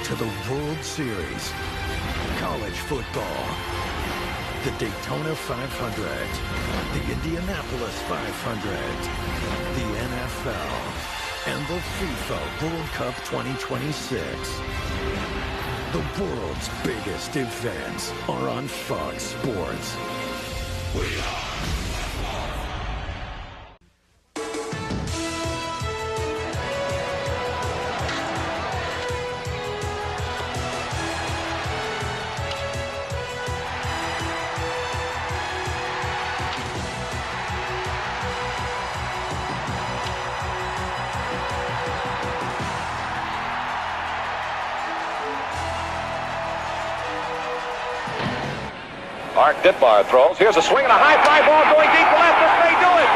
to the World Series. College football. The Daytona 500. The Indianapolis 500. The NFL. And the FIFA World Cup 2026. The world's biggest events are on Fox Sports. We are. Mark Ditbar throws. Here's a swing and a high fly ball going deep to left. This may do it.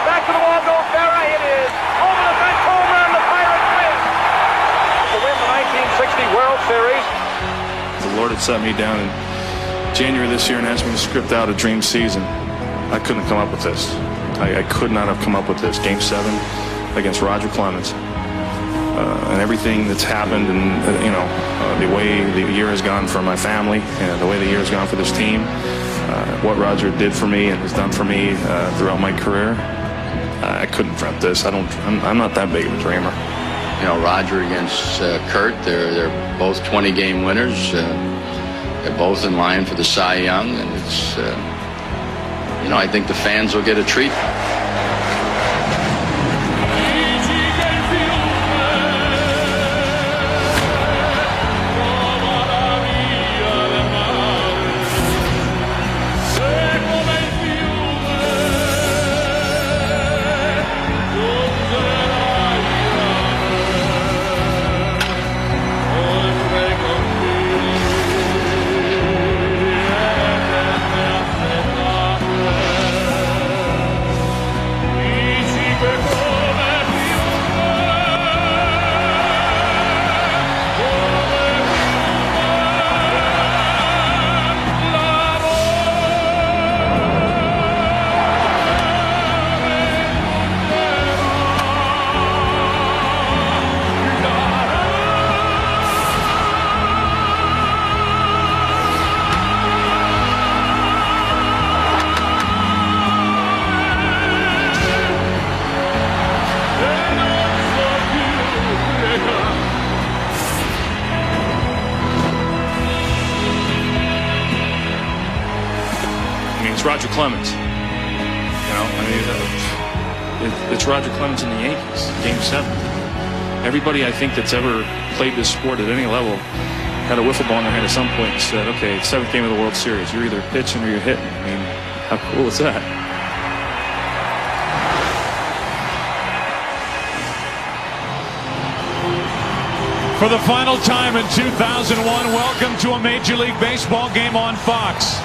Back to the wall goes Berra. It is over the fence. Home run. The Pirates win. To win the 1960 World Series. The Lord had set me down in January this year and asked me to script out a dream season. I couldn't come up with this. I could not have come up with this. Game 7 against Roger Clemens. And everything that's happened, and the way the year has gone for my family, and the way the year has gone for this team, what Roger did for me and has done for me throughout my career, I couldn't front this. I'm not that big of a dreamer. You know, Roger against Kurt, they're both 20-game winners. They're both in line for the Cy Young, and it's I think the fans will get a treat. It's Roger Clemens. It's Roger Clemens and the Yankees, Game 7. Everybody, I think, that's ever played this sport at any level had a wiffle ball in their hand at some point and said, okay, it's 7th game of the World Series. You're either pitching or you're hitting. I mean, how cool is that? For the final time in 2001, welcome to a Major League Baseball game on Fox.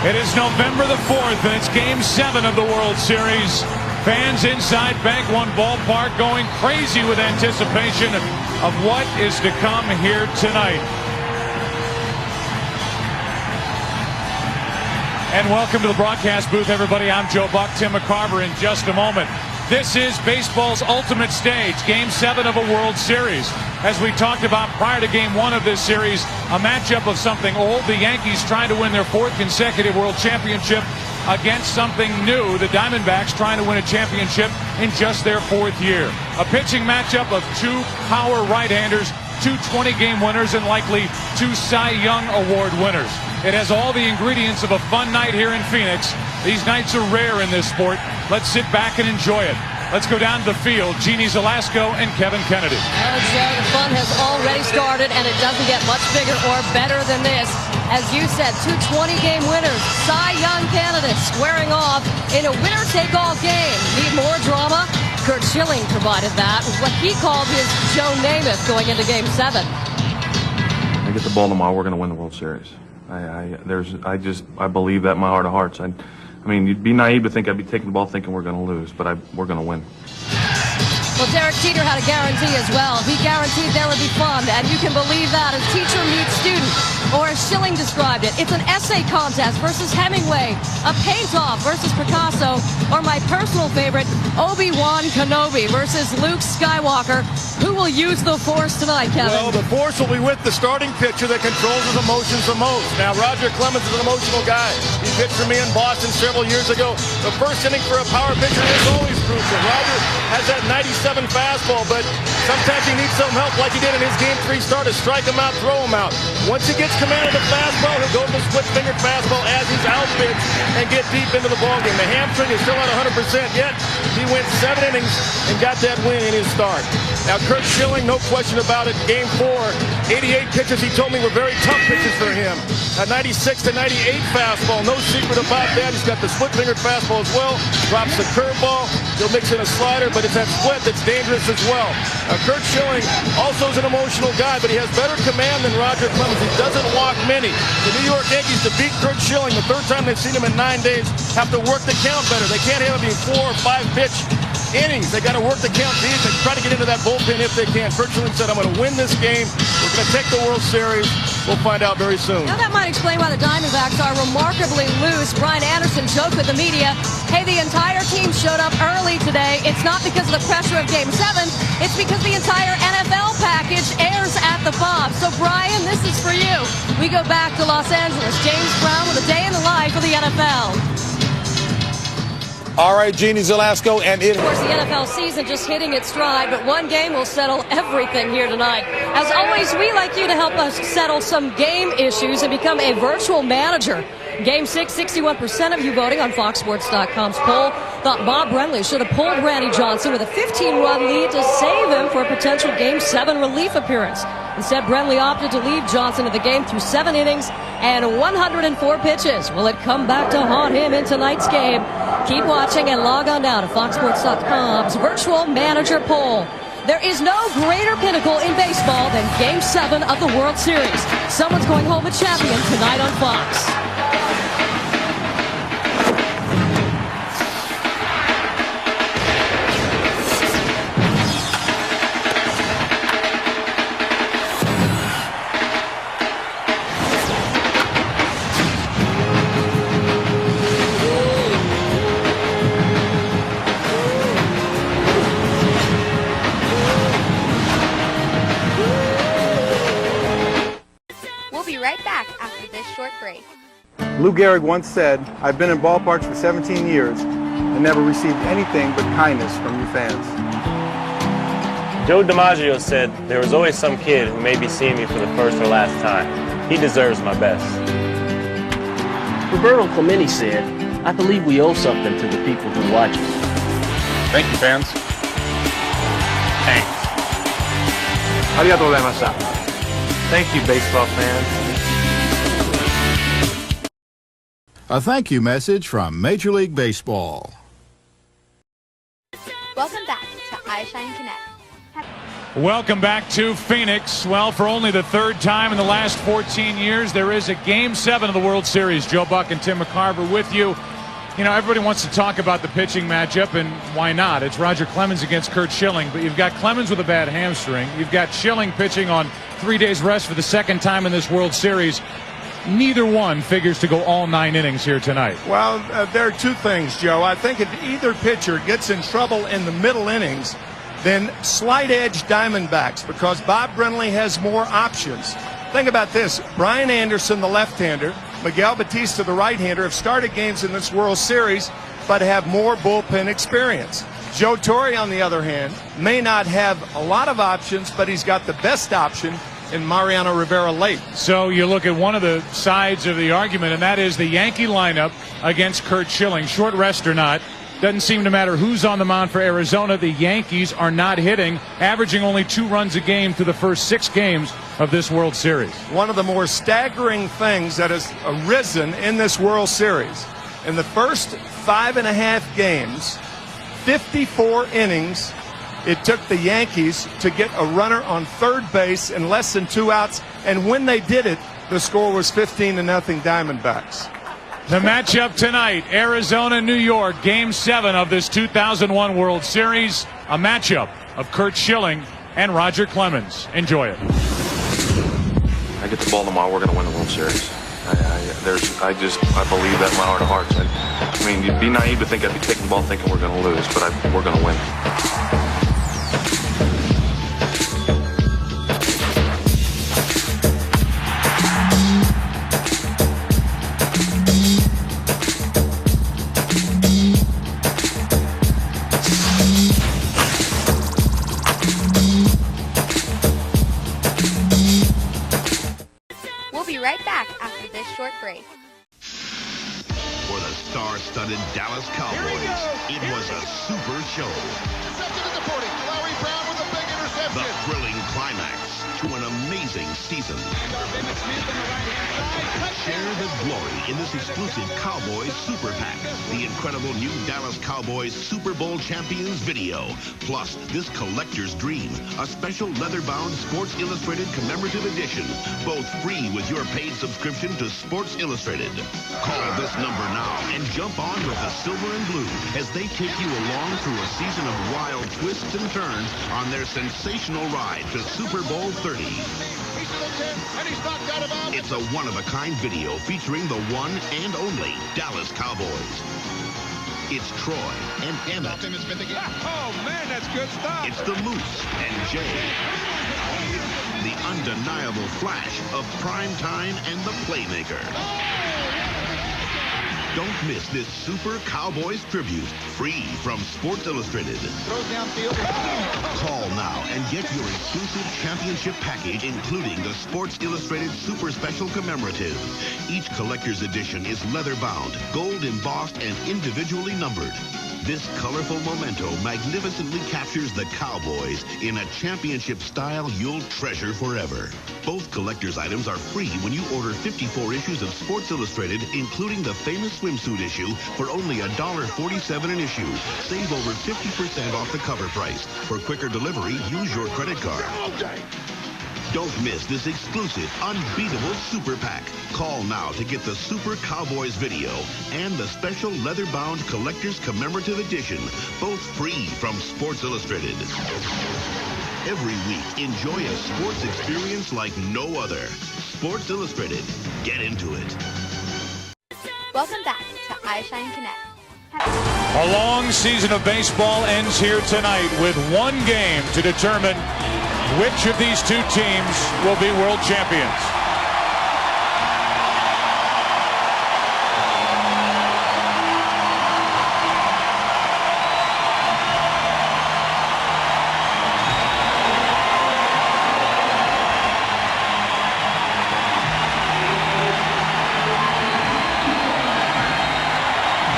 It is November the 4th, and it's Game 7 of the World Series. Fans inside Bank One Ballpark going crazy with anticipation of what is to come here tonight. And welcome to the broadcast booth, everybody. I'm Joe Buck, Tim McCarver in just a moment. This is baseball's ultimate stage, Game 7 of a World Series. As we talked about prior to Game 1 of this series, a matchup of something old. The Yankees trying to win their 4th consecutive World Championship against something new. The Diamondbacks trying to win a championship in just their 4th year. A pitching matchup of 2 power right-handers, 2 20-game winners, and likely 2 Cy Young Award winners. It has all the ingredients of a fun night here in Phoenix. These nights are rare in this sport. Let's sit back and enjoy it. Let's go down to the field. Jeannie Zelasco and Kevin Kennedy. Joe, the fun has already started, and it doesn't get much bigger or better than this. As you said, 2 20-game winners, Cy Young candidates squaring off in a winner-take-all game. Need more drama? Curt Schilling provided that, what he called his Joe Namath going into Game 7. I get the ball tomorrow, we're going to win the World Series. I believe that in my heart of hearts. I mean, you'd be naive to think I'd be taking the ball thinking we're going to lose, but we're going to win. Well, Derek Jeter had a guarantee as well. He guaranteed there would be fun, and you can believe that as teacher meets student, or as Schilling described it. It's an essay contest versus Hemingway, a paint-off versus Picasso, or my personal favorite, Obi-Wan Kenobi versus Luke Skywalker. Who will use the Force tonight, Kevin? Well, the Force will be with the starting pitcher that controls his emotions the most. Now, Roger Clemens is an emotional guy. He pitched for me in Boston several years ago. The first inning for a power pitcher is always crucial. Roger has that 97 fastball, but sometimes he needs some help like he did in his Game 3 start to strike him out, throw him out. Once he gets command of the fastball, he'll go to the split-fingered fastball as he's outpitched and get deep into the ballgame. The hamstring is still not 100% yet. He went 7 innings and got that win in his start. Now, Curt Schilling, no question about it, Game 4, 88 pitches he told me were very tough pitches for him. A 96 to 98 fastball, no secret about that. He's got the split-fingered fastball as well, drops the curveball, he'll mix in a slider, but it's that split that's dangerous as well. Curt Schilling also is an emotional guy, but he has better command than Roger Clemens. He doesn't walk many. The New York Yankees, to beat Curt Schilling, the third time they've seen him in 9 days, have to work the count better. They can't have him being 4 or 5 pitch innings. They got to work the count deep and try to get into that bullpen if they can. Curt Schilling said, I'm going to win this game. We're going to take the World Series. We'll find out very soon. Now that might explain why the Diamondbacks are remarkably loose. Brian Anderson joked with the media, hey, the entire team showed up early today. It's not because of the pressure of Game 7. It's because the entire NFL package airs at the Bob. So, Brian, this is for you. We go back to Los Angeles. James Brown with a day in the life of the NFL. All right, Jeannie Zelasco, and Of course, the NFL season just hitting its stride, but one game will settle everything here tonight. As always, we like you to help us settle some game issues and become a virtual manager. Game 6, 61% of you voting on FoxSports.com's poll thought Bob Brenly should have pulled Randy Johnson with a 15-run lead to save him for a potential Game 7 relief appearance. Instead, Brenly opted to leave Johnson in the game through 7 innings and 104 pitches. Will it come back to haunt him in tonight's game? Keep watching and log on now to FoxSports.com's virtual manager poll. There is no greater pinnacle in baseball than Game 7 of the World Series. Someone's going home a champion tonight on Fox. We'll be right back after this short break. Lou Gehrig once said, I've been in ballparks for 17 years and never received anything but kindness from you fans. Joe DiMaggio said, there was always some kid who may be seeing me for the first or last time. He deserves my best. Roberto Clemente said, I believe we owe something to the people who watch us. thank you, fans. Thanks. Arigatou gozaimashita. Thank you, baseball fans. A thank you message from Major League Baseball. Welcome back to iShine Connect. Welcome back to Phoenix. Well, for only the third time in the last 14 years, there is a Game 7 of the World Series. Joe Buck and Tim McCarver with you. You know, everybody wants to talk about the pitching matchup, and why not? It's Roger Clemens against Curt Schilling, but you've got Clemens with a bad hamstring. You've got Schilling pitching on 3 days rest for the second time in this World Series. Neither one figures to go all 9 innings here tonight. Well, there are two things, Joe. I think if either pitcher gets in trouble in the middle innings, then slight edge Diamondbacks, because Bob Brenly has more options. Think about this. Brian Anderson, the left-hander, Miguel Batista, the right-hander, have started games in this World Series, but have more bullpen experience. Joe Torre, on the other hand, may not have a lot of options, but he's got the best option in Mariano Rivera late. So you look at one of the sides of the argument, and that is the Yankee lineup against Curt Schilling. Short rest or not, doesn't seem to matter who's on the mound for Arizona. The Yankees are not hitting, averaging only 2 runs a game through the first 6 games of this World Series. One of the more staggering things that has arisen in this World Series, in the first 5.5 games, 54 innings, it took the Yankees to get a runner on third base in less than 2 outs, and when they did it, the score was 15-0 Diamondbacks. The matchup tonight, Arizona-New York, Game 7 of this 2001 World Series, a matchup of Curt Schilling and Roger Clemens. Enjoy it. I get the ball tomorrow, we're going to win the World Series. I believe that in my heart of hearts. I mean, you'd be naive to think I'd be taking the ball thinking we're going to lose, but we're going to win. We'll be right back after this short break. For the star-studded Dallas Cowboys, it was a super show. Interception at the 40. Larry Brown with a big interception. The thrilling climax to an amazing season. Share the glory in this exclusive Cowboys Super Pack. The incredible new Dallas Cowboys Super Bowl Champions video. Plus, this collector's dream, a special leather-bound Sports Illustrated commemorative edition. Both free with your paid subscription to Sports Illustrated. Call this number now and jump on with the silver and blue as they take you along through a season of wild twists and turns on their sensational ride to Super Bowl 30. It's a one-of-a-kind video featuring the one and only Dallas Cowboys. It's Troy and Emmett. Oh, man, that's good stuff. It's the Moose and Jay. The undeniable flash of prime time and the playmaker. Don't miss this Super Cowboys tribute, free from Sports Illustrated. Throws downfield. Call now and get your exclusive championship package, including the Sports Illustrated Super Special Commemorative. Each collector's edition is leather-bound, gold embossed, and individually numbered. This colorful memento magnificently captures the Cowboys in a championship style you'll treasure forever. Both collector's items are free when you order 54 issues of Sports Illustrated, including the famous swimsuit issue, for only $1.47 an issue. Save over 50% off the cover price. For quicker delivery, use your credit card. Don't miss this exclusive, unbeatable Super Pack. Call now to get the Super Cowboys video and the special leather-bound collector's commemorative edition, both free from Sports Illustrated. Every week, enjoy a sports experience like no other. Sports Illustrated. Get into it. Welcome back to iShine Connect. A long season of baseball ends here tonight with one game to determine which of these two teams will be world champions.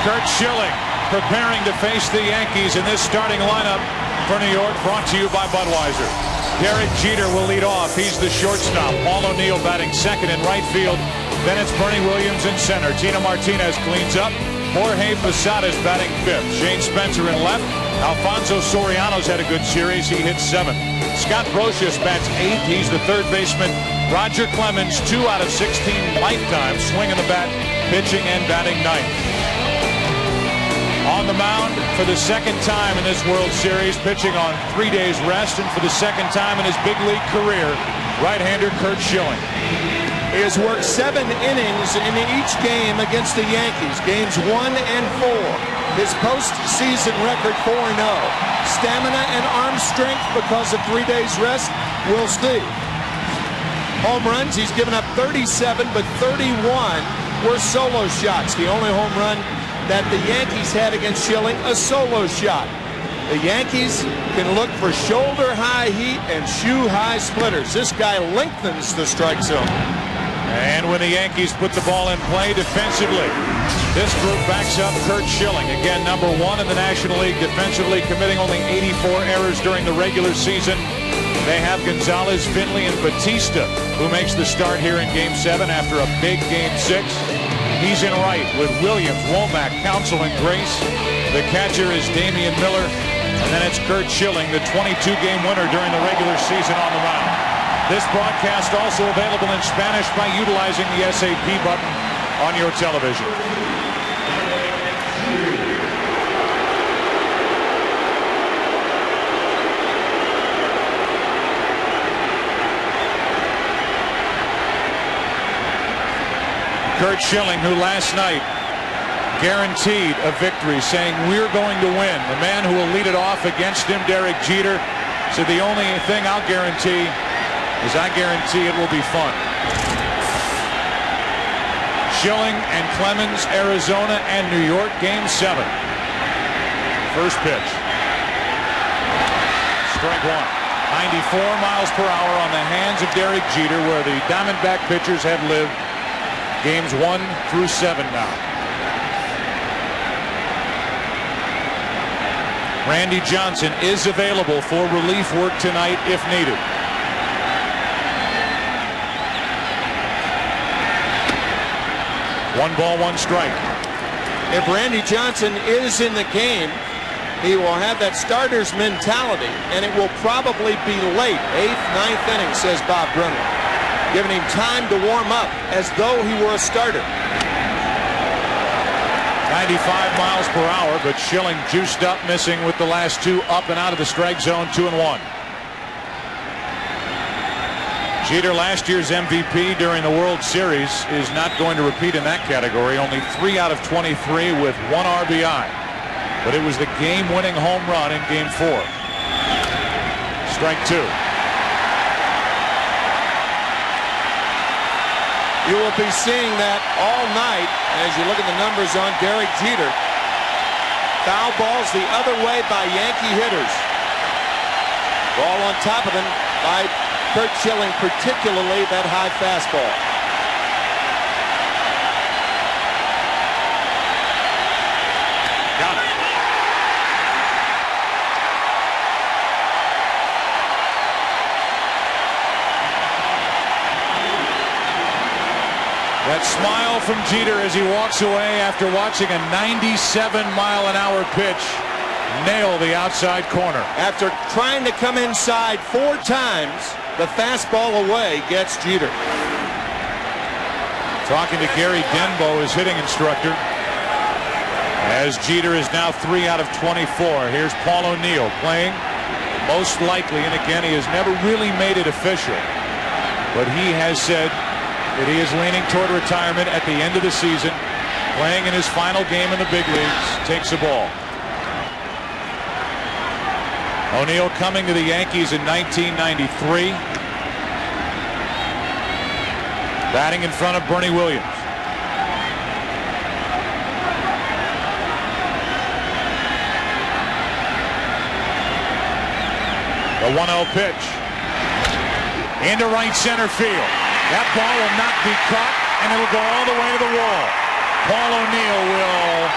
Curt Schilling preparing to face the Yankees in this starting lineup for New York, brought to you by Budweiser. Derek Jeter will lead off. He's the shortstop. Paul O'Neill batting second in right field. Then it's Bernie Williams in center. Tino Martinez cleans up. Jorge Posada's batting fifth. Shane Spencer in left. Alfonso Soriano's had a good series. He hits seventh. Scott Brosius bats eighth. He's the third baseman. Roger Clemens, 2 out of 16 lifetimes, swinging the bat, pitching and batting ninth. On the mound for the second time in this World Series, pitching on 3 days rest, and for the second time in his big league career, right-hander Curt Schilling. He has worked 7 innings in each game against the Yankees, games 1 and 4. His postseason record 4-0. Stamina and arm strength because of 3 days rest, we'll see. Home runs, he's given up 37, but 31 were solo shots. The only home run that the Yankees had against Schilling, a solo shot. The Yankees can look for shoulder-high heat and shoe-high splitters. This guy lengthens the strike zone. And when the Yankees put the ball in play defensively, this group backs up Curt Schilling. Again, number 1 in the National League defensively, committing only 84 errors during the regular season. They have Gonzalez, Finley, and Batista, who makes the start here in Game 7 after a big Game 6. He's in right with Williams, Womack, Counsell, and Grace. The catcher is Damian Miller. And then it's Curt Schilling, the 22-game winner during the regular season, on the mound. This broadcast also available in Spanish by utilizing the SAP button on your television. Curt Schilling, who last night guaranteed a victory, saying we're going to win. The man who will lead it off against him, Derek Jeter, said the only thing I'll guarantee is I guarantee it will be fun. Schilling and Clemens, Arizona and New York, Game 7. First pitch. Strike one. 94 miles per hour on the hands of Derek Jeter, where the Diamondback pitchers have lived games 1 through 7 now. Randy Johnson is available for relief work tonight if needed. One ball, one strike. If Randy Johnson is in the game, he will have that starter's mentality, and it will probably be late, 8th, 9th inning, says Bob Brunner, giving him time to warm up as though he were a starter. 95 miles per hour, but Schilling juiced up, missing with the last two, up and out of the strike zone, 2-1. Jeter, last year's MVP during the World Series, is not going to repeat in that category. Only 3 out of 23 with 1 RBI. But it was the game-winning home run in Game 4. Strike 2. You will be seeing that all night as you look at the numbers on Derek Jeter. Foul balls the other way by Yankee hitters. Ball on top of them by Curt Schilling, particularly that high fastball. Got it. That smile from Jeter as he walks away after watching a 97-mile-an-hour pitch nail the outside corner. After trying to come inside 4 times, the fastball away gets Jeter. Talking to Gary Denbo, his hitting instructor, as Jeter is now 3 out of 24. Here's Paul O'Neill playing most likely, and again, he has never really made it official, but he has said that he is leaning toward retirement at the end of the season, playing in his final game in the big leagues. Takes the ball. O'Neill coming to the Yankees in 1993. Batting in front of Bernie Williams. The 1-0 pitch. Into right center field. That ball will not be caught, and it'll go all the way to the wall. Paul O'Neill will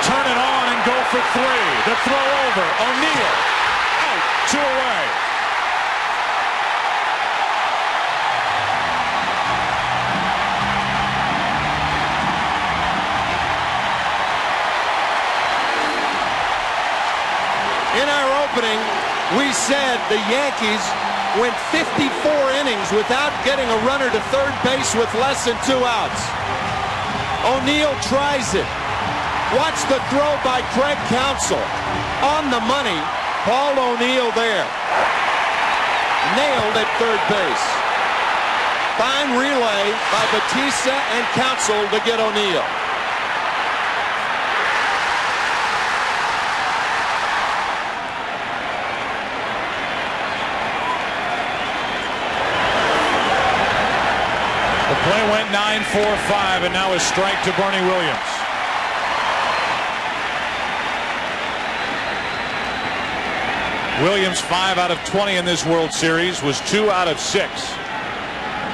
turn it on and go for 3. The throw over. O'Neill out, 2 away. In our opening, we said the Yankees went 54 innings without getting a runner to third base with less than 2 outs. O'Neill tries it. Watch the throw by Craig Counsell. On the money, Paul O'Neill there. Nailed at third base. Fine relay by Batista and Counsell to get O'Neill. The play went 9-4-5, and now a strike to Bernie Williams. Williams 5 out of 20 in this World Series, was 2 out of 6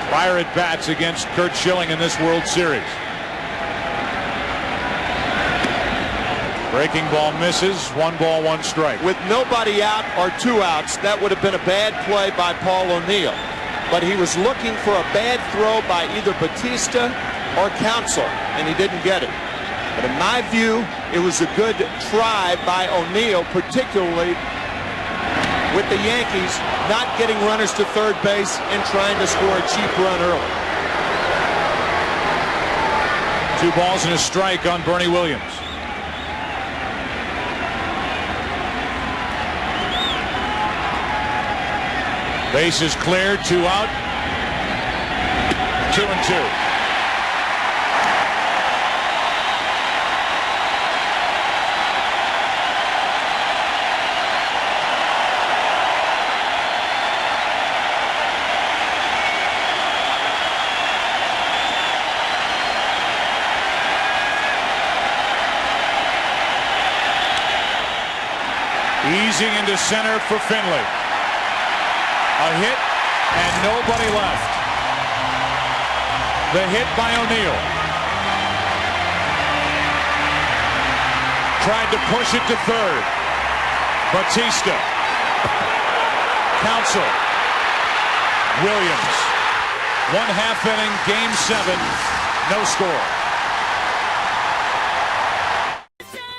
prior at bats against Curt Schilling in this World Series. Breaking ball misses. 1 ball, 1 strike. With nobody out or 2 outs, that would have been a bad play by Paul O'Neill. But he was looking for a bad throw by either Batista or Counsell, and he didn't get it. But in my view, it was a good try by O'Neill, particularly with the Yankees not getting runners to third base and trying to score a cheap run early. 2 balls and a strike on Bernie Williams. Base is cleared, 2 out. 2-2. Easing into center for Finley. A hit and nobody left. The hit by O'Neill. Tried to push it to third. Batista. Counsell. Williams. 1/2 inning, game 7, no score.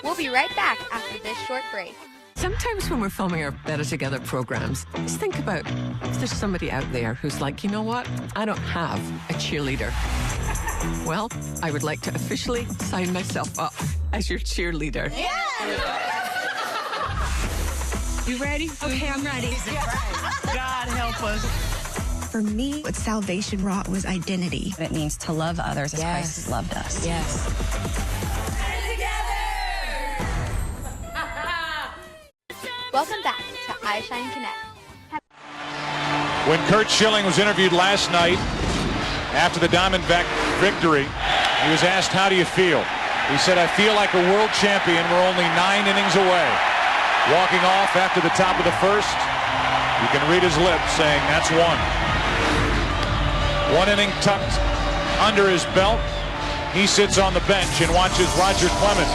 We'll be right back after this short break. Sometimes when we're filming our Better Together programs, just think about if there's somebody out there who's like, you know what? I don't have a cheerleader. Well, I would like to officially sign myself up as your cheerleader. Yeah! You ready? Okay, I'm ready. God help us. For me, what salvation brought was identity. It means to love others as Christ has loved us. Yes. Welcome back to iShine Connect. When Curt Schilling was interviewed last night after the Diamondback victory, he was asked, how do you feel? He said, I feel like a world champion. We're only 9 innings away. Walking off after the top of the first, you can read his lips saying, that's one. 1 inning tucked under his belt. He sits on the bench and watches Roger Clemens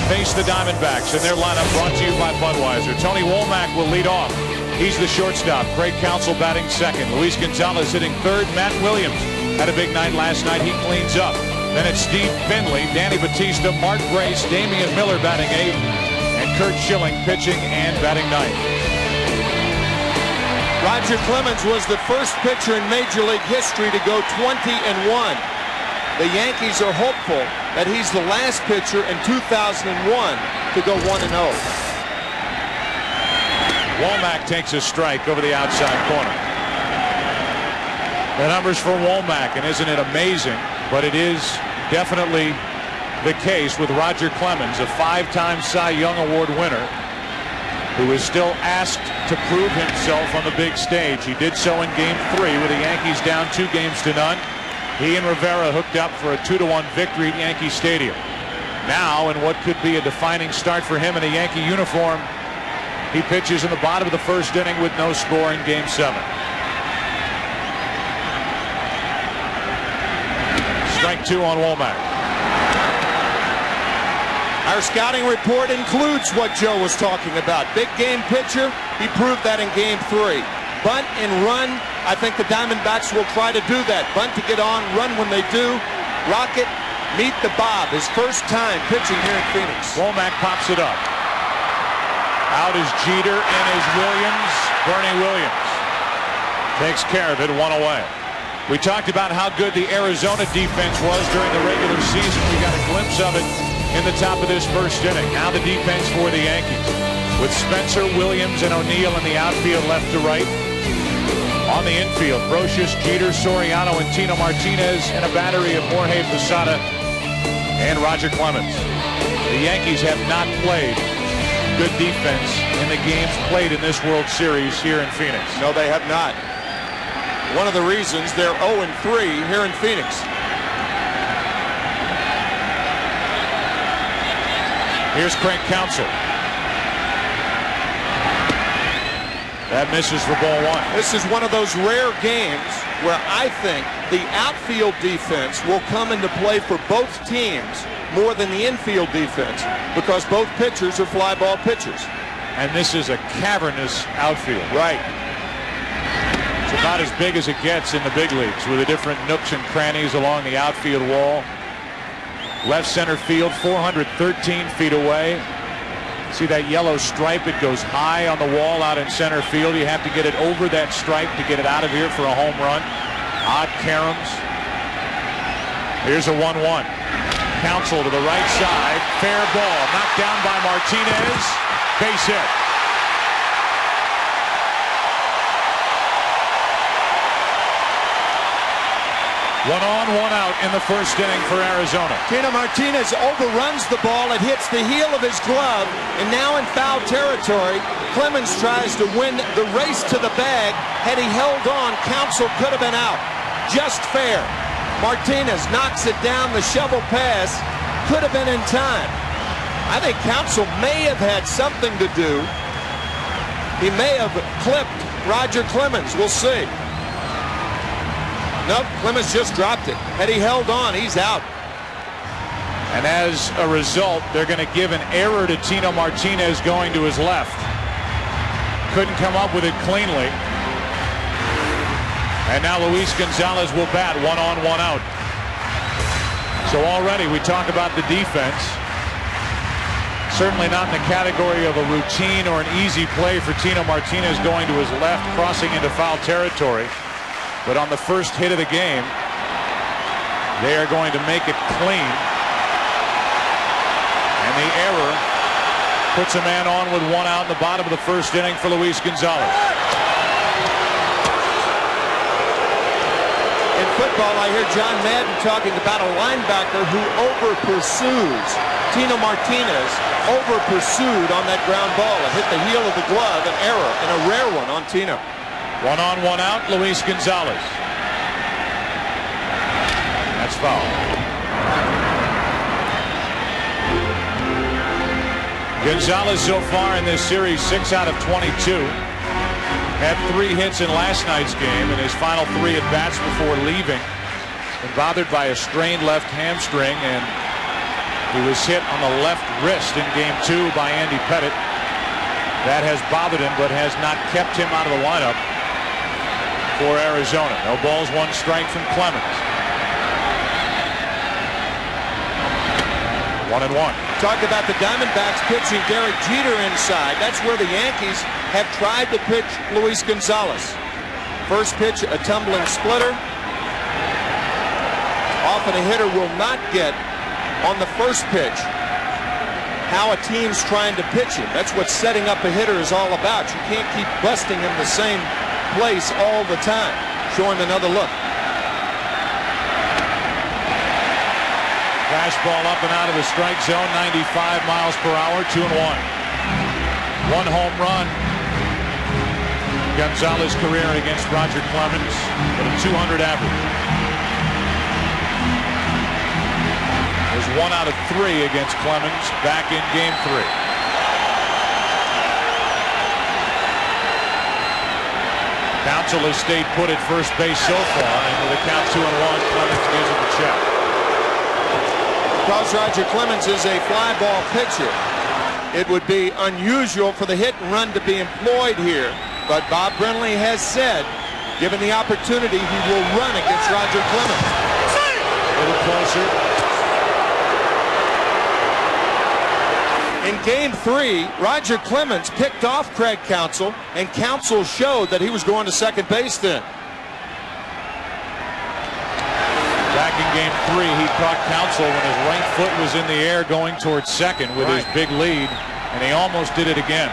face the Diamondbacks in their lineup, brought to you by Budweiser. Tony Womack will lead off. He's the shortstop. Craig Counsell batting second. Luis Gonzalez hitting third. Matt Williams had a big night last night. He cleans up. Then it's Steve Finley, Danny Batista, Mark Grace, Damian Miller batting 8th, and Curt Schilling pitching and batting 9th. Roger Clemens was the first pitcher in Major League history to go 20-1. The Yankees are hopeful that he's the last pitcher in 2001 to go 1-0. Womack takes a strike over the outside corner. The numbers for Womack, and isn't it amazing? But it is definitely the case with Roger Clemens, a 5-time Cy Young Award winner, who is still asked to prove himself on the big stage. He did so in Game 3 with the Yankees down 2-0. He and Rivera hooked up for a 2-1 victory at Yankee Stadium. Now, in what could be a defining start for him in a Yankee uniform, he pitches in the bottom of the first inning with no score in Game 7. Strike 2 on Womack. Our scouting report includes what Joe was talking about. Big game pitcher, he proved that in Game 3. Bunt and run, I think the Diamondbacks will try to do that. Bunt to get on, run when they do. Rocket, meet the Bob, his first time pitching here in Phoenix. Womack pops it up. Out is Jeter, in is Williams. Bernie Williams takes care of it, 1 away. We talked about how good the Arizona defense was during the regular season. We got a glimpse of it in the top of this first inning. Now the defense for the Yankees, with Spencer, Williams, and O'Neill in the outfield left to right. On the infield, Brocious, Jeter, Soriano, and Tino Martinez, and a battery of Jorge Posada and Roger Clemens. The Yankees have not played good defense in the games played in this World Series here in Phoenix. No, they have not. One of the reasons they're 0-3 here in Phoenix. Here's Craig Counsell. That misses for ball 1. This is one of those rare games where I think the outfield defense will come into play for both teams more than the infield defense, because both pitchers are fly ball pitchers. And this is a cavernous outfield. Right. It's about as big as it gets in the big leagues, with the different nooks and crannies along the outfield wall. Left center field, 413 feet away. See that yellow stripe? It goes high on the wall out in center field. You have to get it over that stripe to get it out of here for a home run. Odd caroms. Here's a 1-1. Counsell to the right side. Fair ball. Knocked down by Martinez. Base hit. One on, one out in the first inning for Arizona. Tino Martinez overruns the ball. It hits the heel of his glove. And now in foul territory, Clemens tries to win the race to the bag. Had he held on, Counsell could have been out. Just fair. Martinez knocks it down. The shovel pass could have been in time. I think Counsell may have had something to do He may have clipped Roger Clemens. We'll see. Nope, Clemens just dropped it. Had he held on, he's out. And as a result, they're going to give an error to Tino Martinez going to his left. Couldn't come up with it cleanly. And now Luis Gonzalez will bat 1 on, 1 out. So already we talk about the defense. Certainly not in the category of a routine or an easy play for Tino Martinez going to his left, crossing into foul territory. But on the first hit of the game, they are going to make it clean. And the error puts a man on with 1 out in the bottom of the first inning for Luis Gonzalez. In football, I hear John Madden talking about a linebacker who over-pursues. Tino Martinez over-pursued on that ground ball. It hit the heel of the glove, an error, and a rare one on Tino. 1 on, 1 out, Luis Gonzalez. That's foul. Gonzalez so far in this series, 6 out of 22. Had 3 hits in last night's game in his final 3 at bats before leaving. Been bothered by a strained left hamstring, and he was hit on the left wrist in game 2 by Andy Pettit. That has bothered him, but has not kept him out of the lineup for Arizona. No balls, 1 strike from Clemens. 1 and 1. Talked about the Diamondbacks pitching Derek Jeter inside. That's where the Yankees have tried to pitch Luis Gonzalez. First pitch, a tumbling splitter. Often a hitter will not get on the first pitch how a team's trying to pitch him. That's what setting up a hitter is all about. You can't keep busting him the same place all the time. Show him another look. Fastball up and out of the strike zone, 95 miles per hour, 2 and 1. 1 home run. Gonzalez career against Roger Clemens with a 200 average. Was 1 out of 3 against Clemens back in game 3. Counsell has stayed put at first base so far, and with a count 2 and 1, Clemens gives him a check. Because Roger Clemens is a fly ball pitcher, it would be unusual for the hit and run to be employed here. But Bob Brenly has said, given the opportunity, he will run against Roger Clemens. A little closer. In game 3, Roger Clemens picked off Craig Counsell, and Counsell showed that he was going to second base then. Back in game 3, he caught Counsell when his right foot was in the air going towards second with his big lead, and he almost did it again.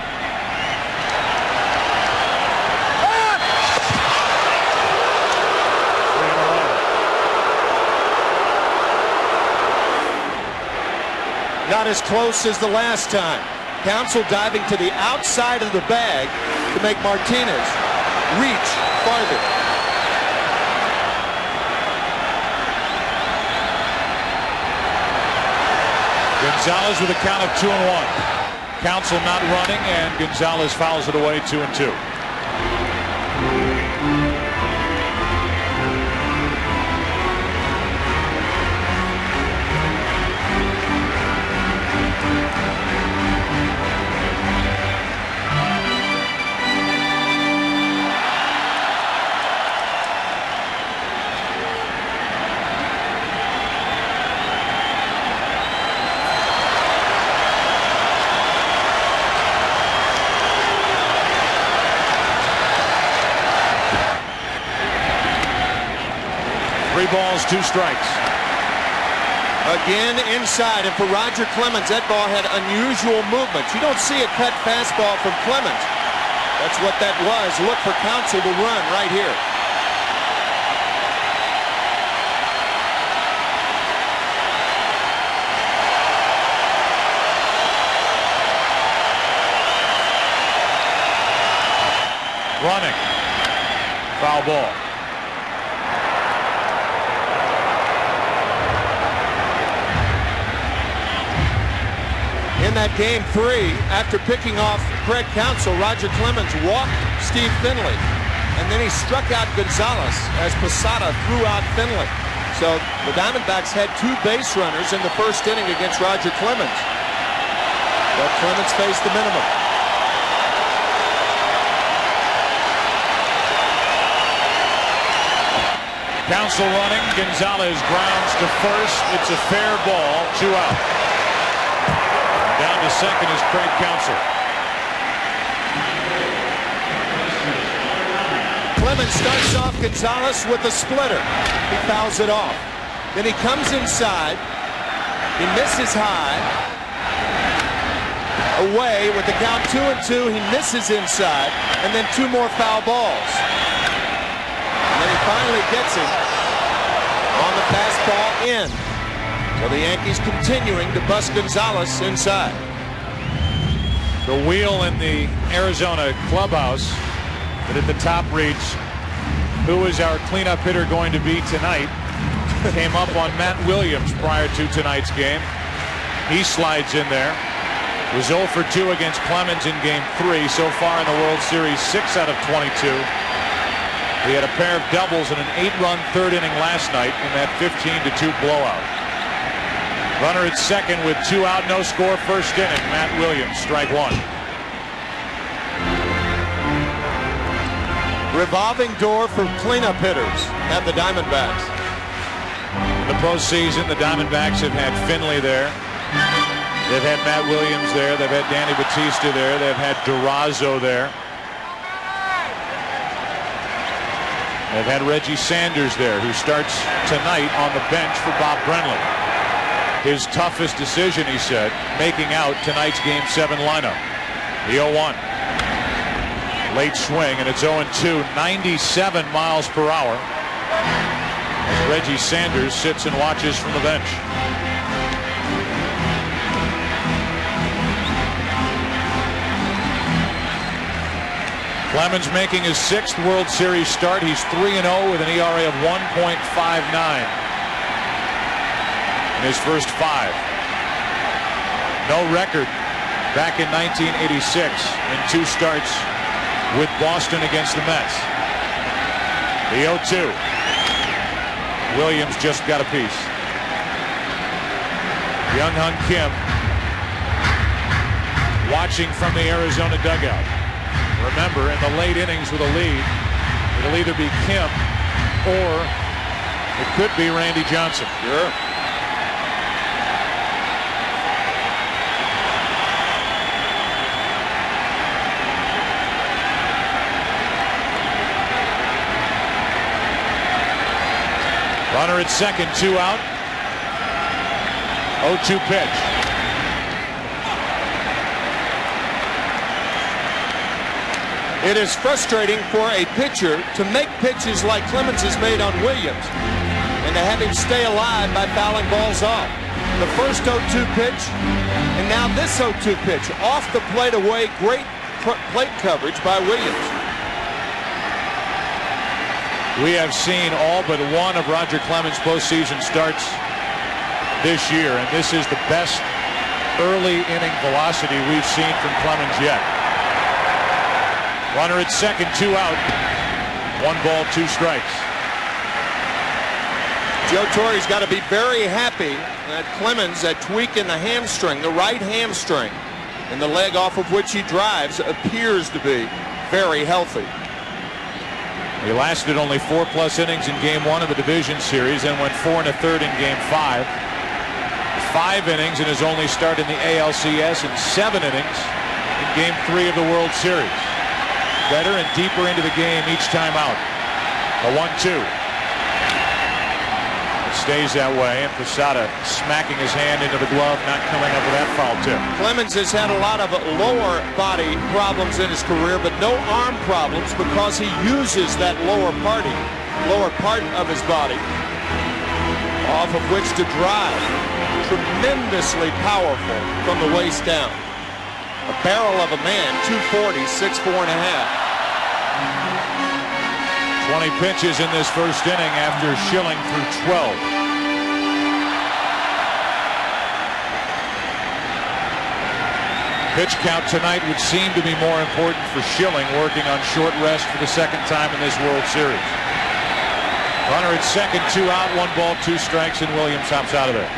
Not as close as the last time. Counsell diving to the outside of the bag to make Martinez reach farther. Gonzalez with a count of 2 and 1. Counsell not running, and Gonzalez fouls it away 2 and 2. Balls, 2 strikes. Again inside, and for Roger Clemens, that ball had unusual movement. You don't see a cut fastball from Clemens. That's what that was. Look for Counsell to run right here. Running. Foul ball. In that that game 3, after picking off Craig Counsell, Roger Clemens walked Steve Finley, and then he struck out Gonzalez as Posada threw out Finley. So the Diamondbacks had 2 base runners in the first inning against Roger Clemens. But Clemens faced the minimum. Counsell running. Gonzalez grounds to first. It's a fair ball. 2 out. Down to second is Craig Counsell. Clemens starts off Gonzalez with a splitter. He fouls it off. Then he comes inside. He misses high. Away with the count 2-2. He misses inside. And then 2 more foul balls. And then he finally gets him on the fastball in. So the Yankees continuing to bust Gonzalez inside. The wheel in the Arizona clubhouse that at the top reads, "Who is our cleanup hitter going to be tonight?" came up on Matt Williams prior to tonight's game. He slides in there. Was 0 for 2 against Clemens in game 3. So far in the World Series, 6 out of 22. He had a pair of doubles and an 8-run third inning last night in that 15-2 blowout. Runner at second with 2 out, no score, first inning. Matt Williams, strike 1. Revolving door for cleanup hitters at the Diamondbacks. In the postseason, the Diamondbacks have had Finley there. They've had Matt Williams there. They've had Danny Batista there. They've had Durazo there. They've had Reggie Sanders there, who starts tonight on the bench for Bob Brenly. His toughest decision, he said, making out tonight's Game 7 lineup. The 0-1. Late swing, and it's 0-2, 97 miles per hour. As Reggie Sanders sits and watches from the bench. Clemens making his 6th World Series start. He's 3-0 with an ERA of 1.59 in his first 5. No record back in 1986 in 2 starts with Boston against the Mets. The 0-2. Williams just got a piece. Young-Hun Kim watching from the Arizona dugout. Remember, in the late innings with a lead, it'll either be Kim or it could be Randy Johnson. Sure. Runner at second, 2 out. 0-2 pitch. It is frustrating for a pitcher to make pitches like Clemens has made on Williams and to have him stay alive by fouling balls off. The first 0-2 pitch and now this 0-2 pitch. Off the plate away, great plate coverage by Williams. We have seen all but one of Roger Clemens' postseason starts this year, and this is the best early inning velocity we've seen from Clemens yet. Runner at second, 2 out. 1 ball, 2 strikes. Joe Torre's got to be very happy that Clemens, that tweak in the hamstring, the right hamstring, and the leg off of which he drives appears to be very healthy. He lasted only 4+ innings in Game 1 of the Division Series, then went 4 1/3 in Game 5. 5 innings in his only start in the ALCS, and 7 innings in Game 3 of the World Series. Better and deeper into the game each time out. A 1-2. It stays that way, and Posada smacking his hand into the glove, not coming up with that foul tip. Clemens has had a lot of lower body problems in his career, but no arm problems because he uses that lower part of his body off of which to drive. Tremendously powerful from the waist down. A barrel of a man, 240, 6'4½". 20 pitches in this first inning after Schilling through 12. Pitch count tonight would seem to be more important for Schilling, working on short rest for the second time in this World Series. Runner at second, 2 out, 1 ball, 2 strikes, and Williams hops out of there.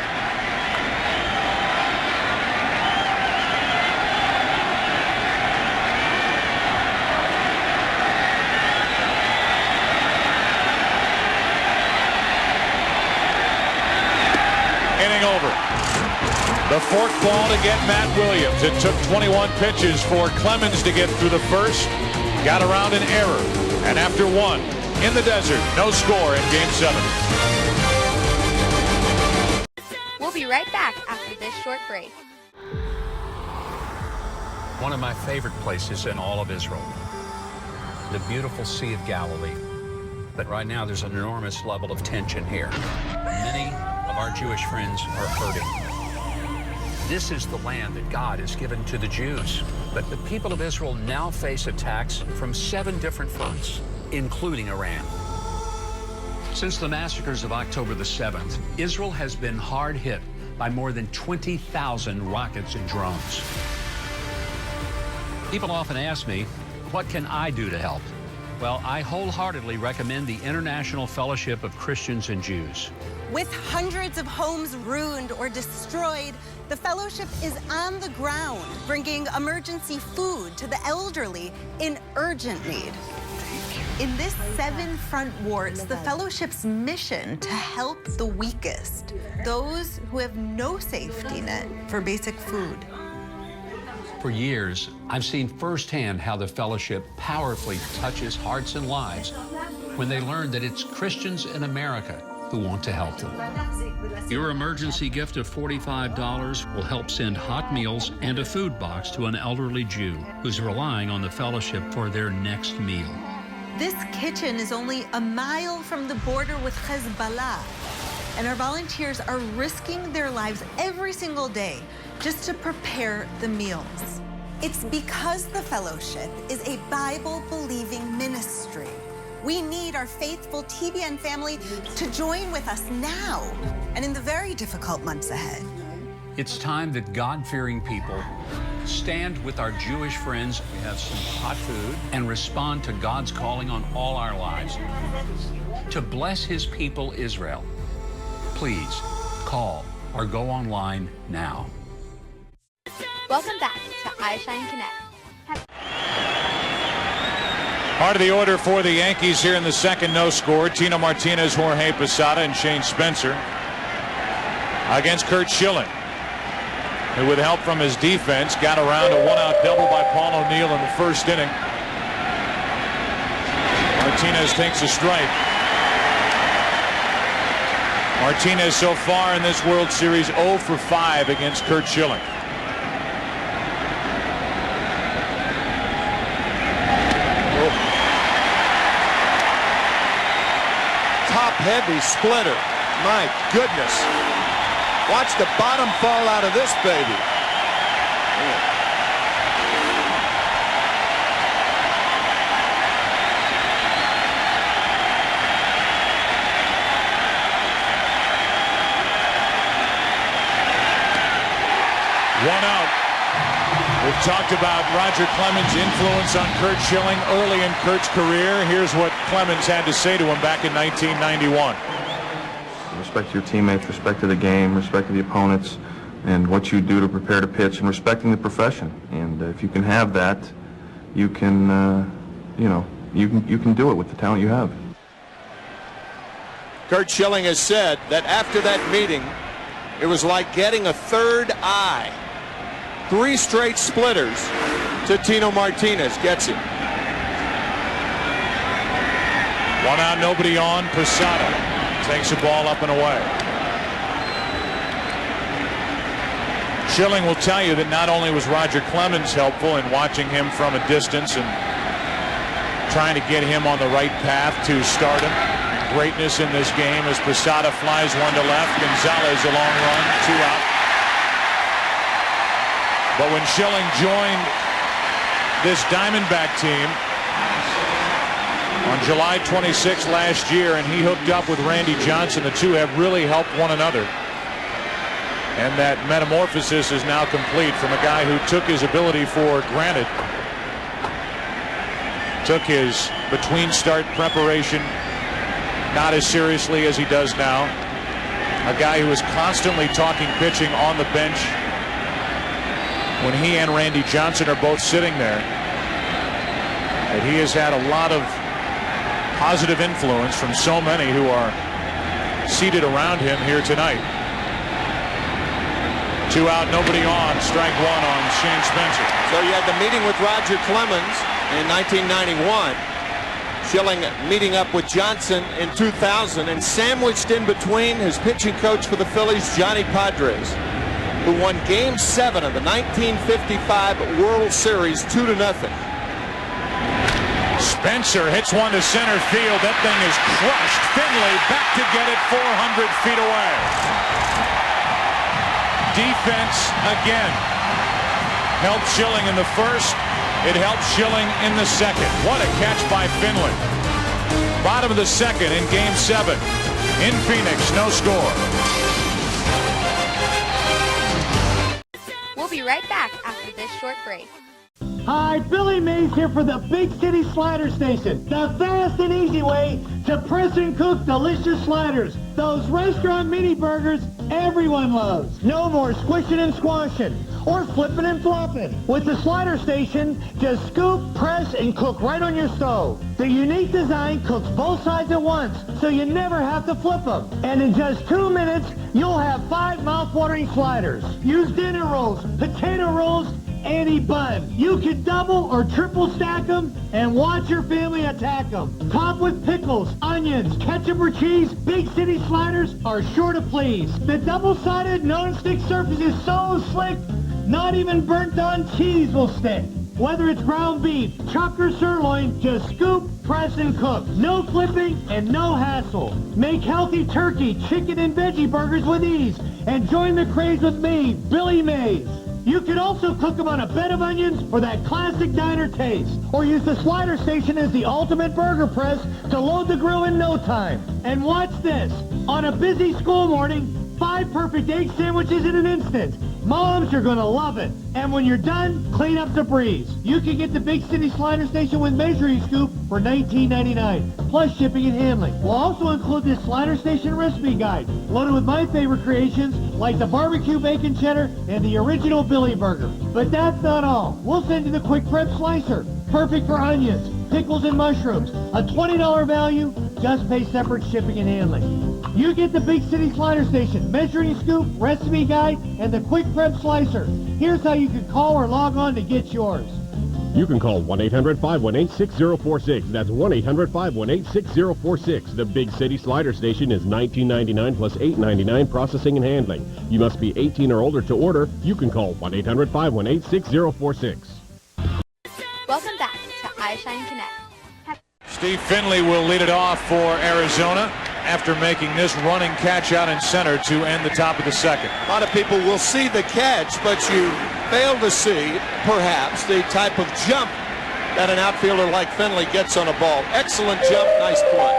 Inning over. The fork ball to get Matt Williams. It took 21 pitches for Clemens to get through the first. Got around an error. And after 1, in the desert, no score in Game 7. We'll be right back after this short break. One of my favorite places in all of Israel, the beautiful Sea of Galilee. But right now there's an enormous level of tension here. Many of our Jewish friends are hurting. This is the land that God has given to the Jews. But the people of Israel now face attacks from 7 different fronts, including Iran. Since the massacres of October the 7th, Israel has been hard hit by more than 20,000 rockets and drones. People often ask me, what can I do to help? Well, I wholeheartedly recommend the International Fellowship of Christians and Jews. With hundreds of homes ruined or destroyed, the fellowship is on the ground, bringing emergency food to the elderly in urgent need. In this 7-front war, it's the fellowship's mission to help the weakest, those who have no safety net for basic food. For years, I've seen firsthand how the fellowship powerfully touches hearts and lives when they learn that it's Christians in America who want to help them. Your emergency gift of $45 will help send hot meals and a food box to an elderly Jew who's relying on the fellowship for their next meal. This kitchen is only a mile from the border with Hezbollah, and our volunteers are risking their lives every single day just to prepare the meals. It's because the fellowship is a Bible-believing ministry. We need our faithful TBN family to join with us now and in the very difficult months ahead. It's time that God-fearing people stand with our Jewish friends, have some hot food, and respond to God's calling on all our lives to bless his people, Israel. Please call or go online now. Welcome back to iShine Connect. Part of the order for the Yankees here in the second, no score. Tino Martinez, Jorge Posada, and Shane Spencer against Curt Schilling, who with help from his defense got around a 1-out double by Paul O'Neill in the first inning. Martinez takes a strike. Martinez so far in this World Series 0 for 5 against Curt Schilling. Top-heavy splitter. My goodness. Watch the bottom fall out of this baby. One out. We've talked about Roger Clemens' influence on Curt Schilling early in Curt's career. Here's what Clemens had to say to him back in 1991. Respect your teammates, respect to the game, respect to the opponents, and what you do to prepare to pitch, and respecting the profession. And if you can have that, you can, you can do it with the talent you have. Curt Schilling has said that after that meeting, it was like getting a third eye. 3 straight splitters to Tino Martinez. Gets him. 1 out, nobody on. Posada takes the ball up and away. Schilling will tell you that not only was Roger Clemens helpful in watching him from a distance and trying to get him on the right path to stardom, greatness in this game as Posada flies one to left. Gonzalez a long run, 2 out. But when Schilling joined this Diamondback team on July 26 last year, and he hooked up with Randy Johnson, the two have really helped one another. And that metamorphosis is now complete from a guy who took his ability for granted. Took his between start preparation not as seriously as he does now. A guy who is constantly talking pitching on the bench when he and Randy Johnson are both sitting there. And he has had a lot of positive influence from so many who are seated around him here tonight. 2 out, nobody on. Strike 1 on Shane Spencer. So you had the meeting with Roger Clemens in 1991. Schilling meeting up with Johnson in 2000, and sandwiched in between his pitching coach for the Phillies, Johnny Padres, who won Game 7 of the 1955 World Series 2-0. Spencer hits one to center field. That thing is crushed. Finley back to get it 400 feet away. Defense again. Helped Schilling in the first. It helped Schilling in the second. What a catch by Finley. Bottom of the second in Game 7. In Phoenix, no score. We'll be right back after this short break. Hi, Billy Mays here for the Big City Slider Station. The fast and easy way to press and cook delicious sliders. Those restaurant mini burgers everyone loves. No more squishing and squashing or flipping and flopping. With the Slider Station, just scoop, press, and cook right on your stove. The unique design cooks both sides at once, so you never have to flip them. And in just 2 minutes, you'll have 5 mouth-watering sliders. Use dinner rolls, potato rolls, any bun. You can double or triple stack them and watch your family attack them. Top with pickles, onions, ketchup or cheese, Big City Sliders are sure to please. The double-sided non-stick surface is so slick, not even burnt-on cheese will stick. Whether it's ground beef, chuck or sirloin, just scoop, press, and cook. No flipping and no hassle. Make healthy turkey, chicken, and veggie burgers with ease. And join the craze with me, Billy Mays. You can also cook them on a bed of onions for that classic diner taste. Or use the Slider Station as the ultimate burger press to load the grill in no time. And watch this. On a busy school morning, 5 perfect egg sandwiches in an instant. Moms are going to love it. And when you're done, clean up the breeze. You can get the Big City Slider Station with measuring scoop for $19.99, plus shipping and handling. We'll also include this Slider Station recipe guide, loaded with my favorite creations, like the barbecue bacon cheddar and the original Billy Burger. But that's not all. We'll send you the quick prep slicer, perfect for onions, pickles, and mushrooms. A $20 value, just pay separate shipping and handling. You get the Big City Slider Station, measuring scoop, recipe guide, and the quick prep slicer. Here's how you can call or log on to get yours. You can call 1-800-518-6046. That's 1-800-518-6046. The Big City Slider Station is $19.99 plus $8.99 processing and handling. You must be 18 or older to order. You can call 1-800-518-6046. Welcome back to iShine Connect. Steve Finley will lead it off for Arizona after making this running catch out in center to end the top of the second. A lot of people will see the catch, but you fail to see, perhaps, the type of jump that an outfielder like Finley gets on a ball. Excellent jump, nice play.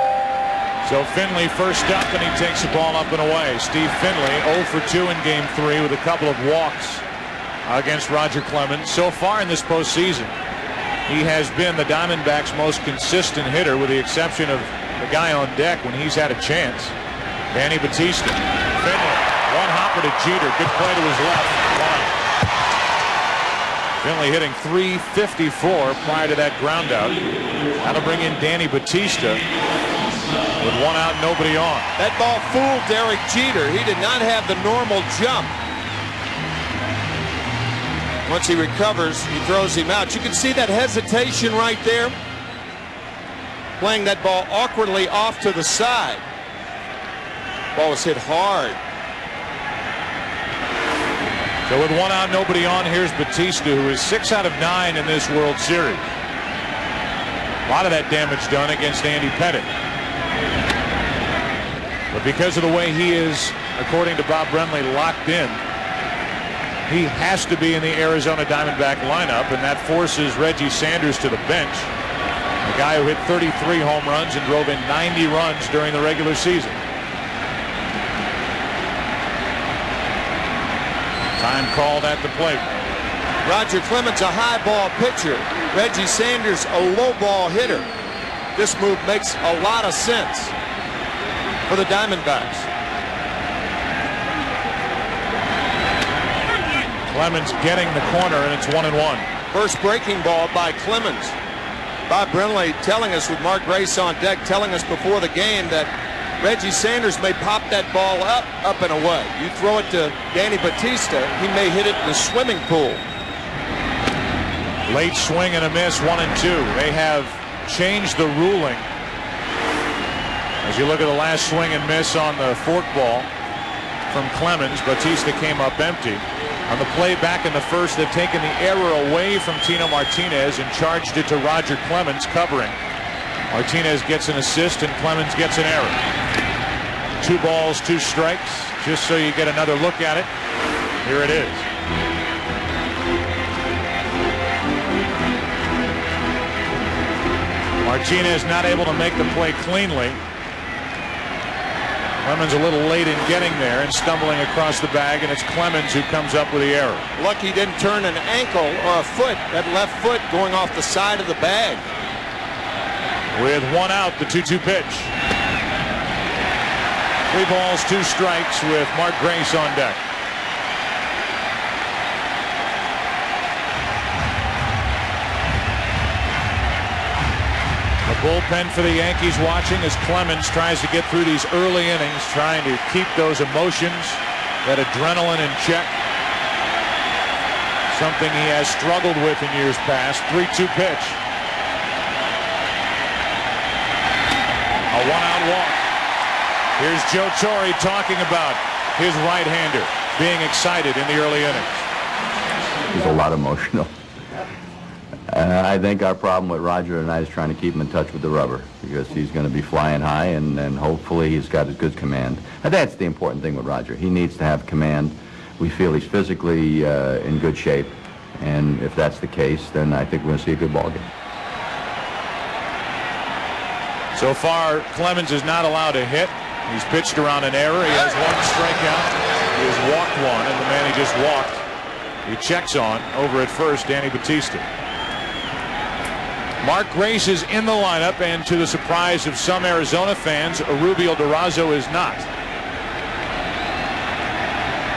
So Finley first up, and he takes the ball up and away. Steve Finley 0 for 2 in Game 3 with a couple of walks against Roger Clemens. So far in this postseason, he has been the Diamondbacks' most consistent hitter, with the exception of the guy on deck when he's had a chance, Danny Batista. Finley, one hopper to Jeter. Good play to his left. Finley hitting .354 prior to that ground out. That'll bring in Danny Batista with 1 out, nobody on. That ball fooled Derek Jeter. He did not have the normal jump. Once he recovers, he throws him out. You can see that hesitation right there. Playing that ball awkwardly off to the side. Ball was hit hard. So with 1 out, nobody on, here's Batista, who is 6 out of 9 in this World Series. A lot of that damage done against Andy Pettitte. But because of the way he is, according to Bob Brenly, locked in, he has to be in the Arizona Diamondback lineup, and that forces Reggie Sanders to the bench. A guy who hit 33 home runs and drove in 90 runs during the regular season. Time called at the plate. Roger Clemens, a high ball pitcher. Reggie Sanders, a low ball hitter. This move makes a lot of sense for the Diamondbacks. Clemens getting the corner, and it's 1-1. First breaking ball by Clemens. Bob Brenly telling us with Mark Grace on deck, telling us before the game that Reggie Sanders may pop that ball up and away. You throw it to Danny Batista, he may hit it in the swimming pool. Late swing and a miss, 1-2. They have changed the ruling. As you look at the last swing and miss on the fork ball from Clemens, Batista came up empty. On the play back in the first, they've taken the error away from Tino Martinez and charged it to Roger Clemens covering. Martinez gets an assist and Clemens gets an error. 2 balls, 2 strikes. Just so you get another look at it, here it is. Martinez not able to make the play cleanly. Clemens a little late in getting there and stumbling across the bag, and it's Clemens who comes up with the error. Lucky he didn't turn an ankle or a foot, that left foot going off the side of the bag. With 1 out, the 2-2 pitch. 3 balls, 2 strikes with Mark Grace on deck. The bullpen for the Yankees watching as Clemens tries to get through these early innings, trying to keep those emotions, that adrenaline in check. Something he has struggled with in years past. 3-2 pitch. A 1-out walk. Here's Joe Torre talking about his right-hander being excited in the early innings. He's a lot emotional. I think our problem with Roger and I is trying to keep him in touch with the rubber, because he's going to be flying high, and hopefully he's got a good command. And that's the important thing with Roger. He needs to have command. We feel he's physically in good shape, and if that's the case, then I think we're going to see a good ball game. So far, Clemens is not allowed to hit. He's pitched around an error. He has 1 strikeout. He has walked 1, and the man he just walked, he checks on over at first, Danny Batista. Mark Grace is in the lineup, and to the surprise of some Arizona fans, Rubio Durazo is not.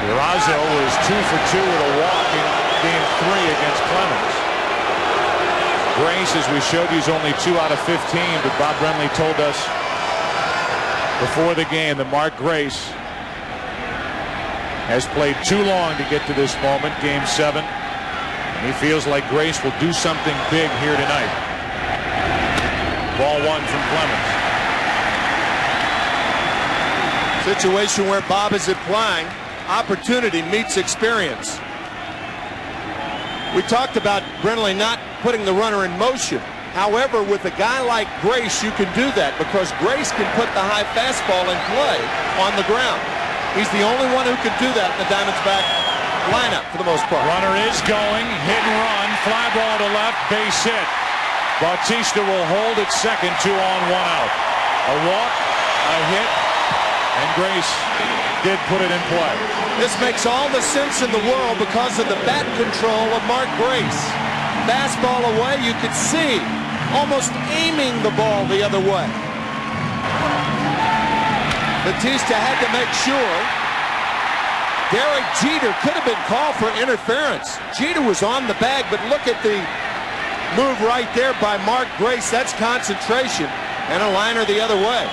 Durazo was 2 for 2 with a walk in game 3 against Clemens. Grace, as we showed you, is only 2 out of 15, but Bob Brenly told us before the game that Mark Grace has played too long to get to this moment, game 7, and he feels like Grace will do something big here tonight. Ball 1 from Clemens. Situation where Bob is implying opportunity meets experience. We talked about Brenly not putting the runner in motion. However, with a guy like Grace, you can do that because Grace can put the high fastball in play on the ground. He's the only one who can do that in the Diamondback lineup for the most part. Runner is going, hit and run, fly ball to left, base hit. Bautista will hold at second, 2 on, 1 out. A walk, a hit, and Grace did put it in play. This makes all the sense in the world because of the bat control of Mark Grace. Fastball away, you could see almost aiming the ball the other way. Batista had to make sure. Derek Jeter could have been called for interference. Jeter was on the bag, but look at the move right there by Mark Grace. That's concentration, and a liner the other way.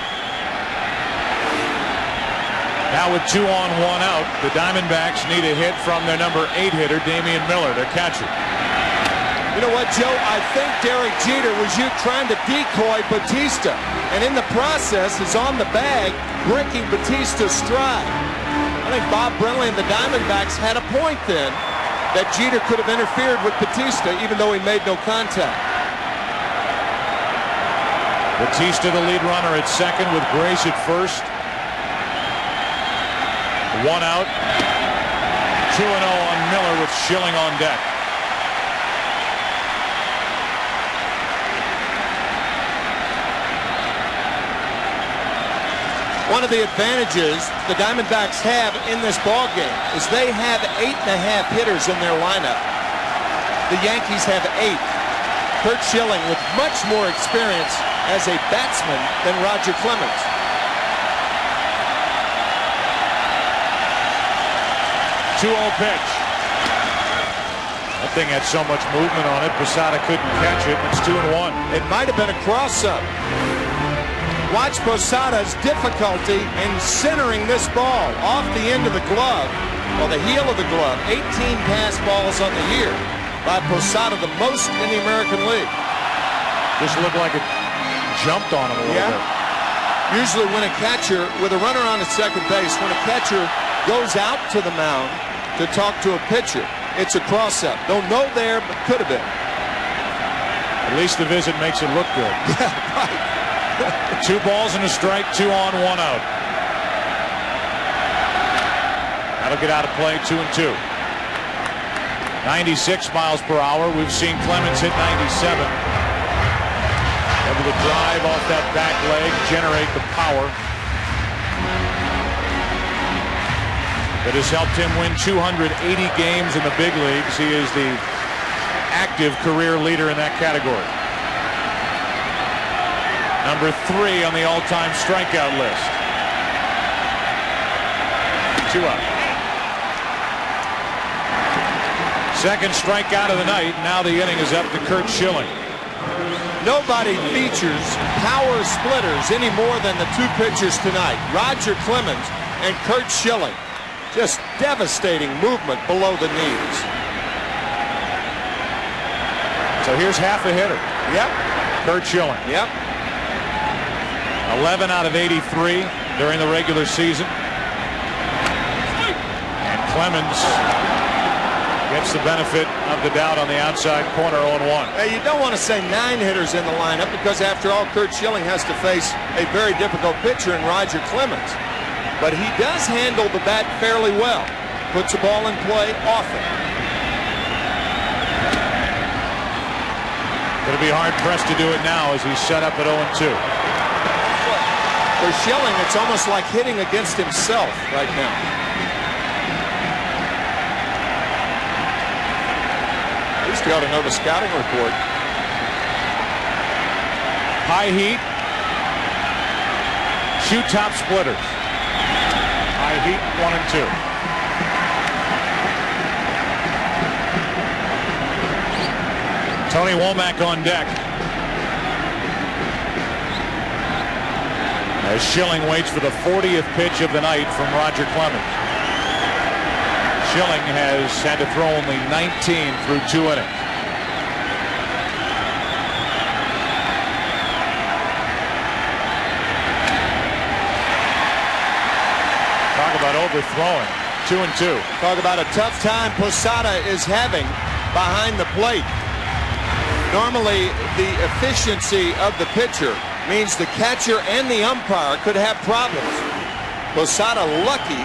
Now with 2 on, 1 out, the Diamondbacks need a hit from their number 8 hitter, Damian Miller, their catcher. You know what, Joe? I think Derek Jeter was trying to decoy Batista, and in the process is on the bag, breaking Batista's stride. I think Bob Brenly and the Diamondbacks had a point then that Jeter could have interfered with Batista even though he made no contact. Batista the lead runner at second with Grace at first. 1 out. 2-0 on Miller with Schilling on deck. One of the advantages the Diamondbacks have in this ball game is they have 8.5 hitters in their lineup. The Yankees have 8. Curt Schilling with much more experience as a batsman than Roger Clemens. Pitch. That thing had so much movement on it, Posada couldn't catch it. It's 2-1. It might have been a cross-up. Watch Posada's difficulty in centering this ball off the end of the glove, or the heel of the glove. 18 pass balls on the year by Posada, the most in the American League. Just looked like it jumped on him a little bit. Usually when a catcher, with a runner on at second base, when a catcher goes out to the mound to talk to a pitcher, it's a cross-up. Don't know there, but could have been. At least the visit makes it look good. Yeah, right. 2 balls and a strike, 2 on, 1 out. That'll get out of play, 2-2. 96 miles per hour. We've seen Clemens hit 97. Able to drive off that back leg, generate the power that has helped him win 280 games in the big leagues. He is the active career leader in that category. Number 3 on the all-time strikeout list. 2 out. Second strikeout of the night. Now the inning is up to Curt Schilling. Nobody features power splitters any more than the 2 pitchers tonight, Roger Clemens and Curt Schilling. Just devastating movement below the knees. So here's half a hitter. Yep. Curt Schilling. Yep. 11 out of 83 during the regular season. And Clemens gets the benefit of the doubt on the outside corner, 0-1. Hey, you don't want to say 9 hitters in the lineup because, after all, Curt Schilling has to face a very difficult pitcher in Roger Clemens. But he does handle the bat fairly well. Puts the ball in play often. Going to be hard-pressed to do it now as he's set up at 0-2. For Schilling, it's almost like hitting against himself right now. At least you ought to know the scouting report. High heat. Shoe top splitters. High heat, 1 and 2. Tony Womack on deck as Schilling waits for the 40th pitch of the night from Roger Clemens. Schilling has had to throw only 19 through 2 innings. Talk about overthrowing. 2 and 2. Talk about a tough time Posada is having behind the plate. Normally, the efficiency of the pitcher means the catcher and the umpire could have problems. Posada lucky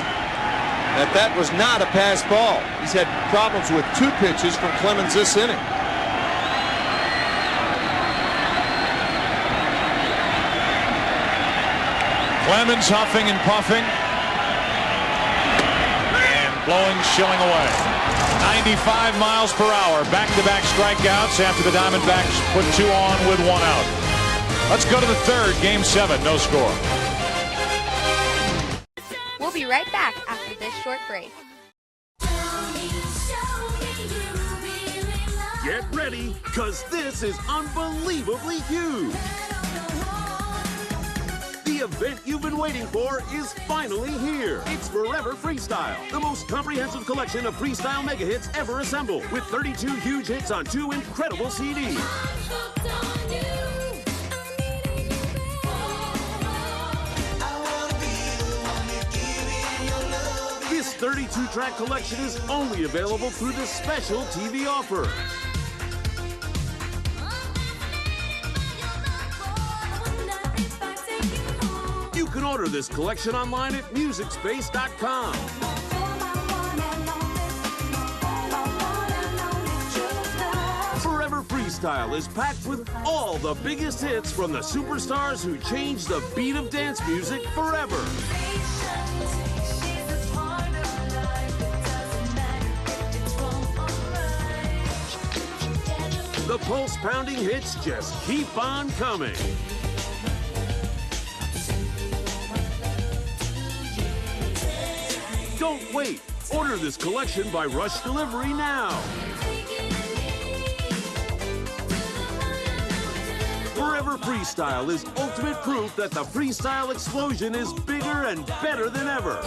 that that was not a pass ball. He's had problems with 2 pitches from Clemens this inning. Clemens huffing and puffing and blowing Schilling away. 95 miles per hour. Back-to-back strikeouts after the Diamondbacks put 2 on with 1 out. Let's go to the 3rd, Game 7, no score. We'll be right back after this short break. Get ready, because this is unbelievably huge. The event you've been waiting for is finally here. It's Forever Freestyle, the most comprehensive collection of freestyle mega hits ever assembled, with 32 huge hits on 2 incredible CDs. This 32-track collection is only available through this special TV offer. You can order this collection online at MusicSpace.com. Forever Freestyle. Freestyle is packed with all the biggest hits from the superstars who changed the beat of dance music forever. The pulse-pounding hits just keep on coming. Don't wait. Order this collection by Rush Delivery now. Forever Freestyle is ultimate proof that the freestyle explosion is bigger and better than ever.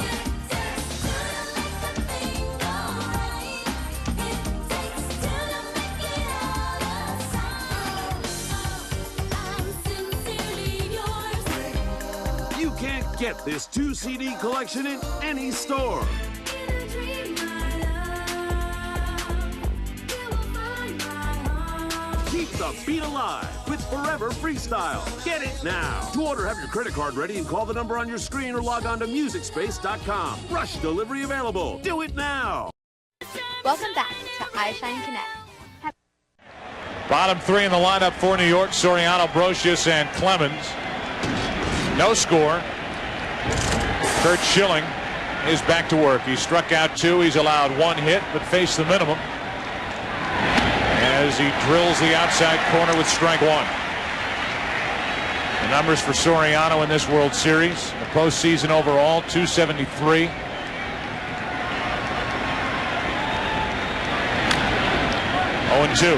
You can't get this 2-CD collection in any store. Keep the beat alive with Forever Freestyle. Get it now. To order, have your credit card ready and call the number on your screen or log on to MusicSpace.com. Rush Delivery available. Do it now. Welcome back to iShine Connect. Bottom three in the lineup for New York: Soriano, Brocious, and Clemens. No score. Kurt Schilling is back to work. He struck out 2. He's allowed 1 hit, but faced the minimum as he drills the outside corner with strike 1. The numbers for Soriano in this World Series: the postseason overall, 273. Oh and 2.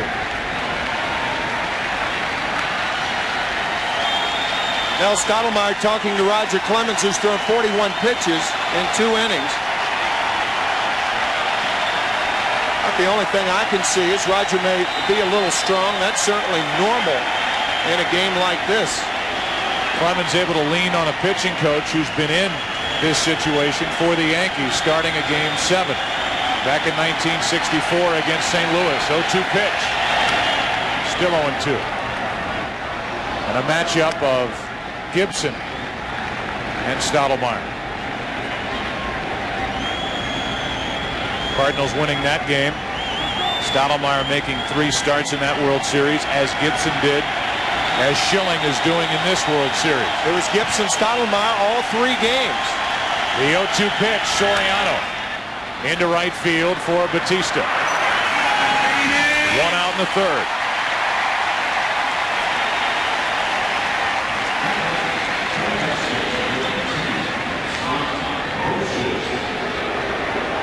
Now Stottlemyre talking to Roger Clemens, who's thrown 41 pitches in 2 innings. The only thing I can see is Roger may be a little strong. That's certainly normal in a game like this. Clemens able to lean on a pitching coach who's been in this situation for the Yankees, starting a Game 7 back in 1964 against St. Louis. 0-2 pitch. Still 0-2. And a matchup of Gibson and Stottlemyre. Cardinals winning that game. Stottlemyre making 3 starts in that World Series, as Gibson did, as Schilling is doing in this World Series. It was Gibson, Stottlemyre all 3 games. The 0-2 pitch, Soriano into right field for Batista. 1 out in the 3rd.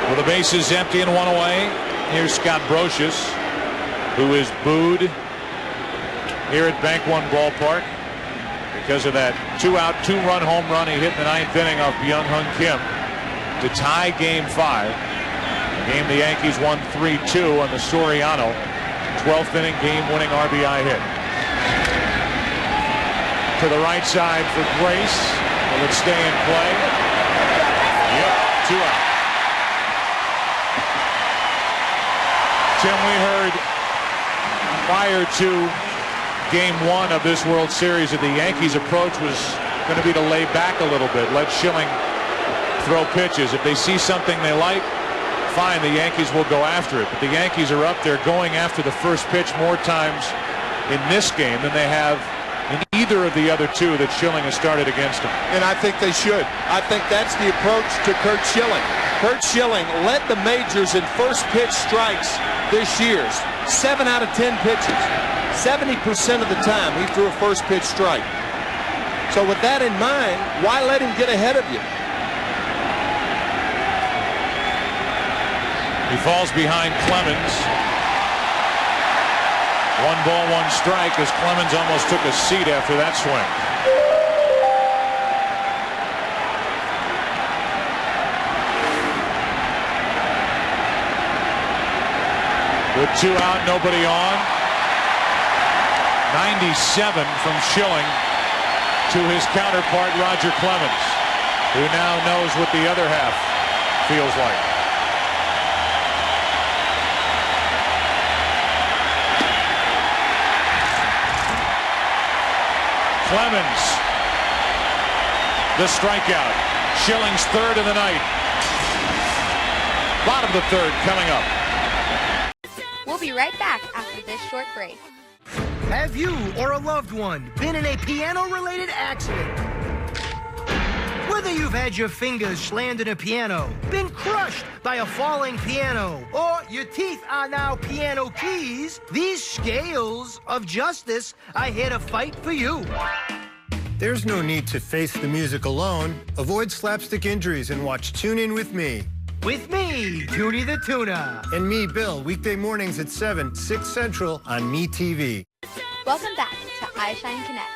With the bases empty and 1 away, here's Scott Brocious, who is booed here at Bank One Ballpark because of that 2-out, 2-run home run he hit in the 9th inning off Byung-Hyun Kim to tie Game 5. A game the Yankees won 3-2 on the Soriano 12th inning game-winning RBI hit. To the right side for Grace. Will it stay in play? Yep, 2 out. Tim, we heard prior to Game 1 of this World Series that the Yankees' approach was going to be to lay back a little bit, let Schilling throw pitches. If they see something they like, fine, the Yankees will go after it. But the Yankees are up there going after the first pitch more times in this game than they have in either of the other 2 that Schilling has started against them. And I think they should. I think that's the approach to Kurt Schilling. Kurt Schilling led the majors in first pitch strikes this year. 7 out of 10 pitches. 70% of the time he threw a first pitch strike. So with that in mind, why let him get ahead of you? He falls behind Clemens. 1 ball, 1 strike, as Clemens almost took a seat after that swing. With 2 out, nobody on. 97 from Schilling to his counterpart, Roger Clemens, who now knows what the other half feels like. Clemens, the strikeout. Schilling's 3rd of the night. Bottom of the 3rd coming up. We'll be right back after this short break. Have you or a loved one been in a piano-related accident? Whether you've had your fingers slammed in a piano, been crushed by a falling piano, or your teeth are now piano keys, these scales of justice are here to fight for you. There's no need to face the music alone. Avoid slapstick injuries and watch Tune In With Me. With me, Toonie the Tuna. And me, Bill, weekday mornings at 7, 6 Central on MeTV. Welcome back to iShine Connect.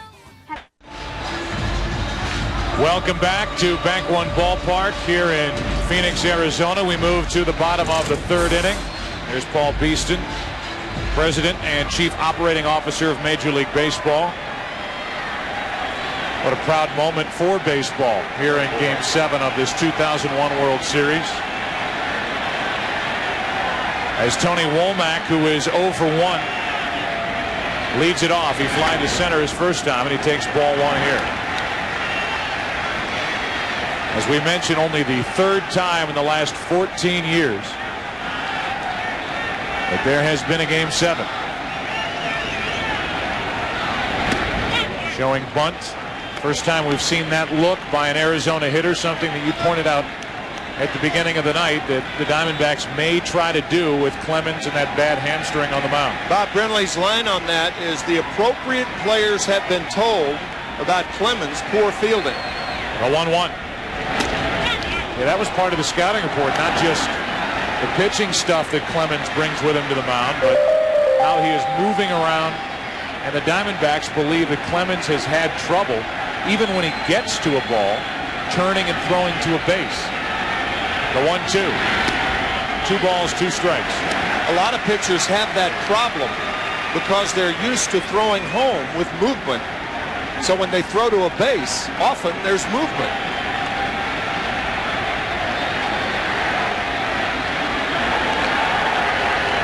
Welcome back to Bank One Ballpark here in Phoenix, Arizona. We move to the bottom of the third inning. Here's Paul Beeston, President and Chief Operating Officer of Major League Baseball. What a proud moment for baseball here in Game 7 of this 2001 World Series. As Tony Womack, who is 0 for 1, leads it off. He flied to center his first time, and he takes ball 1 here. As we mentioned, only the third time in the last 14 years that there has been a Game 7. Showing bunt. First time we've seen that look by an Arizona hitter, something that you pointed out at the beginning of the night that the Diamondbacks may try to do with Clemens and that bad hamstring on the mound. Bob Brenly's line on that is the appropriate players have been told about Clemens' poor fielding. A 1-1. Yeah, that was part of the scouting report, not just the pitching stuff that Clemens brings with him to the mound, but how he is moving around. And the Diamondbacks believe that Clemens has had trouble, even when he gets to a ball, turning and throwing to a base. The 1-2. 2 balls, 2 strikes. A lot of pitchers have that problem because they're used to throwing home with movement. So when they throw to a base, often there's movement.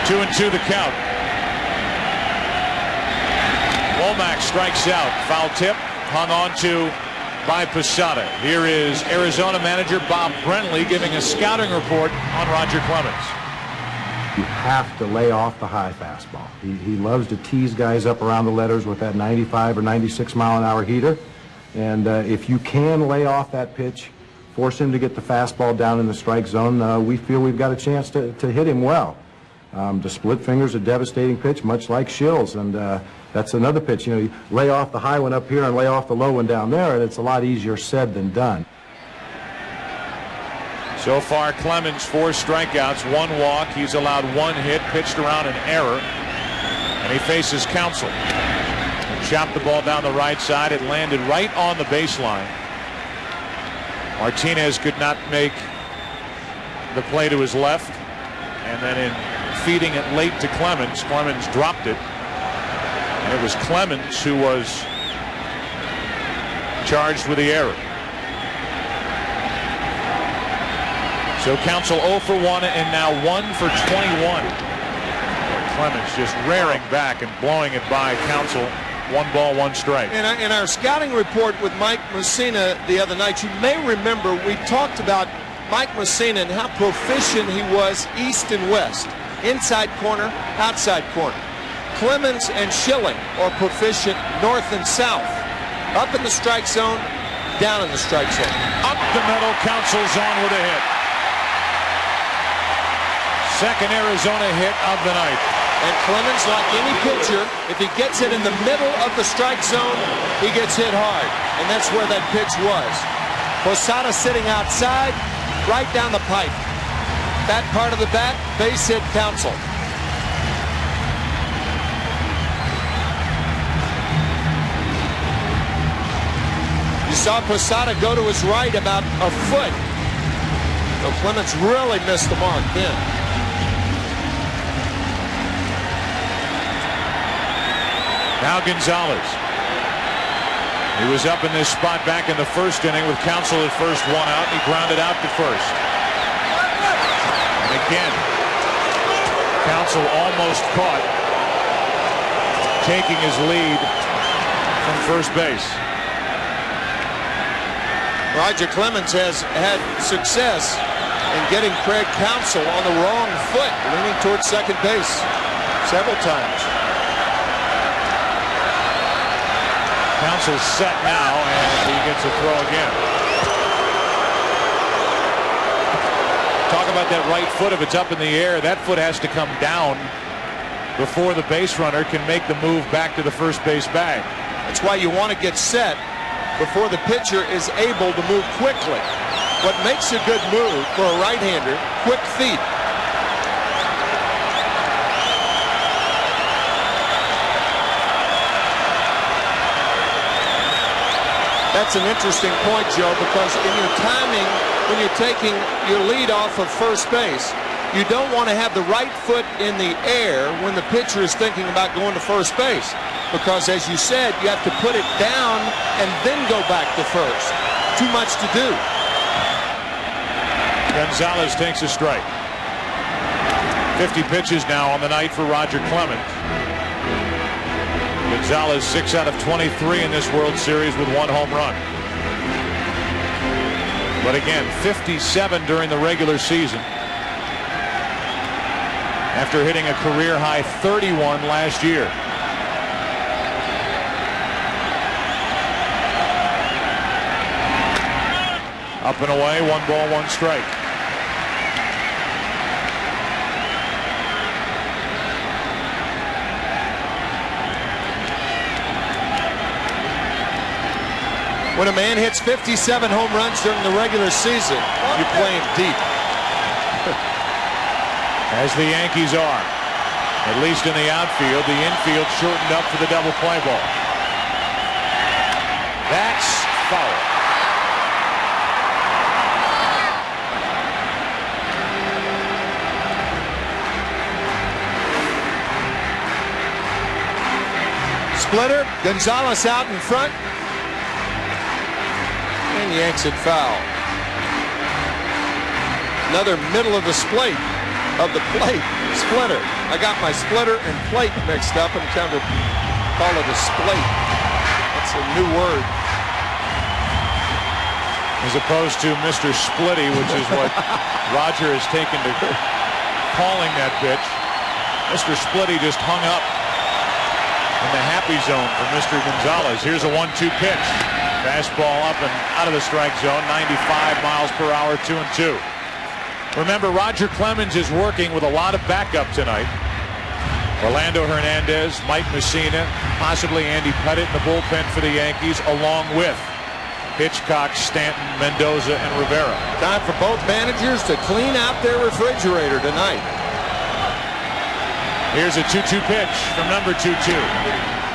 Two and 2 the count. Womack strikes out. Foul tip. Hung on to by Posada. Here is Arizona manager Bob Brenly giving a scouting report on Roger Clemens. You have to lay off the high fastball. He loves to tease guys up around the letters with that 95 or 96 mile an hour heater. And if you can lay off that pitch, force him to get the fastball down in the strike zone, we feel we've got a chance to hit him well. The split finger's a devastating pitch, much like Schill's, and that's another pitch. You know, you lay off the high one up here and lay off the low one down there, and it's a lot easier said than done. So far, Clemens 4 strikeouts, 1 walk. He's allowed 1 hit, pitched around an error, and he faces Counsell. Chopped the ball down the right side. It landed right on the baseline. Martinez could not make the play to his left, and then in feeding it late to Clemens, Clemens dropped it. And it was Clemens who was charged with the error. So Counsell 0 for 1 and now 1 for 21. Clemens just rearing back and blowing it by Counsell. 1 ball, 1 strike. In our scouting report with Mike Mussina the other night, you may remember we talked about Mike Mussina and how proficient he was east and west. Inside corner, outside corner. Clemens and Schilling are proficient north and south. Up in the strike zone, down in the strike zone. Up the middle, Counsell's on with a hit. Second Arizona hit of the night. And Clemens, like any pitcher, if he gets it in the middle of the strike zone, he gets hit hard. And that's where that pitch was. Posada sitting outside, right down the pipe. That part of the bat, base hit Counsell. You saw Posada go to his right about a foot. So Clemens really missed the mark then. Now Gonzalez. He was up in this spot back in the first inning with Counsell at first, 1 out. He grounded out to first. And again, Counsell almost caught, taking his lead from first base. Roger Clemens has had success in getting Craig Counsell on the wrong foot, leaning towards second base several times. Council's set now, and he gets a throw again. Talk about that right foot. If it's up in the air, that foot has to come down before the base runner can make the move back to the first base bag. That's why you want to get set before the pitcher is able to move quickly. What makes a good move for a right-hander, quick feet. That's an interesting point, Joe, because in your timing, when you're taking your lead off of first base, you don't want to have the right foot in the air when the pitcher is thinking about going to first base. Because, as you said, you have to put it down and then go back to first. Too much to do. Gonzalez takes a strike. 50 pitches now on the night for Roger Clemens. Gonzalez 6 out of 23 in this World Series with 1 home run. But again, 57 during the regular season, after hitting a career high 31 last year. Up and away, 1 ball, 1 strike. When a man hits 57 home runs during the regular season, you play him deep. As the Yankees are, at least in the outfield. The infield shortened up for the double play ball. That's foul. Splitter, Gonzalez out in front. And yanks it foul. Another middle of the plate. Splitter. I got my splitter and plate mixed up and trying to call it a splate. That's a new word. As opposed to Mr. Splitty, which is what Roger has taken to calling that pitch. Mr. Splitty just hung up in the happy zone for Mr. Gonzalez. Here's a 1-2 pitch. Fastball up and out of the strike zone, 95 miles per hour, 2-2. Remember, Roger Clemens is working with a lot of backup tonight. Orlando Hernandez, Mike Messina, possibly Andy Pettit in the bullpen for the Yankees, along with Hitchcock, Stanton, Mendoza, and Rivera. Time for both managers to clean out their refrigerator tonight. Here's a 2-2 pitch from number 2-2.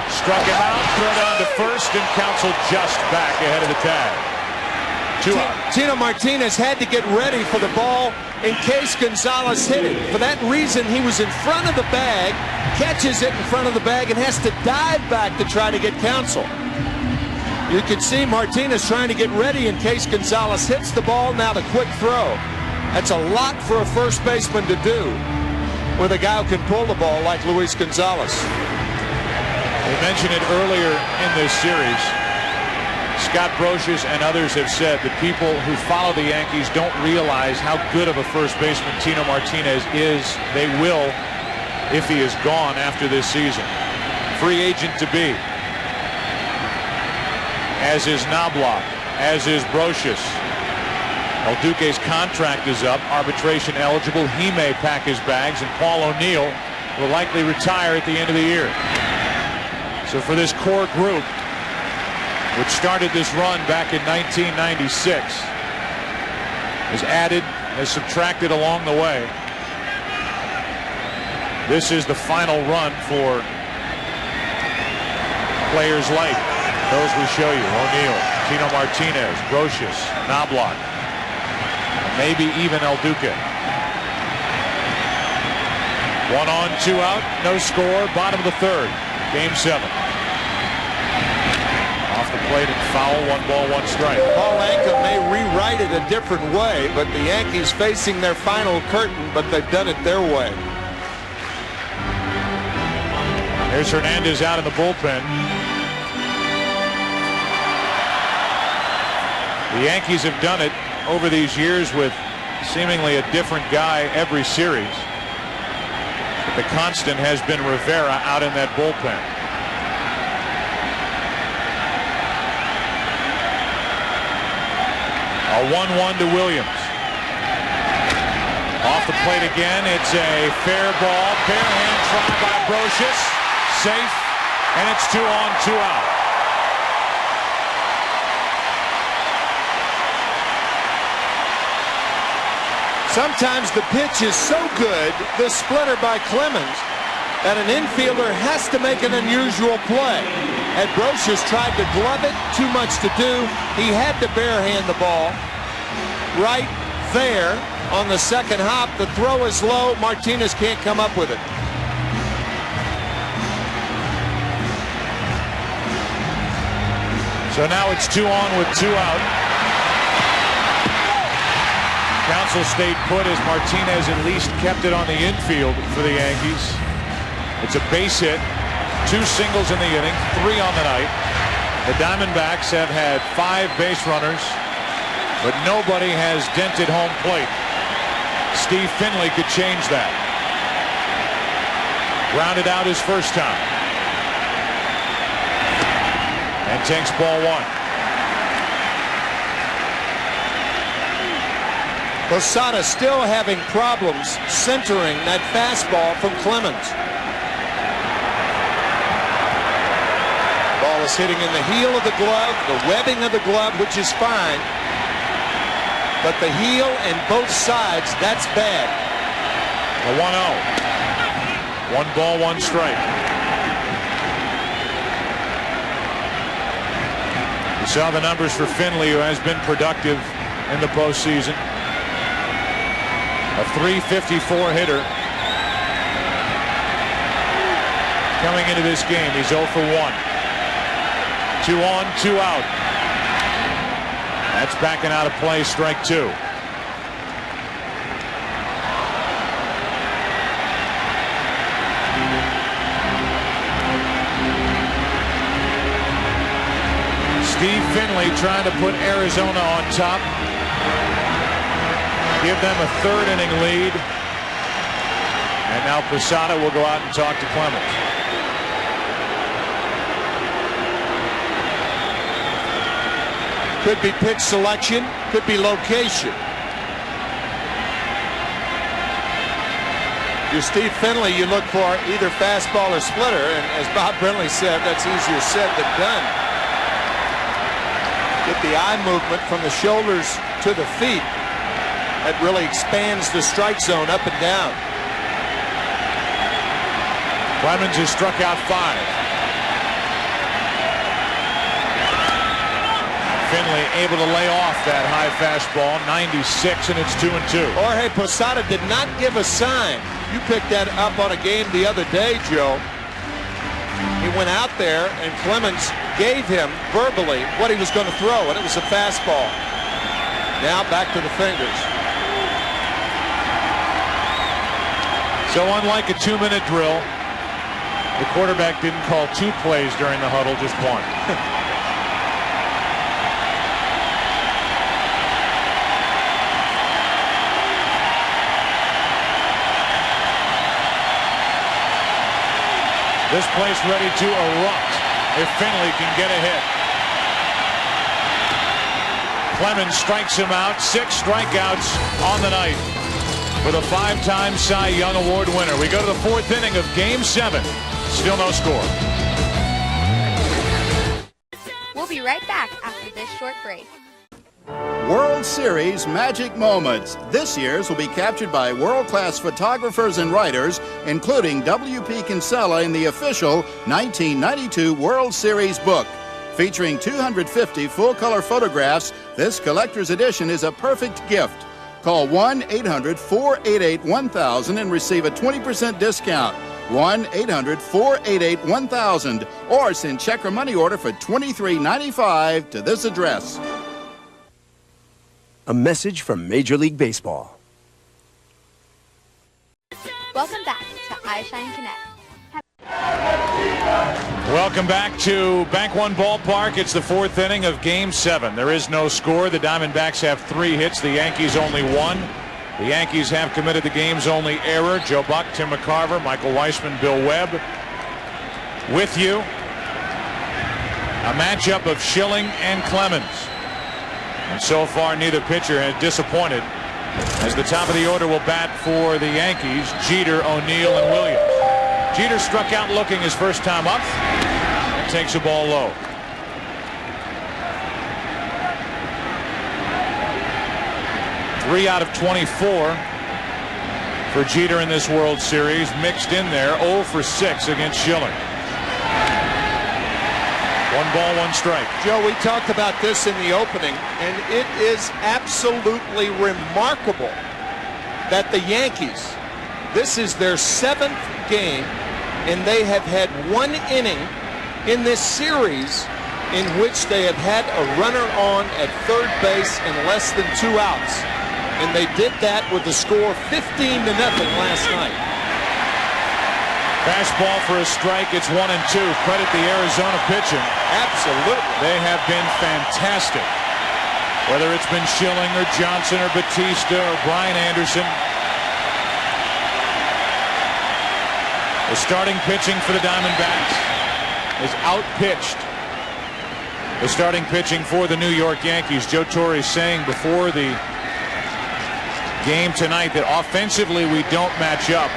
Struck him out, throw down to first, and Counsell just back ahead of the tag. 2 out. Tino Martinez had to get ready for the ball in case Gonzalez hit it. For that reason, he was in front of the bag, catches it in front of the bag, and has to dive back to try to get Counsell. You can see Martinez trying to get ready in case Gonzalez hits the ball. Now the quick throw. That's a lot for a first baseman to do with a guy who can pull the ball like Luis Gonzalez. We mentioned it earlier in this series. Scott Brocious and others have said that people who follow the Yankees don't realize how good of a first baseman Tino Martinez is. They will if he is gone after this season. Free agent to be. As is Knobloch, as is Brocious. El Duque's contract is up, arbitration eligible. He may pack his bags, and Paul O'Neill will likely retire at the end of the year. So for this core group, which started this run back in 1996, has added, has subtracted along the way. This is the final run for players like those we show you: O'Neill, Tino Martinez, Brocious, Knobloch, maybe even El Duque. 1 on, 2 out, no score, bottom of the 3rd, Game 7. Off the plate and foul, 1 ball, 1 strike. Paul Anka may rewrite it a different way, but the Yankees facing their final curtain, but they've done it their way. There's Hernandez out in the bullpen. The Yankees have done it over these years with seemingly a different guy every series. But the constant has been Rivera out in that bullpen. A 1-1 to Williams. Off the plate again. It's a fair ball. Bare hand try by Brocious. Safe. And it's 2 on, 2 out. Sometimes the pitch is so good, the splitter by Clemens, that an infielder has to make an unusual play. And Brocious tried to glove it, too much to do. He had to barehand the ball right there on the second hop. The throw is low. Martinez can't come up with it. So now it's 2 on with 2 out. Council stayed put as Martinez at least kept it on the infield for the Yankees. It's a base hit, 2 singles in the inning, 3 on the night. The Diamondbacks have had 5 base runners, but nobody has dented home plate. Steve Finley could change that. Grounded out his first time. And takes ball 1. Posada still having problems centering that fastball from Clemens. Ball is hitting in the heel of the glove, the webbing of the glove, which is fine. But the heel and both sides, that's bad. A 1-0. 1 ball, 1 strike. You saw the numbers for Finley, who has been productive in the postseason. A .354 hitter. Coming into this game, he's 0 for 1. 2 on, 2 out. That's backing out of play, strike 2. Steve Finley trying to put Arizona on top. Give them a 3rd inning lead. And now Posada will go out and talk to Clemens. Could be pitch selection, could be location. Your Steve Finley, you look for either fastball or splitter, and as Bob Brenly said, that's easier said than done. Get the eye movement from the shoulders to the feet. That really expands the strike zone up and down. Clemens has struck out 5. Finley able to lay off that high fastball, 96, and it's 2-2. Jorge Posada did not give a sign. You picked that up on a game the other day, Joe. He went out there, and Clemens gave him verbally what he was going to throw, and it was a fastball. Now back to the fingers. So unlike a 2-minute drill, the quarterback didn't call 2 plays during the huddle, just 1. This place ready to erupt if Finley can get a hit. Clemens strikes him out. 6 strikeouts on the night for the 5-time Cy Young Award winner. We go to the 4th inning of Game 7. Still no score. We'll be right back after this short break. World Series Magic Moments. This year's will be captured by world-class photographers and writers, including W.P. Kinsella in the official 1992 World Series book. Featuring 250 full-color photographs, this collector's edition is a perfect gift. Call 1-800-488-1000 and receive a 20% discount. 1-800-488-1000 or send check or money order for $23.95 to this address. A message from Major League Baseball. Welcome back to iShine Connect. Welcome back to Bank One Ballpark. It's the 4th inning of Game 7. There is no score. The Diamondbacks have 3 hits. The Yankees only 1. The Yankees have committed the game's only error. Joe Buck, Tim McCarver, Michael Weissman, Bill Webb with you. A matchup of Schilling and Clemens. And so far, neither pitcher has disappointed. As the top of the order will bat for the Yankees, Jeter, O'Neill, and Williams. Jeter struck out looking his first time up and takes a ball low. Three out of 24 for Jeter in this World Series. Mixed in there, 0 for 6 against Schilling. 1 ball, 1 strike. Joe, we talked about this in the opening, and it is absolutely remarkable that the Yankees, this is their 7th game, and they have had 1 inning in this series in which they have had a runner on at third base and less than 2 outs. And they did that with the score 15-0 last night. Fastball for a strike. It's 1-2. Credit the Arizona pitching. Absolutely. They have been fantastic. Whether it's been Schilling or Johnson or Batista or Brian Anderson. The starting pitching for the Diamondbacks is outpitched the starting pitching for the New York Yankees. Joe Torre saying before the game tonight that offensively we don't match up.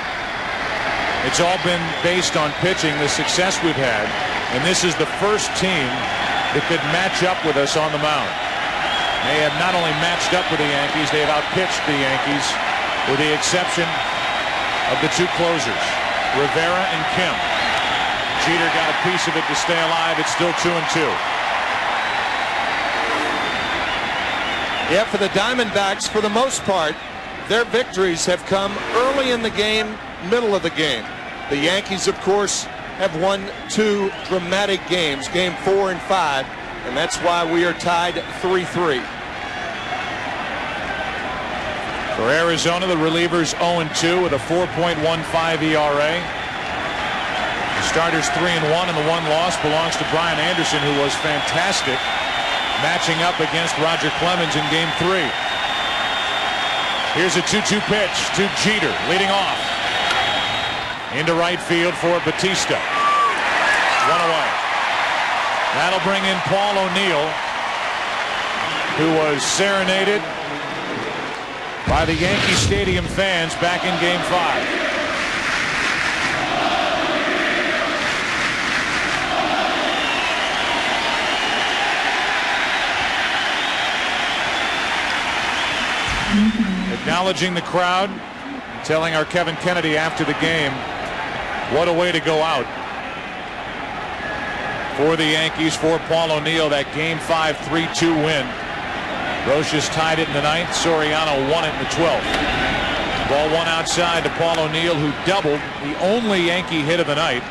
It's all been based on pitching, the success we've had, and this is the first team that could match up with us on the mound. They have not only matched up with the Yankees, they have outpitched the Yankees with the exception of the 2 closers, Rivera and Kim. Jeter got a piece of it to stay alive. It's still 2-2. Yeah, for the Diamondbacks, for the most part, their victories have come early in the game, middle of the game. The Yankees, of course, have won 2 dramatic games, game 4 and 5, and that's why we are tied 3-3. For Arizona, the relievers 0-2 with a 4.15 ERA. The starters 3-1, and the 1 loss belongs to Brian Anderson, who was fantastic, matching up against Roger Clemens in game 3. Here's a 2-2 pitch to Jeter, leading off. Into right field for Batista. 1 away. That'll bring in Paul O'Neill, who was serenaded by the Yankee Stadium fans back in game 5. Acknowledging the crowd, telling our Kevin Kennedy after the game, what a way to go out for the Yankees, for Paul O'Neill, that game 5 3-2 win. Roches tied it in the 9th. Soriano won it in the 12th. Ball 1 outside to Paul O'Neill, who doubled, the only Yankee hit of the night,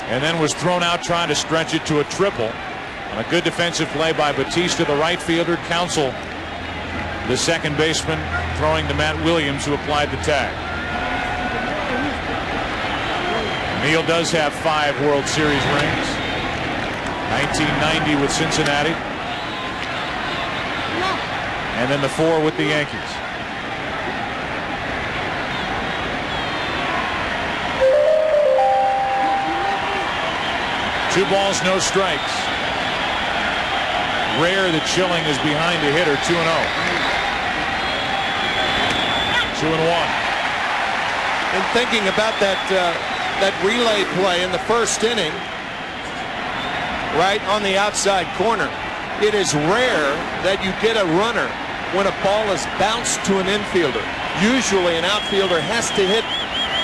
and then was thrown out trying to stretch it to a triple. On a good defensive play by Batista, the right fielder. Counsell, the second baseman, throwing to Matt Williams, who applied the tag. O'Neill does have 5 World Series rings. 1990 with Cincinnati, and then the 4 with the Yankees. Two balls, no strikes. Rare that Schilling is behind a hitter. 2-0. 2-1. And thinking about that relay play in the first inning, right on the outside corner, it is rare that you get a runner when a ball is bounced to an infielder. Usually an outfielder has to hit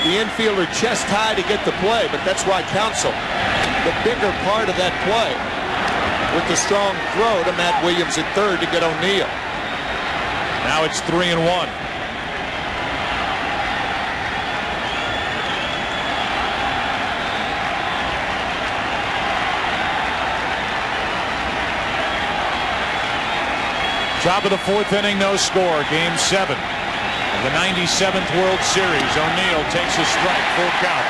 the infielder chest high to get the play, but that's why Counsell, the bigger part of that play, with the strong throw to Matt Williams at third to get O'Neill. Now it's 3-1. Top of the 4th inning, no score. Game 7 of the 97th World Series. O'Neill takes a strike, full count.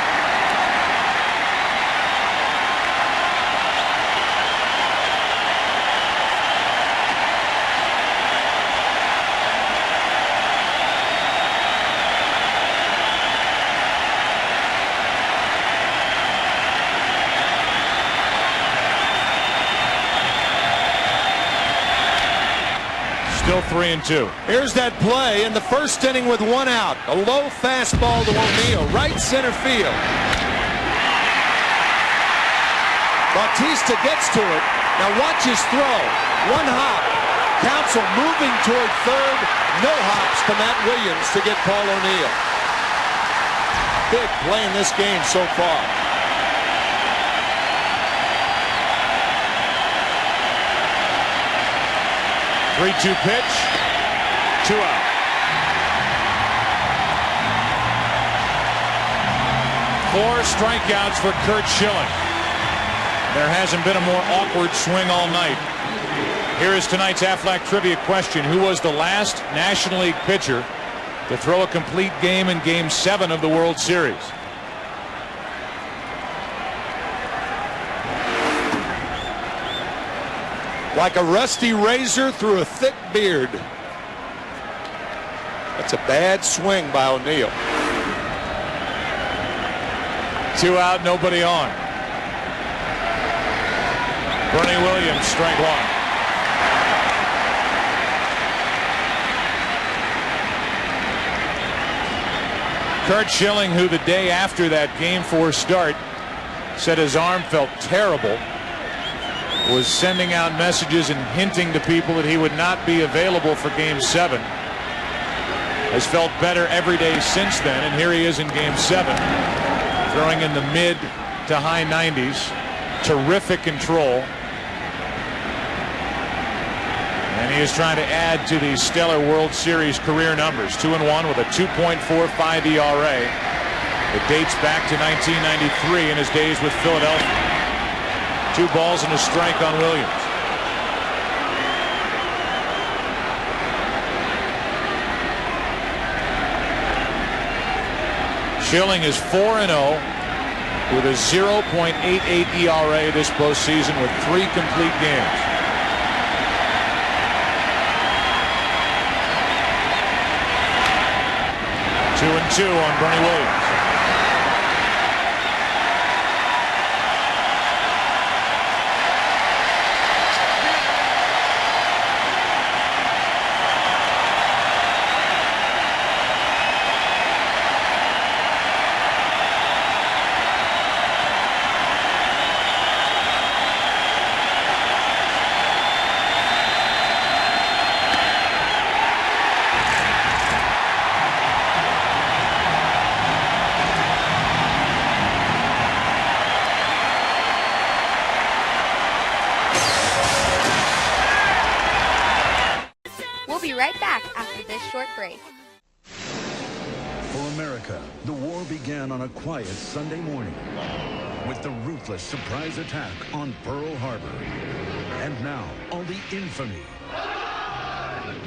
3-2. Here's that play in the first inning with one out. A low fastball to O'Neill, right center field. Bautista gets to it. Now watch his throw. One hop. Counsell moving toward third. No hops to Matt Williams to get Paul O'Neill. Big play in this game so far. Three-two pitch. 2 out. Four strikeouts for Curt Schilling. There hasn't been a more awkward swing all night. Here is tonight's Aflac Trivia question. Who was the last National League pitcher to throw a complete game in Game 7 of the World Series? Like a rusty razor through a thick beard. That's a bad swing by O'Neill. 2 out, nobody on. Bernie Williams, strike one. Curt Schilling, who the day after that Game 4 start said his arm felt terrible, was sending out messages and hinting to people that he would not be available for Game 7. Has felt better every day since then, and here he is in Game 7, throwing in the mid to high 90s. Terrific control. And he is trying to add to the stellar World Series career numbers. 2-1 with a 2.45 ERA. It dates back to 1993 in his days with Philadelphia. 2 balls and a strike on Williams. Schilling is 4-0 with a 0.88 ERA this postseason with 3 complete games. Two and two on Bernie Williams. We'll be right back after this short break. For America, the war began on a quiet Sunday morning with the ruthless surprise attack on Pearl Harbor. And now, all the infamy,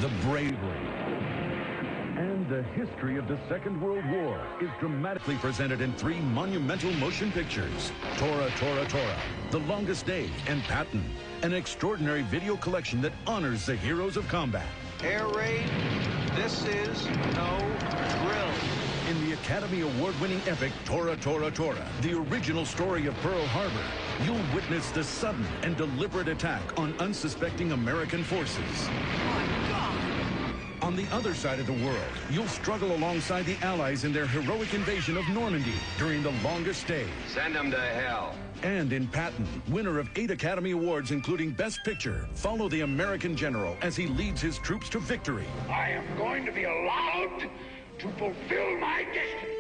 the bravery, and the history of the Second World War is dramatically presented in 3 monumental motion pictures. Tora, Tora, Tora, The Longest Day, and Patton, an extraordinary video collection that honors the heroes of combat. Air raid, this is no drill. In the Academy Award-winning epic Tora, Tora, Tora, the original story of Pearl Harbor, you'll witness the sudden and deliberate attack on unsuspecting American forces. On the other side of the world, you'll struggle alongside the Allies in their heroic invasion of Normandy during the longest day. Send them to hell. And in Patton, winner of 8 Academy Awards, including Best Picture, follow the American general as he leads his troops to victory. I am going to be allowed to fulfill my destiny.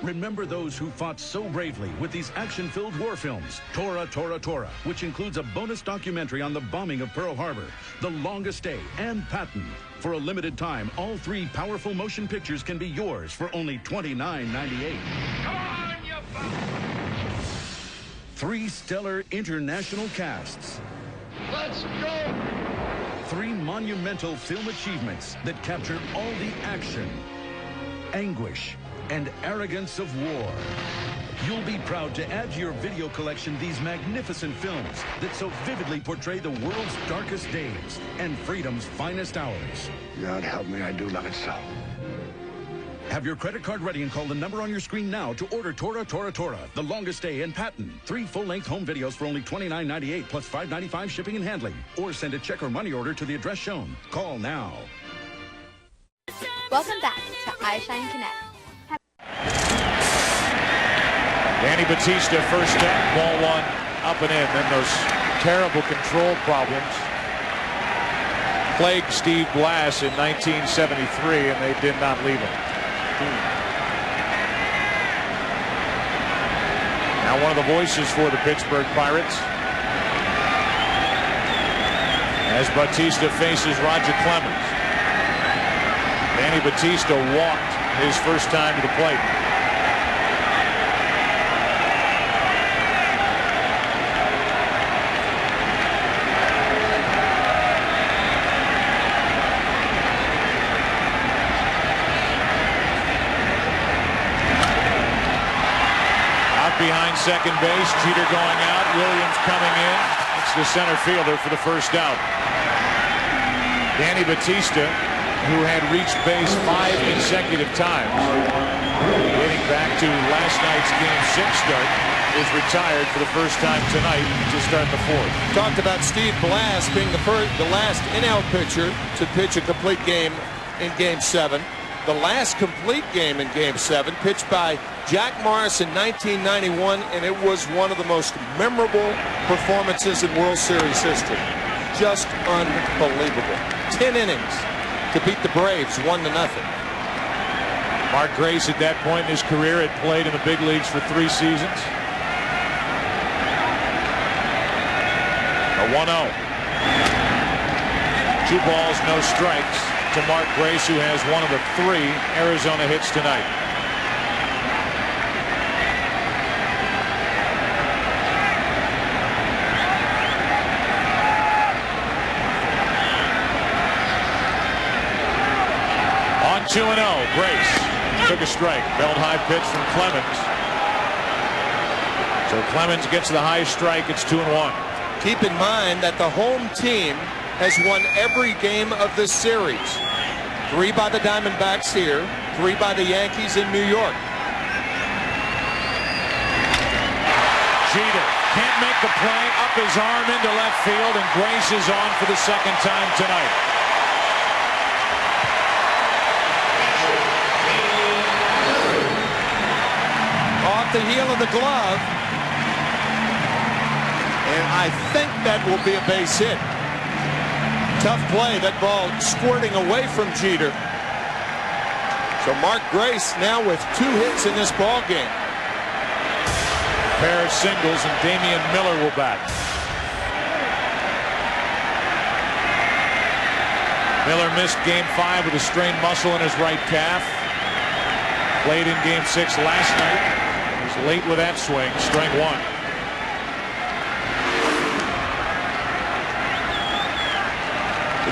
Remember those who fought so bravely with these action-filled war films. Tora, Tora, Tora, which includes a bonus documentary on the bombing of Pearl Harbor, The Longest Day, and Patton. For a limited time, all 3 powerful motion pictures can be yours for only $29.98. Come on, you 3 stellar international casts. Let's go! 3 monumental film achievements that capture all the action, anguish, and arrogance of war. You'll be proud to add to your video collection these magnificent films that so vividly portray the world's darkest days and freedom's finest hours. God help me, I do love it so. Have your credit card ready and call the number on your screen now to order Tora, the longest day in Patton. 3 full-length home videos for only $29.98 plus $5.95 shipping and handling. Or send a check or money order to the address shown. Call now. Welcome back to iShine Connect. Danny Batista first up, ball one up and in. Then those terrible control problems plagued Steve Blass in 1973, and they did not leave him. Now one of the voices for the Pittsburgh Pirates as Batista faces Roger Clemens. Danny Batista walked his first time to the plate. Behind second base, Jeter going out, Williams coming in. It's the center fielder for the first out. Danny Batista, who had reached base 5 consecutive times, dating back to last night's Game 6 start, is retired for the first time tonight to start the fourth. Talked about Steve Blass being the last NL pitcher to pitch a complete game in Game 7. The last complete game in Game 7 pitched by Jack Morris in 1991, and it was one of the most memorable performances in World Series history. Just unbelievable. 10 innings to beat the Braves 1-0. Mark Grace at that point in his career had played in the big leagues for 3 seasons. A 1-0. 2 balls, no strikes to Mark Grace, who has one of the 3 Arizona hits tonight. On 2-0, Grace took a strike. Belled high pitch from Clemens. So Clemens gets the high strike. It's 2-1. Keep in mind that the home team has won every game of this series. 3 by the Diamondbacks here, 3 by the Yankees in New York. Jeter can't make the play, up his arm into left field, and Grace is on for the second time tonight. Off the heel of the glove, and I think that will be a base hit. Tough play, that ball squirting away from Jeter. So Mark Grace now with 2 hits in this ball game. Pair of singles, and Damian Miller will bat. Miller missed Game 5 with a strained muscle in his right calf. Played in Game 6 last night. He was late with that swing, strike 1.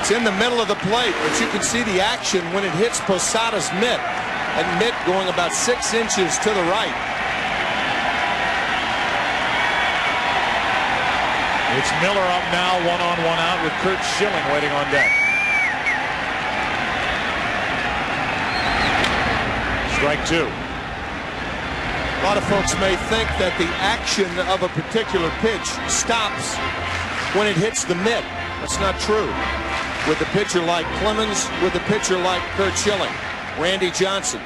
It's in the middle of the plate, but you can see the action when it hits Posada's mitt. And mitt going about 6 inches to the right. It's Miller up now, 1-on, 1 out, with Kurt Schilling waiting on deck. Strike 2. A lot of folks may think that the action of a particular pitch stops when it hits the mitt. That's not true. With a pitcher like Clemens, with a pitcher like Kurt Schilling. Randy Johnson.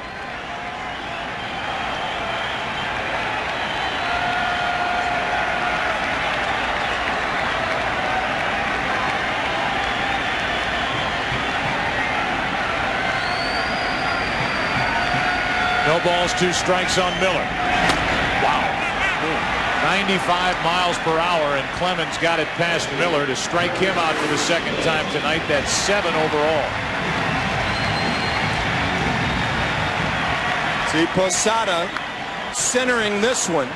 No balls, 2 strikes on Miller. Wow. 95 miles per hour, and Clemens got it past Miller to strike him out for the second time tonight. That's 7 overall. See Posada centering this one.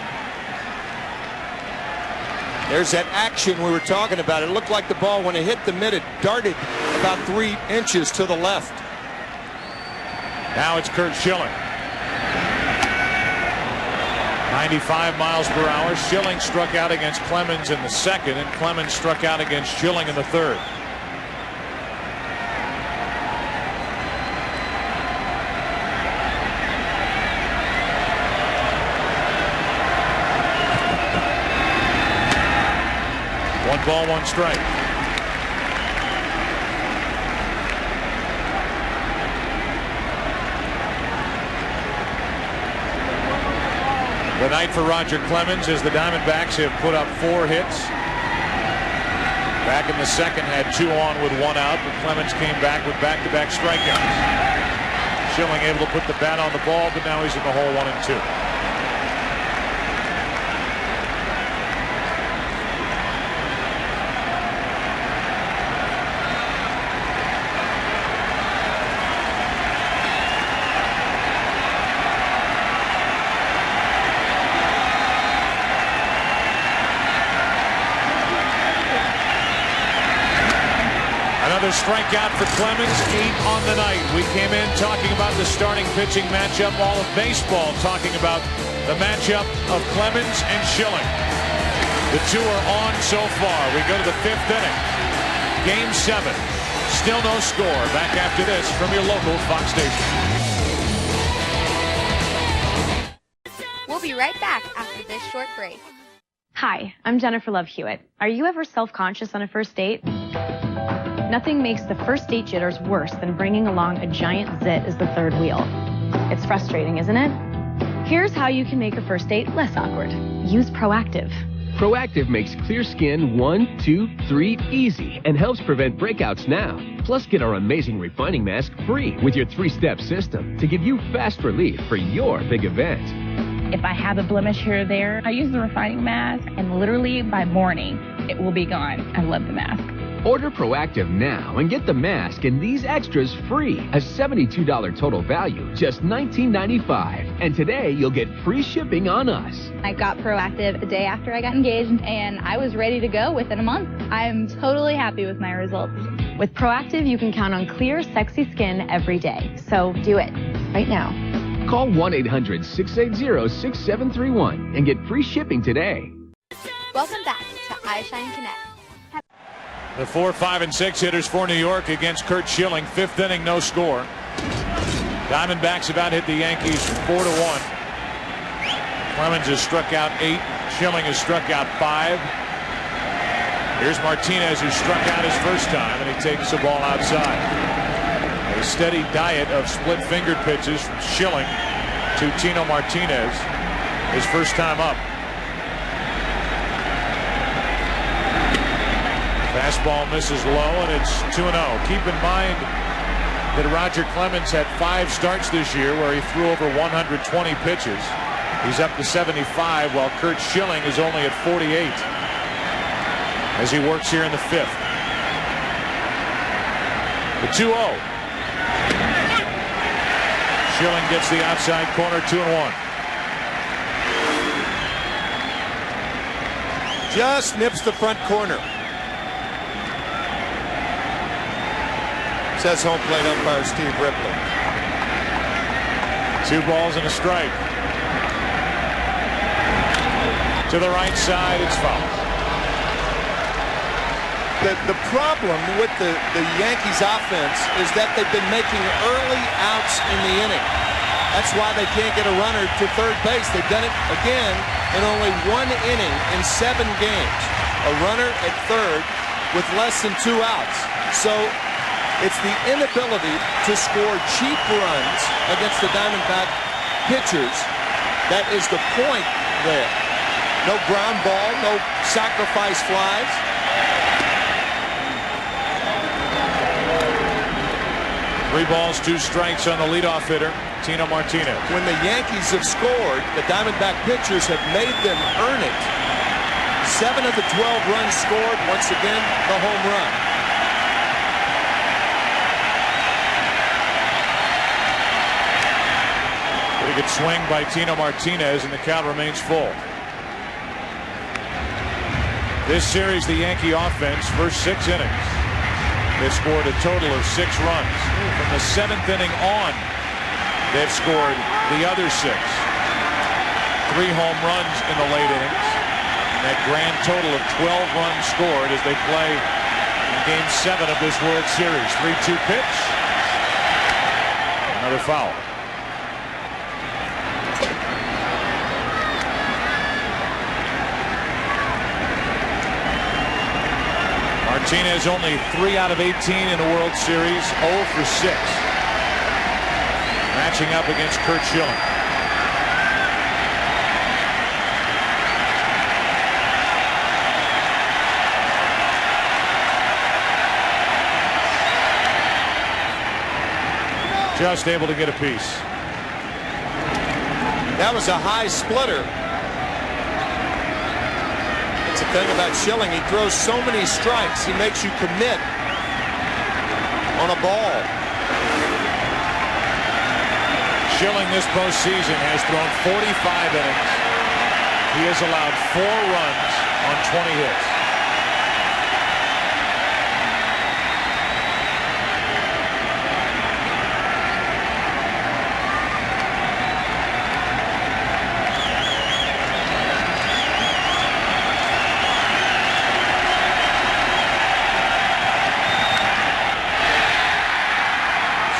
There's that action we were talking about. It looked like the ball, when it hit the mitt, it darted about 3 inches to the left. Now it's Kurt Schilling. 95 miles per hour. Schilling struck out against Clemens in the second, and Clemens struck out against Schilling in the third. 1 ball, 1 strike. The night for Roger Clemens as the Diamondbacks have put up 4 hits. Back in the second, had 2 on with 1 out, but Clemens came back with back-to-back strikeouts. Schilling able to put the bat on the ball, but now he's in the hole 1 and 2. Another strikeout for Clemens, 8 on the night. We came in talking about the starting pitching matchup, all of baseball talking about the matchup of Clemens and Schilling. The 2 are on so far. We go to the 5th inning. Game 7. Still no score. Back after this from your local Fox station. We'll be right back after this short break. Hi, I'm Jennifer Love Hewitt. Are you ever self-conscious on a first date? Nothing makes the first date jitters worse than bringing along a giant zit as the third wheel. It's frustrating, isn't it? Here's how you can make a first date less awkward. Use Proactive. Proactive makes clear skin 1, 2, 3 easy and helps prevent breakouts now. Plus, get our amazing refining mask free with your 3-step system to give you fast relief for your big event. If I have a blemish here or there, I use the refining mask, and literally by morning, it will be gone. I love the mask. Order Proactive now and get the mask and these extras free. A $72 total value, just $19.95. And today, you'll get free shipping on us. I got Proactive the day after I got engaged, and I was ready to go within a month. I'm totally happy with my results. With Proactive, you can count on clear, sexy skin every day. So do it right now. Call 1-800-680-6731 and get free shipping today. Welcome back to iShine Connect. The 4, 5, and 6 hitters for New York against Curt Schilling. 5th inning, no score. Diamondbacks have out hit the Yankees 4-1. Clemens has struck out 8. Schilling has struck out 5. Here's Martinez, who struck out his first time, and he takes the ball outside. A steady diet of split-fingered pitches from Schilling to Tino Martinez, his first time up. Fastball misses low, and it's 2-0. Keep in mind that Roger Clemens had 5 starts this year where he threw over 120 pitches. He's up to 75, while Curt Schilling is only at 48 as he works here in the 5th. The 2-0. Schilling gets the outside corner, 2-1. Just nips the front corner. Says home plate umpire Steve Ripley. 2 balls and a strike. To the right side, it's foul. The problem with the Yankees offense is that they've been making early outs in the inning. That's why they can't get a runner to third base. They've done it again in only 1 inning in 7 games. A runner at third with less than 2 outs. So it's the inability to score cheap runs against the Diamondback pitchers that is the point there. No ground ball, no sacrifice flies. Three balls, 2 strikes on the leadoff hitter, Tino Martinez. When the Yankees have scored, the Diamondback pitchers have made them earn it. 7 of the 12 runs scored, once again, the home run. Pretty good swing by Tino Martinez, and the count remains full. This series, the Yankee offense, first 6 innings, they've scored a total of 6 runs. From the 7th inning on, they've scored the other 6. 3 home runs in the late innings. And that grand total of 12 runs scored as they play in Game 7 of this World Series. 3-2 pitch. Another foul. Martinez only 3 out of 18 in the World Series, 0 for 6. Matching up against Curt Schilling. Just able to get a piece. That was a high splitter. That's the thing about Schilling. He throws so many strikes. He makes you commit on a ball. Schilling this postseason has thrown 45 innings. He has allowed 4 runs on 20 hits.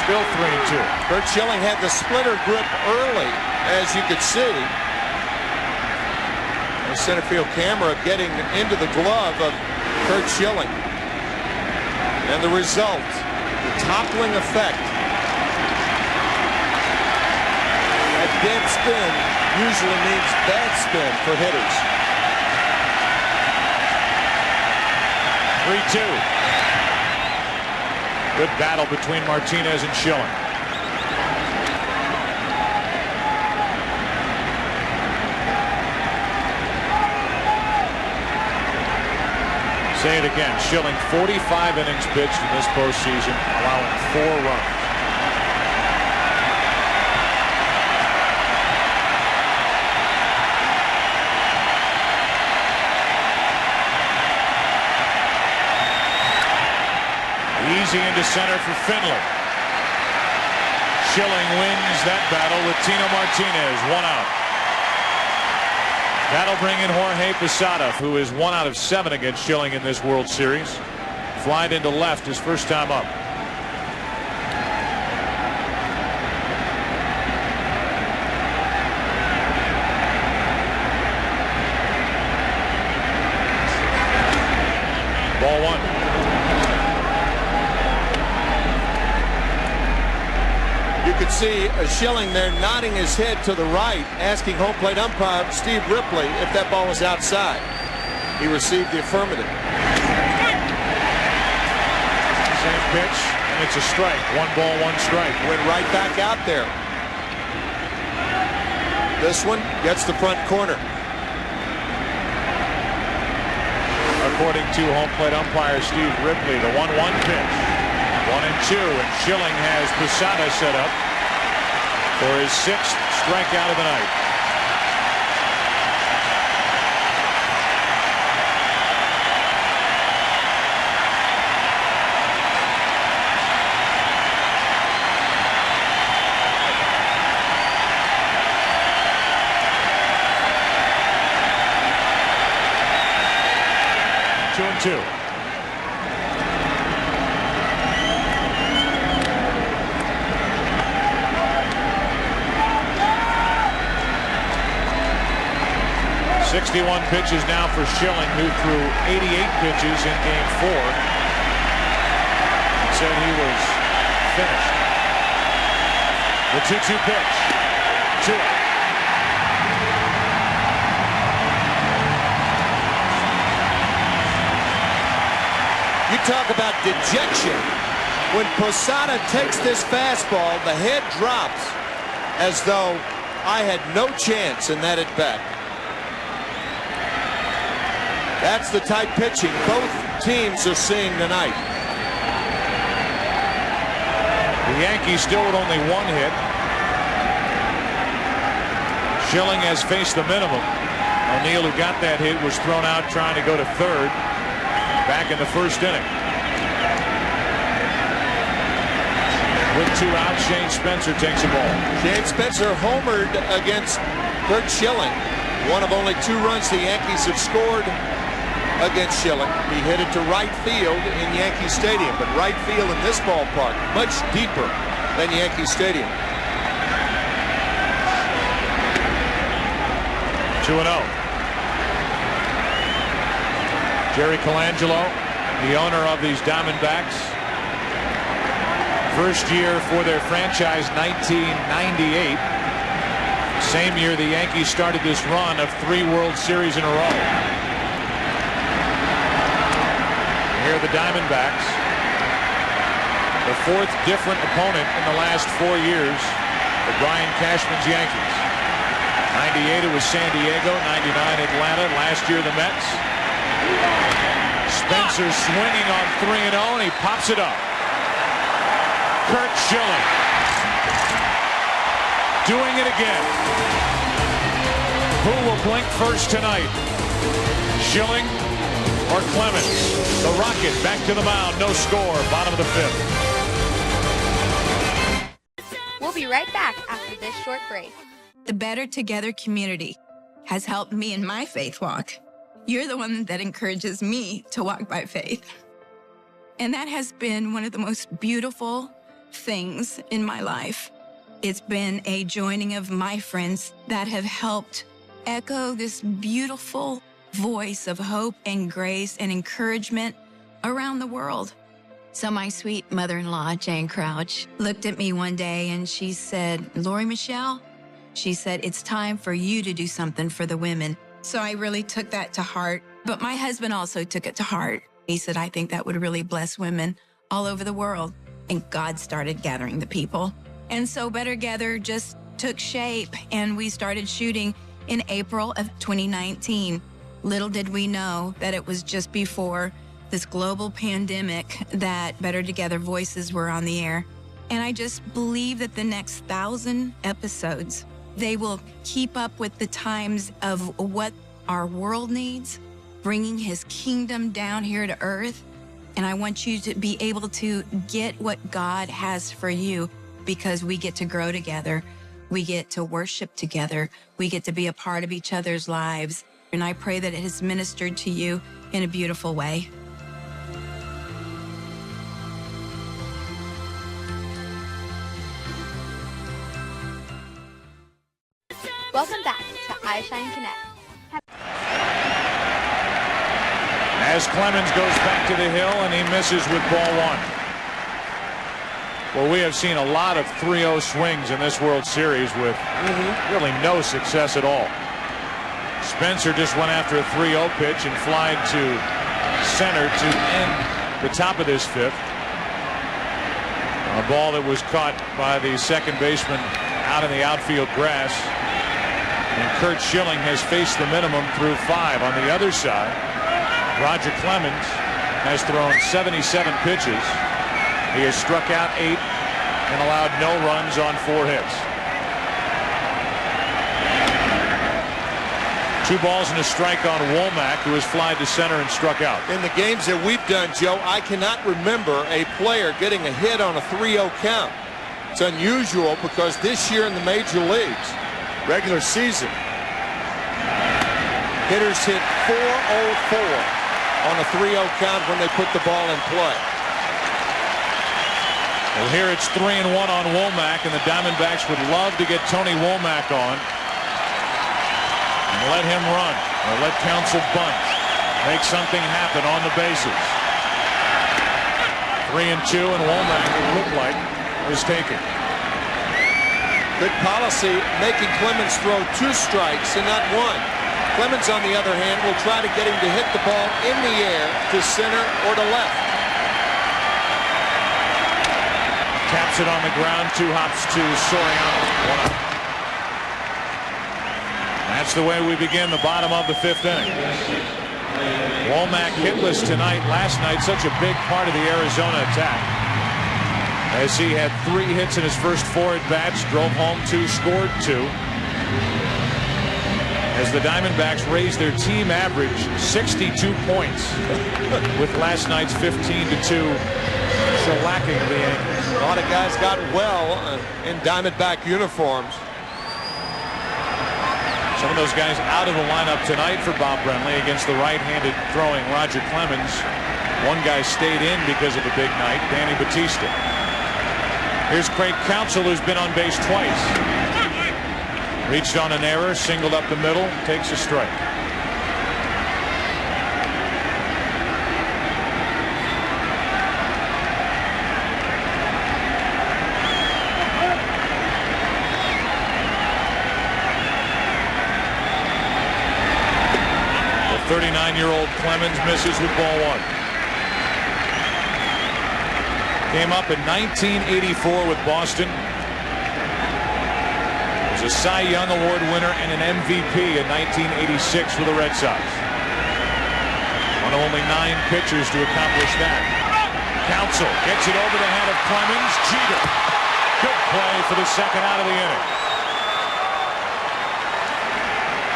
Still 3-2. Curt Schilling had the splitter grip early, as you could see. The center field camera getting into the glove of Curt Schilling. And the result, the toppling effect. That dead spin usually means bad spin for hitters. 3-2. Good battle between Martinez and Schilling. Say it again. Schilling 45 innings pitched in this postseason, allowing 4 runs. Easy into center for Finley. Schilling wins that battle with Tino Martinez, 1 out. That'll bring in Jorge Posada, who is 1 out of 7 against Schilling in this World Series. Flied into left his first time up. Ball 1. You could see Schilling there nodding his head to the right, asking home plate umpire Steve Ripley if that ball was outside. He received the affirmative. Same pitch, and it's a strike. 1 ball, 1 strike. Went right back out there. This one gets the front corner. According to home plate umpire Steve Ripley, the 1-1 pitch. 1-2, and Schilling has Posada set up for his 6th strikeout of the night. Two and two. .61 pitches now for Schilling, who threw 88 pitches in Game 4. Said he was finished. The 2-2 pitch. 2 out. You talk about dejection. When Posada takes this fastball, the head drops as though I had no chance in that at bat. That's the type pitching both teams are seeing tonight. The Yankees still with only 1 hit. Schilling has faced the minimum. O'Neill, who got that hit, was thrown out trying to go to third back in the 1st inning. With 2 outs, Shane Spencer takes a ball. Shane Spencer homered against Curt Schilling. One of only 2 runs the Yankees have scored against Schilling. He hit it to right field in Yankee Stadium, but right field in this ballpark much deeper than Yankee Stadium. 2-0. Jerry Colangelo the owner of these Diamondbacks. First year for their franchise, 1998. Same year the Yankees started this run of 3 World Series in a row. Here are the Diamondbacks. The 4th different opponent in the last 4 years for Brian Cashman's Yankees. 98 it was San Diego, 99 Atlanta, last year the Mets. Spencer swinging on 3-0 and he pops it up. Curt Schilling doing it again. Who will blink first tonight? Schilling or Clemens? The Rocket back to the mound, no score, bottom of the 5th. We'll be right back after this short break. The Better Together community has helped me in my faith walk. You're the one that encourages me to walk by faith. And that has been one of the most beautiful things in my life. It's been a joining of my friends that have helped echo this beautiful voice of hope and grace and encouragement around the world. So my sweet mother-in-law, Jane Crouch, looked at me one day and she said, "Lori Michelle," she said, "it's time for you to do something for the women." So I really took that to heart. But my husband also took it to heart. He said, "I think that would really bless women all over the world." And God started gathering the people. And so Better Together just took shape, and we started shooting in April of 2019. Little did we know that it was just before this global pandemic that Better Together voices were on the air. And I just believe that the next 1,000 episodes, they will keep up with the times of what our world needs, bringing his kingdom down here to earth. And I want you to be able to get what God has for you, because we get to grow together. We get to worship together. We get to be a part of each other's lives. And I pray that it has ministered to you in a beautiful way. Welcome back to iShine Connect. As Clemens goes back to the hill and he misses with ball 1. Well, we have seen a lot of 3-0 swings in this World Series with really no success at all. Spencer just went after a 3-0 pitch and flied to center to end the top of this 5th. A ball that was caught by the second baseman out in the outfield grass. And Curt Schilling has faced the minimum through 5. On the other side, Roger Clemens has thrown 77 pitches. He has struck out 8 and allowed no runs on 4 hits. 2 balls and a strike on Womack, who has flied to center and struck out. In the games that we've done, Joe, I cannot remember a player getting a hit on a 3-0 count. It's unusual because this year in the major leagues, regular season, hitters hit 404 on a 3-0 count when they put the ball in play. Well, here it's 3-1 on Womack, and the Diamondbacks would love to get Tony Womack on and let him run, or let Counsell bunt, make something happen on the bases. 3-2, and Womack, it looked like, was taken. Good policy, making Clemens throw 2 strikes and not 1. Clemens, on the other hand, will try to get him to hit the ball in the air to center or to left. Taps it on the ground, 2 hops to Soriano, 1 out. That's the way we begin the bottom of the 5th inning. Womack hitless tonight. Last night, such a big part of the Arizona attack, as he had 3 hits in his first 4 at-bats, drove home 2, scored 2. As the Diamondbacks raised their team average 62 points with last night's 15-2 shellacking of the Yankees. A lot of guys got well in Diamondback uniforms. Some of those guys out of the lineup tonight for Bob Brenly against the right-handed throwing Roger Clemens. One guy stayed in because of a big night, Danny Batista. Here's Craig Counsell, who's been on base twice. Reached on an error, singled up the middle, takes a strike. 39-year-old Clemens misses with ball one. Came up in 1984 with Boston. Was a Cy Young Award winner and an MVP in 1986 for the Red Sox. One of only 9 pitchers to accomplish that. Counsell gets it over the head of Clemens. Jeter. Good play for the second out of the inning.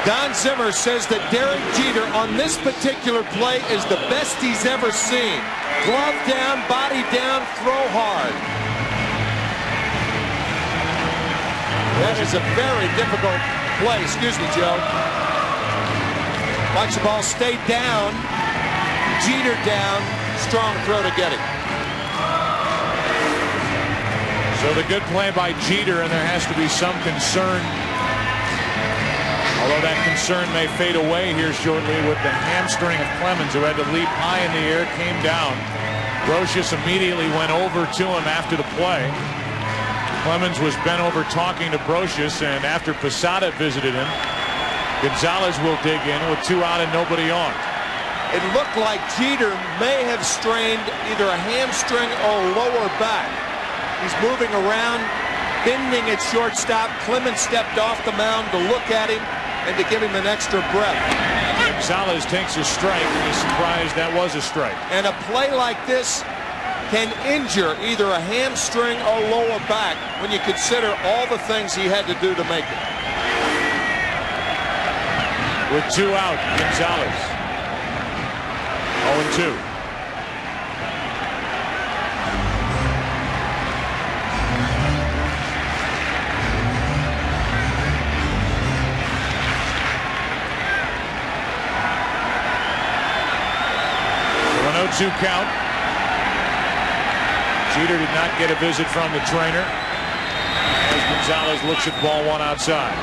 Don Zimmer says that Derek Jeter on this particular play is the best he's ever seen. Glove down, body down, throw hard. That is a very difficult play. Excuse me, Joe. Watch the ball stay down. Jeter down. Strong throw to get it. So the good play by Jeter, and there has to be some concern. Although that concern may fade away here shortly with the hamstring of Clemens, who had to leap high in the air, came down. Brocious immediately went over to him after the play. Clemens was bent over talking to Brocious, and after Posada visited him, Gonzalez will dig in with 2 out and nobody on. It looked like Jeter may have strained either a hamstring or lower back. He's moving around, bending at shortstop. Clemens stepped off the mound to look at him and to give him an extra breath. Gonzalez takes a strike, and he's surprised that was a strike. And a play like this can injure either a hamstring or lower back when you consider all the things he had to do to make it. With 2 out, Gonzalez. 0-2. Two count. Jeter did not get a visit from the trainer as Gonzalez looks at ball one outside.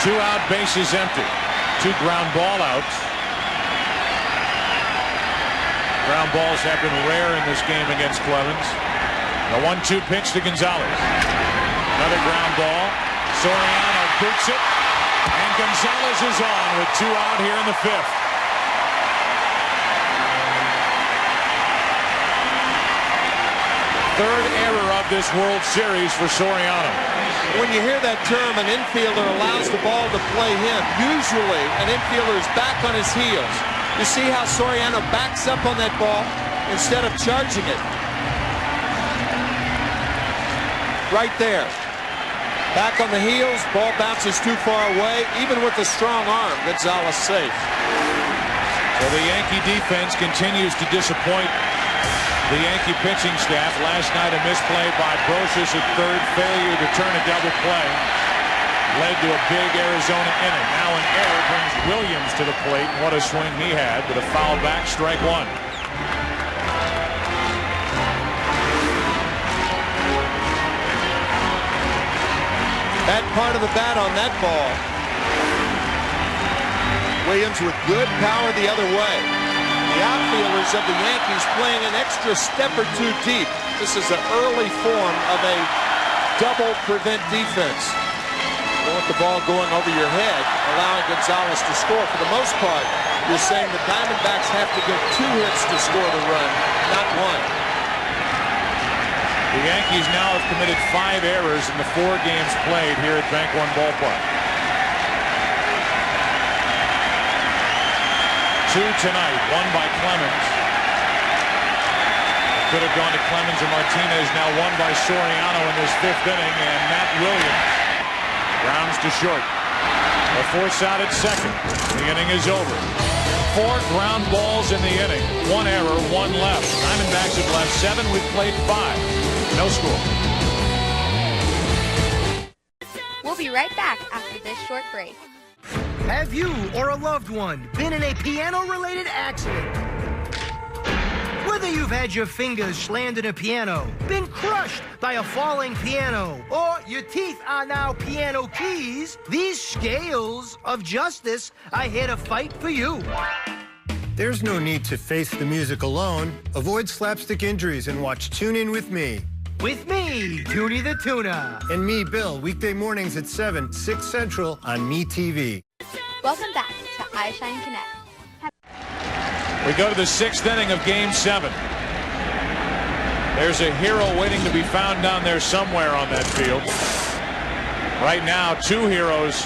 Two out, bases empty. 2 ground ball outs. Ground balls have been rare in this game against Clemens. The 1-2 pitch to Gonzalez. Another ground ball. Soriano boots it. And Gonzalez is on with 2 out here in the 5th. Third error of this World Series for Soriano. When you hear that term, an infielder allows the ball to play him. Usually, an infielder is back on his heels. You see how Soriano backs up on that ball instead of charging it. Right there. Back on the heels, ball bounces too far away. Even with a strong arm, Gonzalez safe. So the Yankee defense continues to disappoint the Yankee pitching staff. Last night a misplay by Brocious at third, failure to turn a double play led to a big Arizona inning. Now an error brings Williams to the plate. And what a swing he had with a foul back, strike 1. That part of the bat on that ball. Williams with good power the other way. The outfielders of the Yankees playing an extra step or 2 deep. This is an early form of a double prevent defense. You want the ball going over your head, allowing Gonzalez to score. For the most part, you're saying the Diamondbacks have to get 2 hits to score the run, not 1. The Yankees now have committed 5 errors in the 4 games played here at Bank One Ballpark. 2 tonight, 1 by Clemens. Could have gone to Clemens or Martinez, now 1 by Soriano in this 5th inning, and Matt Williams grounds to short. A force out at second. The inning is over. 4 ground balls in the inning. 1 error, 1 left. Diamondbacks have left 7. We've played 5. No score. We'll be right back after this short break. Have you or a loved one been in a piano-related accident? Whether you've had your fingers slammed in a piano, been crushed by a falling piano, or your teeth are now piano keys, these scales of justice are here to fight for you. There's no need to face the music alone. Avoid slapstick injuries and watch Tune In With Me. With me, Toonie the Tuna. And me, Bill, weekday mornings at 7, 6 Central on MeTV. Welcome back to iShine Connect. We go to the 6th inning of Game 7. There's a hero waiting to be found down there somewhere on that field. Right now, 2 heroes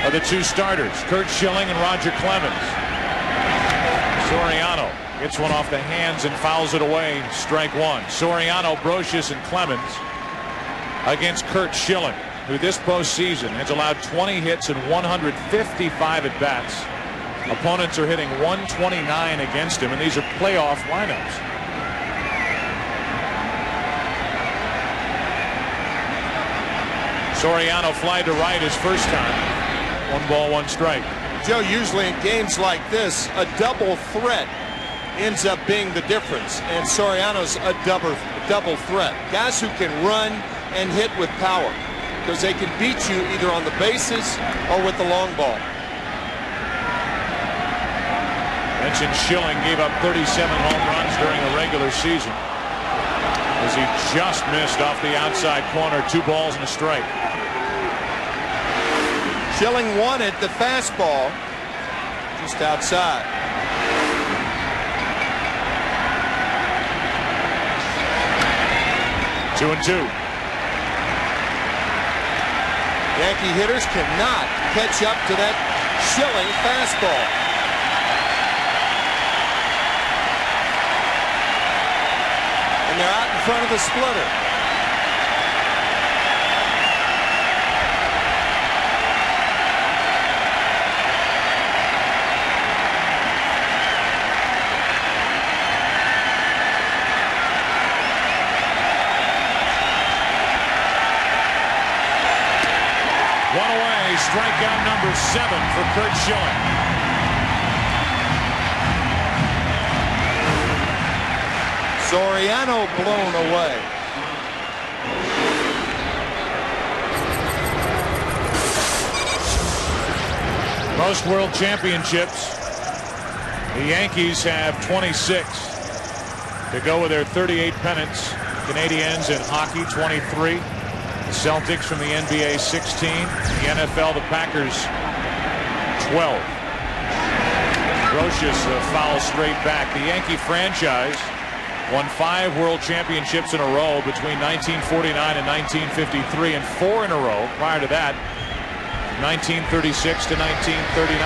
are the 2 starters, Curt Schilling and Roger Clemens. Soriano gets one off the hands and fouls it away. Strike 1. Soriano, Brocious, and Clemens against Curt Schilling, who this postseason has allowed 20 hits and 155 at-bats. Opponents are hitting 129 against him, and these are playoff lineups. Soriano fly to right his first time. 1 ball, 1 strike. Joe, usually in games like this, a double threat ends up being the difference, and Soriano's a double threat. Guys who can run and hit with power, because they can beat you either on the bases or with the long ball. Mentioned Schilling gave up 37 home runs during the regular season, as he just missed off the outside corner. 2 balls and a strike. Schilling wanted the fastball just outside. Two and two. Yankee hitters cannot catch up to that Schilling fastball. And they're out in front of the splitter. One away, strikeout number 7 for Curt Schilling. Soriano blown away. Most world championships, the Yankees have 26 to go with their 38 pennants. Canadians in hockey 23. The Celtics from the NBA 16. The NFL, the Packers 12. Brocious foul straight back. The Yankee franchise won 5 world championships in a row between 1949 and 1953, and 4 in a row prior to that, 1936 to 1939.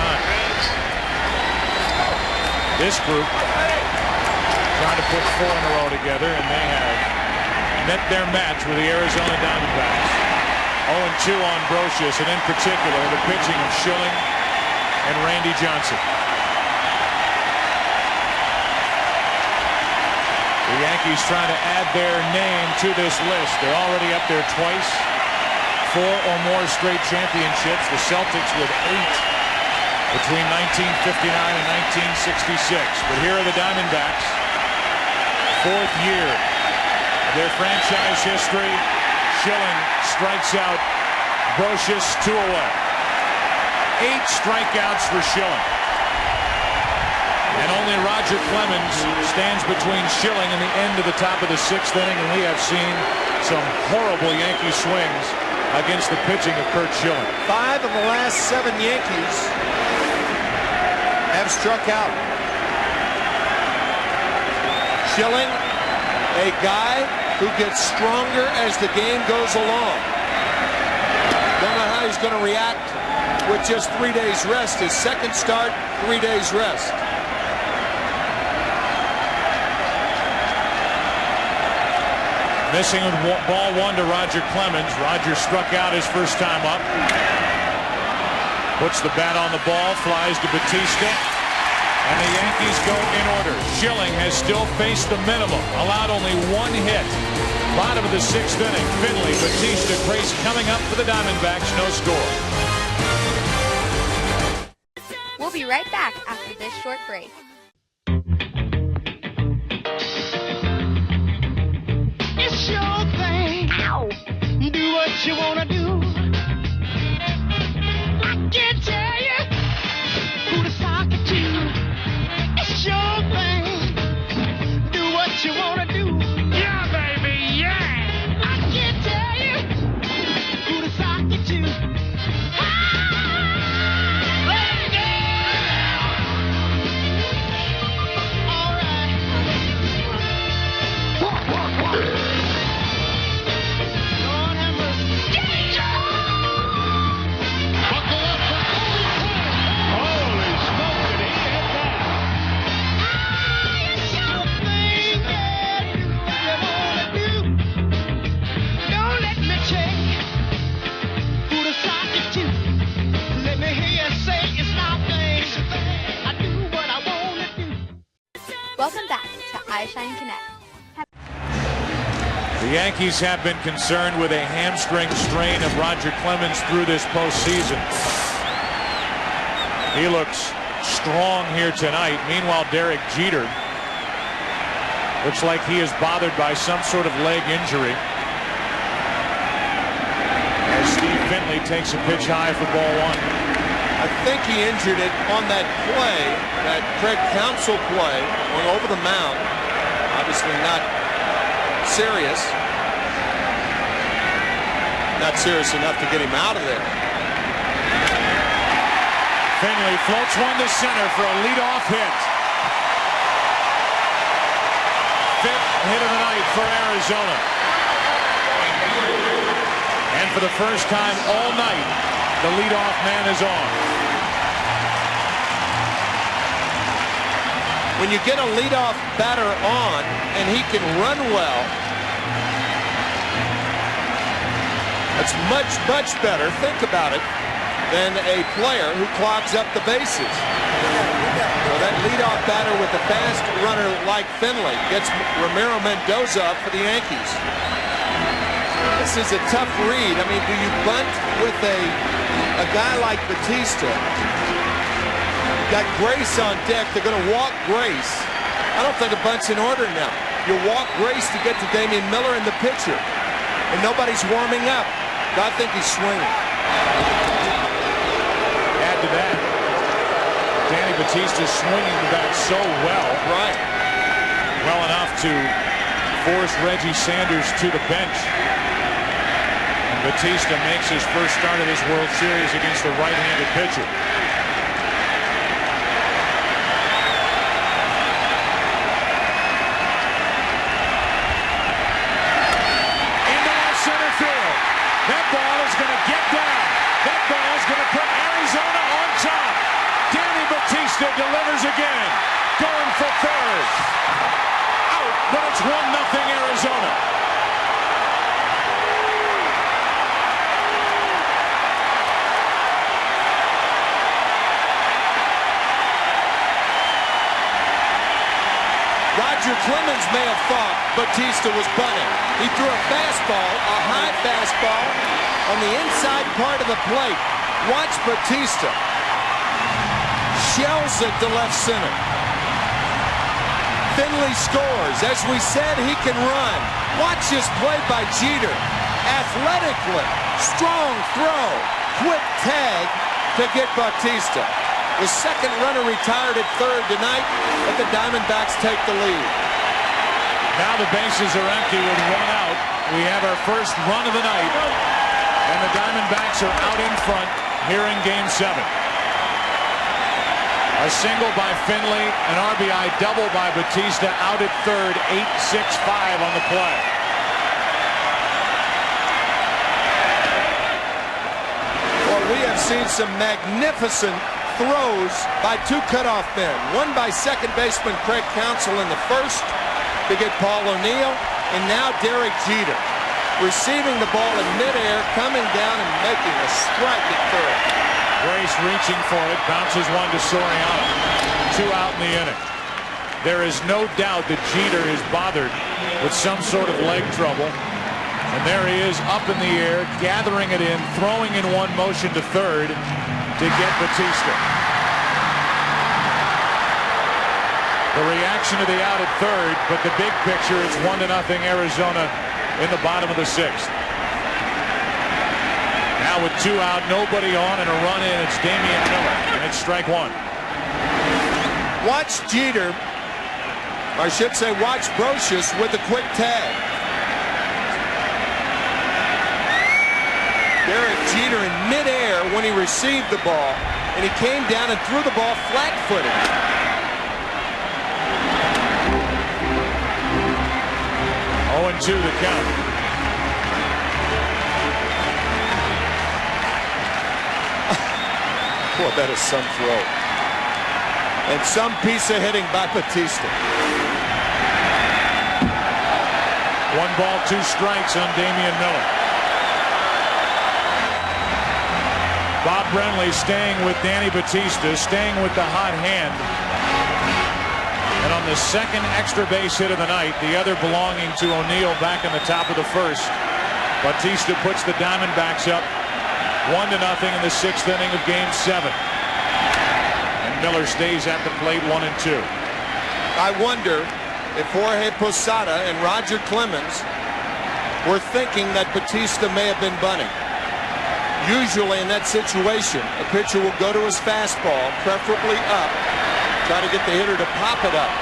This group trying to put 4 in a row together, and they have met their match with the Arizona Diamondbacks. 0-2 on Brocious, and in particular the pitching of Schilling and Randy Johnson. The Yankees trying to add their name to this list. They're already up there twice. 4 or more straight championships. The Celtics with 8 between 1959 and 1966. But here are the Diamondbacks. 4th year of their franchise history. Schilling strikes out Brocious 2 away. 8 strikeouts for Schilling. And only Roger Clemens stands between Schilling and the end of the top of the 6th inning, and we have seen some horrible Yankee swings against the pitching of Curt Schilling. 5 of the last 7 Yankees have struck out. Schilling, a guy who gets stronger as the game goes along. Don't know how he's going to react with just 3 days rest. His second start, 3 days rest. Missing with ball 1 to Roger Clemens. Roger struck out his first time up. Puts the bat on the ball, flies to Batista, and the Yankees go in order. Schilling has still faced the minimum, allowed only 1 hit. Bottom of the 6th inning, Finley, Batista, Grace coming up for the Diamondbacks, no score. We'll be right back after this short break. It's your thing. Ow. Do what you wanna do. I can't tell you who to sock it to. Welcome back to iShine Connect. The Yankees have been concerned with a hamstring strain of Roger Clemens through this postseason. He looks strong here tonight. Meanwhile, Derek Jeter looks like he is bothered by some sort of leg injury. As Steve Finley takes a pitch high for ball one. I think he injured it on that play, that Craig Counsell play, going over the mound. Obviously not serious. Not serious enough to get him out of there. Finley floats one to center for a leadoff hit. Fifth hit of the night for Arizona. And for the first time all night, the leadoff man is on. When you get a leadoff batter on and he can run well, that's much, much better, think about it, than a player who clogs up the bases. So that leadoff batter with a fast runner like Finley gets Ramiro Mendoza up for the Yankees. This is a tough read. I mean, do you bunt with a guy like Batista? Got Grace on deck. They're going to walk Grace. I don't think a bunt's in order now. You walk Grace to get to Damian Miller and the pitcher. And nobody's warming up. I think he's swinging. Add to that, Danny Batista's swinging the bat so well. Right. Well enough to force Reggie Sanders to the bench. And Batista makes his first start of this World Series against the right-handed pitcher. That ball is going to get down. That ball is going to put Arizona on top. Danny Batista delivers again. Going for third. Out, but it's 1-0 Arizona. Roger Clemens may have thought Batista was bunting. He threw a fastball, a high fastball, on the inside part of the plate. Watch Batista. Shells it to left center. Finley scores. As we said, he can run. Watch this play by Jeter. Athletically, strong throw, quick tag to get Batista. The second runner retired at third tonight, but the Diamondbacks take the lead. Now the bases are empty with one out. We have our first run of the night, and the Diamondbacks are out in front here in Game 7. A single by Finley, an RBI double by Batista, out at third, 8-6-5 on the play. Well, we have seen some magnificent throws by two cutoff men. One by second baseman Craig Counsell in the first to get Paul O'Neill, and now Derek Jeter receiving the ball in midair, coming down and making a strike at third. Grace reaching for it, bounces one to Soriano. 2 out in the inning. There is no doubt that Jeter is bothered with some sort of leg trouble. And there he is up in the air, gathering it in, throwing in one motion to third to get Batista. The reaction to the out at third, but the big picture, it's 1-0 Arizona in the bottom of the 6th. Now with 2 out, nobody on, and a run in, it's Damian Miller, and it's strike 1. Watch Jeter, or I should say watch Brocious with a quick tag. Derek Jeter in midair when he received the ball, and he came down and threw the ball flat-footed. Oh, 0-2 the count. Boy, that is some throw. And some piece of hitting by Batista. 1 ball, 2 strikes on Damian Miller. Bob Brenly staying with Danny Batista, staying with the hot hand. And on the second extra base hit of the night, the other belonging to O'Neill back in the top of the first. Bautista puts the Diamondbacks up 1-0 in the 6th inning of Game 7. And Miller stays at the plate 1-2. I wonder if Jorge Posada and Roger Clemens were thinking that Bautista may have been bunting. Usually in that situation, a pitcher will go to his fastball, preferably up, try to get the hitter to pop it up.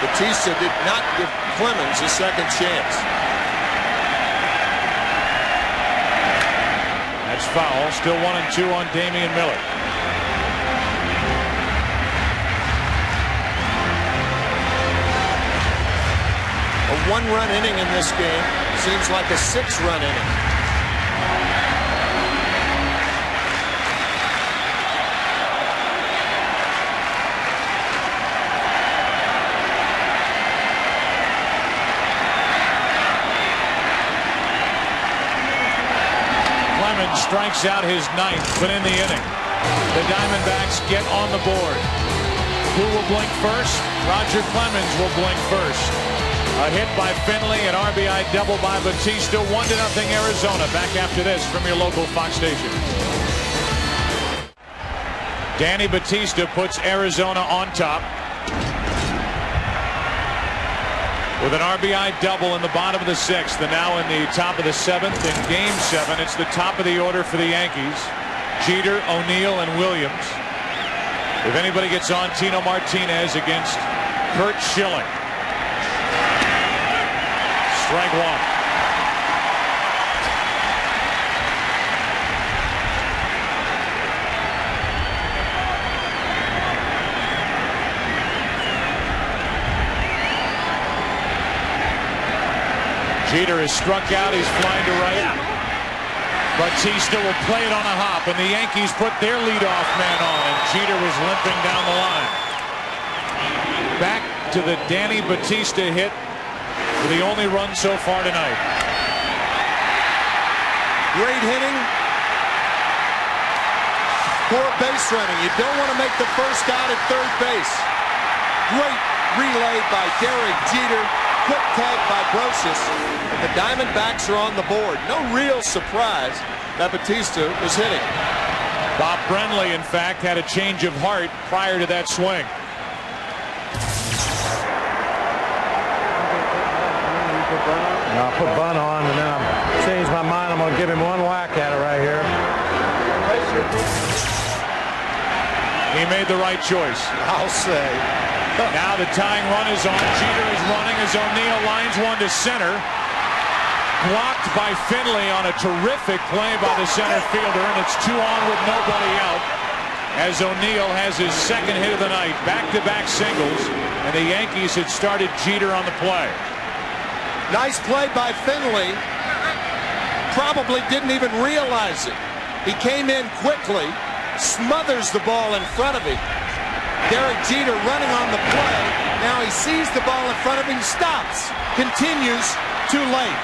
Bautista did not give Clemens a second chance. That's foul. Still 1-2 on Damian Miller. A 1-run inning in this game seems like a 6-run inning. Clemens strikes out his 9th, but in the inning, the Diamondbacks get on the board. Who will blink first? Roger Clemens will blink first. A hit by Finley, an RBI double by Bautista. 1-0 Arizona. Back after this from your local Fox station. Danny Bautista puts Arizona on top with an RBI double in the bottom of the 6th, and now in the top of the 7th in Game 7. It's the top of the order for the Yankees. Jeter, O'Neill, and Williams. If anybody gets on, Tino Martinez against Curt Schilling. Strike 1. Jeter is struck out. He's flying to right. Bautista will play it on a hop, and the Yankees put their leadoff man on, and Jeter was limping down the line. Back to the Danny Bautista hit for the only run so far tonight. Great hitting. Poor base running. You don't want to make the first out at third base. Great relay by Derek Jeter. Quick tag by Brosius. The Diamondbacks are on the board. No real surprise that Bautista was hitting. Bob Brenly, in fact, had a change of heart prior to that swing. And I'll put Bunn on, and then I'll change my mind. I'm going to give him one whack at it right here. He made the right choice. I'll say. Now the tying run is on. Jeter is running as O'Neill lines one to center. Blocked by Finley on a terrific play by the center fielder, and it's 2 on with nobody out as O'Neill has his second hit of the night. Back-to-back singles, and the Yankees had started Jeter on the play. Nice play by Finley. Probably didn't even realize it. He came in quickly, smothers the ball in front of him. Derek Jeter running on the play. Now he sees the ball in front of him, stops, continues, too late.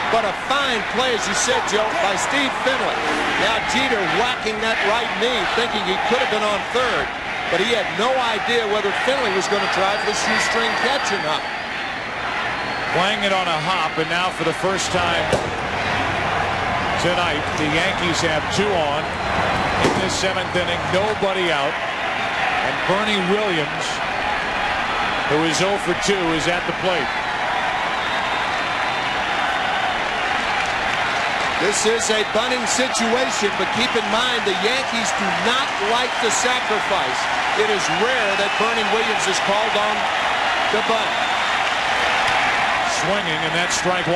But a fine play, as you said, Joe, by Steve Finley. Now Jeter whacking that right knee, thinking he could have been on third, but he had no idea whether Finley was going to try for the shoestring catch or not. Playing it on a hop, and now for the first time tonight, the Yankees have 2 on in this 7th inning, nobody out. And Bernie Williams, who is 0 for 2, is at the plate. This is a bunting situation, but keep in mind the Yankees do not like the sacrifice. It is rare that Bernie Williams is called on to bunt. Swinging, and that's strike 1.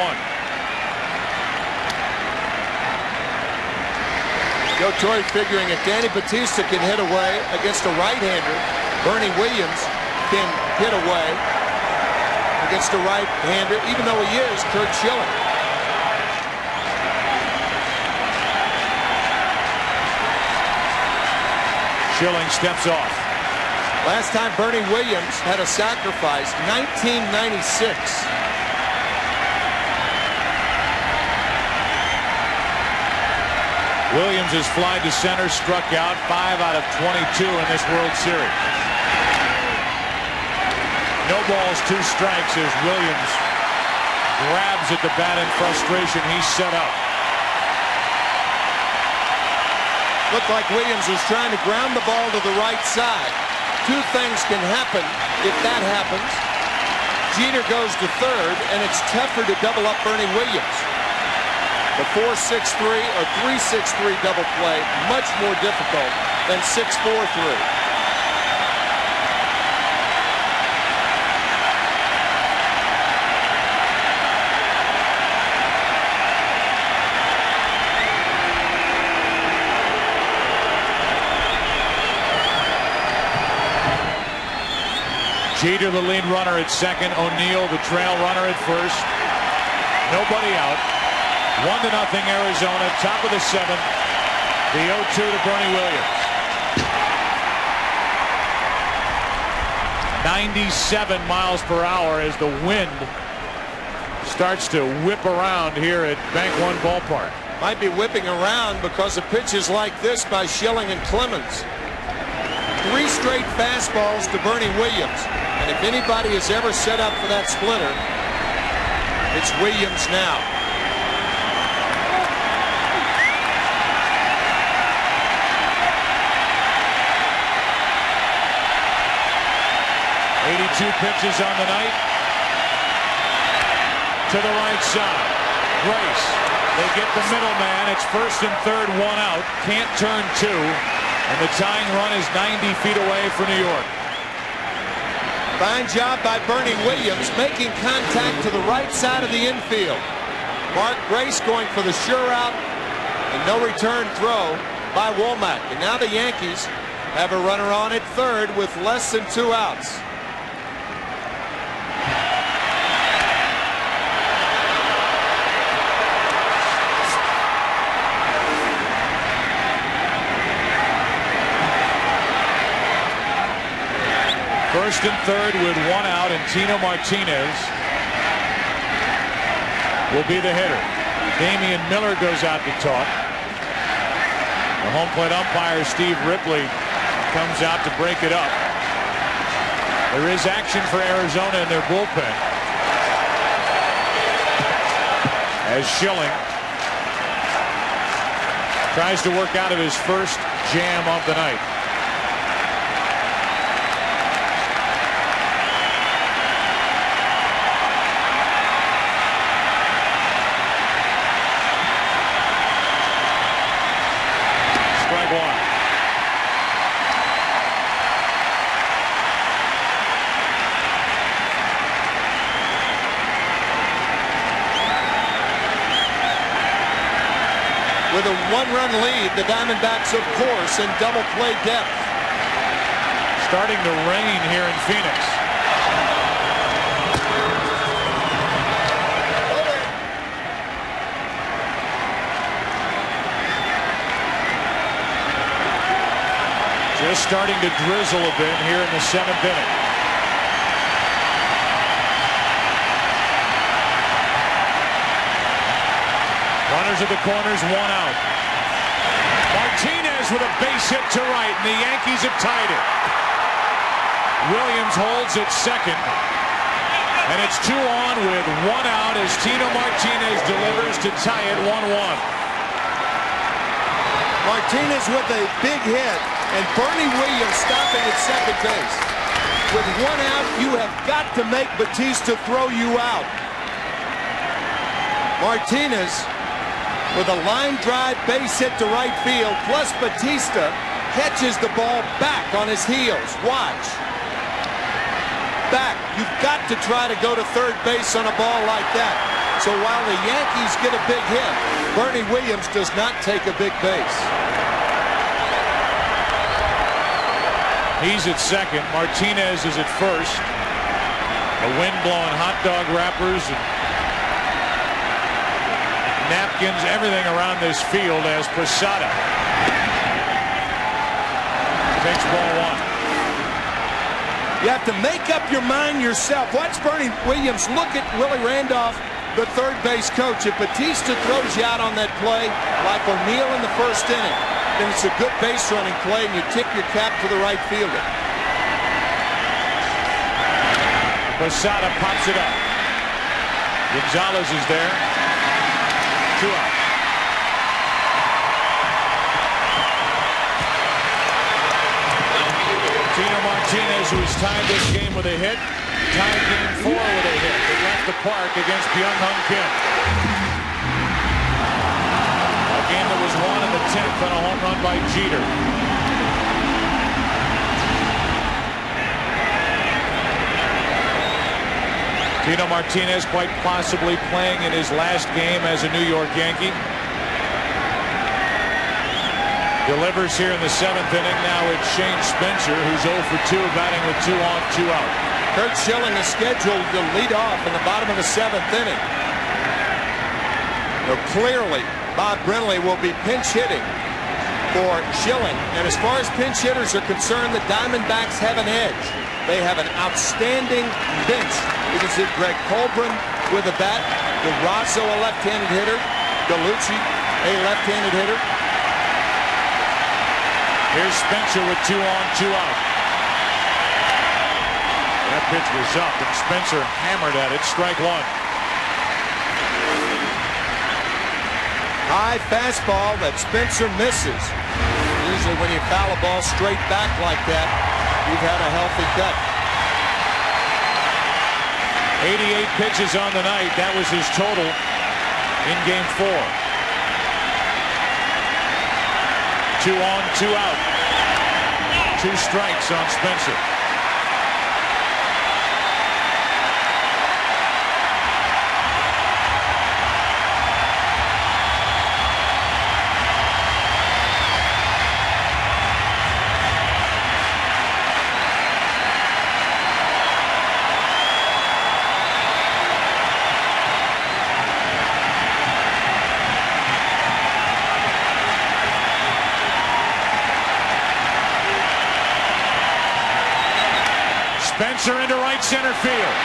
Joe Torre figuring if Danny Bautista can hit away against a right-hander, Bernie Williams can hit away against a right-hander, even though he is Curt Schilling. Schilling steps off. Last time Bernie Williams had a sacrifice, 1996. Williams has flied to center, struck out 5 out of 22 in this World Series. No balls, 2 strikes as Williams grabs at the bat in frustration. He's set up. Looked like Williams was trying to ground the ball to the right side. 2 things can happen if that happens. Jeter goes to third, and it's tougher to double up Bernie Williams. The 4-6-3 or 3-6-3 double play, much more difficult than 6-4-3. Jeter, the lead runner at second. O'Neill, the trail runner at first. Nobody out. 1-0 Arizona. Top of the 7th. The 0-2 to Bernie Williams. 97 miles per hour as the wind starts to whip around here at Bank One Ballpark. Might be whipping around because of pitches like this by Schilling and Clemens. 3 straight fastballs to Bernie Williams. And if anybody is ever set up for that splitter, it's Williams now. Two pitches on the night. To the right side. Grace. They get the middleman. It's first and third, 1 out. Can't turn 2. And the tying run is 90 feet away for New York. Fine job by Bernie Williams making contact to the right side of the infield. Mark Grace going for the sure out and no return throw by Womack. And now the Yankees have a runner on at third with less than 2 outs. First and third with 1 out, and Tino Martinez will be the hitter. Damian Miller goes out to talk. The home plate umpire, Steve Ripley, comes out to break it up. There is action for Arizona in their bullpen. As Schilling tries to work out of his first jam of the night. With a 1-run lead, the Diamondbacks, of course, in double play depth. Starting to rain here in Phoenix. Just starting to drizzle a bit here in the 7th inning. Runners at the corners, 1 out. Martinez with a base hit to right, and the Yankees have tied it. Williams holds at second, and it's 2 on with 1 out as Tino Martinez delivers to tie it 1-1. Martinez with a big hit, and Bernie Williams stopping at second base. With 1 out, you have got to make Batista throw you out. Martinez with a line drive base hit to right field, plus Batista catches the ball back on his heels. Watch. Back. You've got to try to go to third base on a ball like that. So while the Yankees get a big hit, Bernie Williams does not take a big base. He's at second. Martinez is at first. The wind blowing hot dog wrappers and napkins, everything around this field as Posada takes ball 1. You have to make up your mind yourself. Watch Bernie Williams look at Willie Randolph, the third base coach. If Batista throws you out on that play, like O'Neill in the first inning, then it's a good base running play, and you tip your cap to the right fielder. Posada pops it up. Gonzalez is there. 2 out. Tino Martinez, who has tied this game with a hit, tied game 4 with a hit. It left the park against Byung-Hyun Kim. A game that was won in the 10th on a home run by Jeter. Tino Martinez quite possibly playing in his last game as a New York Yankee. Delivers here in the 7th inning. Now it's Shane Spencer, who's 0 for 2, batting with 2 on, 2 out. Kurt Schilling is scheduled to lead off in the bottom of the 7th inning. Now, clearly, Bob Brenly will be pinch hitting for Schilling. And as far as pinch hitters are concerned, the Diamondbacks have an edge. They have an outstanding bench. You can see Greg Colburn with a bat, DeRosso, a left-handed hitter, Gallucci, a left-handed hitter. Here's Spencer with 2 on, 2 out. That pitch was up, and Spencer hammered at it. Strike 1. High fastball that Spencer misses. Usually when you foul a ball straight back like that, you've had a healthy cut. 88 pitches on the night. That was his total in game 4. 2 on, 2 out. 2 strikes on Spencer. Spencer into right center field.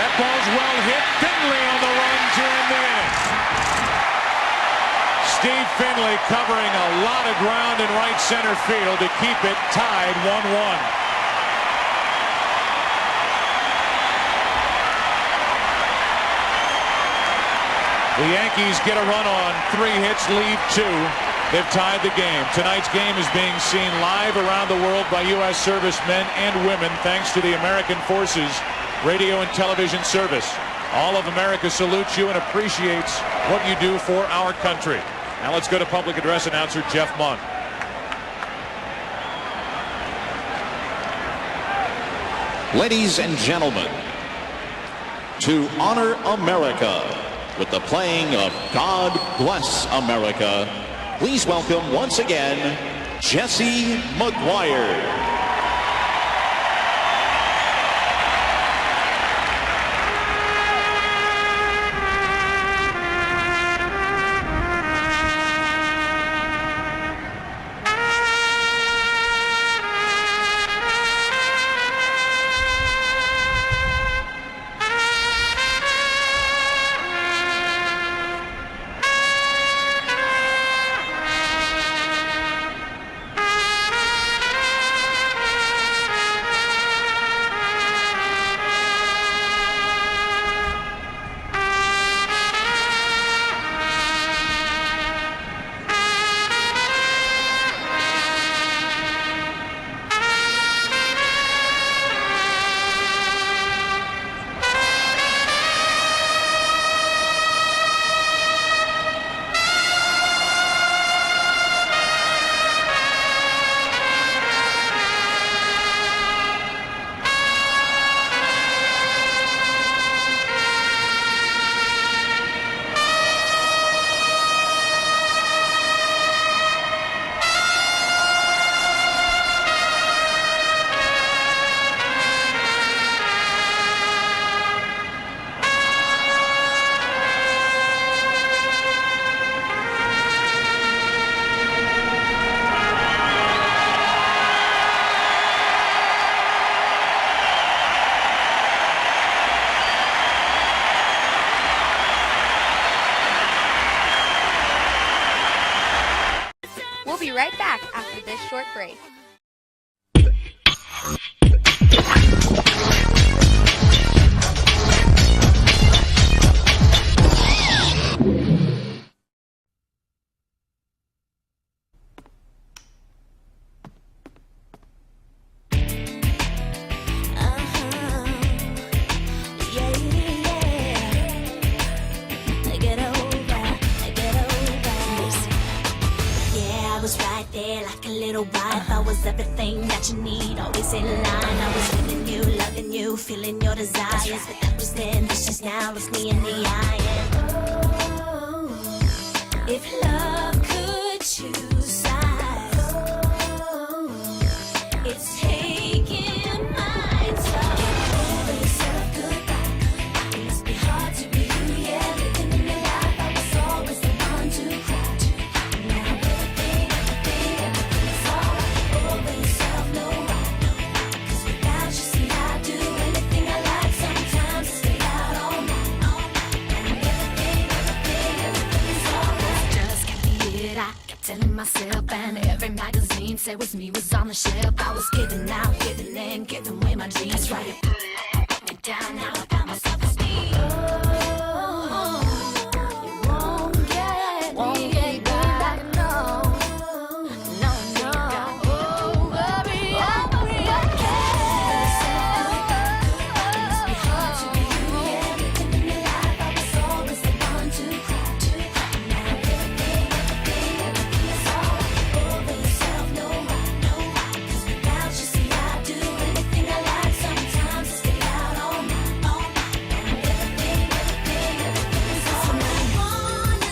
That ball's well hit. Finley on the run to end the inning. Steve Finley covering a lot of ground in right center field to keep it tied 1-1. The Yankees get a run on 3 hits, lead 2. They've tied the game. Tonight's game is being seen live around the world by U.S. servicemen and women thanks to the American Forces radio and television service. All of America salutes you and appreciates what you do for our country. Now let's go to public address announcer Jeff Munn. Ladies and gentlemen, to honor America with the playing of God Bless America, please welcome once again, Jesse McGuire. We'll be right back after this short break. your wife. I was everything that you need, always in line. I was feeling you, loving you, feeling your desires. But that was then, this just now looks me in the eye. And oh, if love could choose sides, oh, it's taking mine. So get over yourself, goodbye. It must be hard to be you, yeah. Living in your life, I was always the one to cry to. Now everything is alright. Over yourself, no right. 'Cause without you, see, I do anything I like. Sometimes I stay out all night. Now everything is alright. Just can't be it. I kept telling myself, and every magazine said was me was on the shelf. I was giving out, giving in, giving away my dreams. Right, you put me down. Now I got myself a steam. Oh, you won't get me back, no. No, no. Oh, hurry up, hurry up. It must be hard to be you, yeah. Living in your life, I was always the one to cry to. Now everything is alright. Over yourself, no right, no right. 'Cause without you, see, I do anything I like. Sometimes I stay out all night, all night. Now everything is alright. I wanna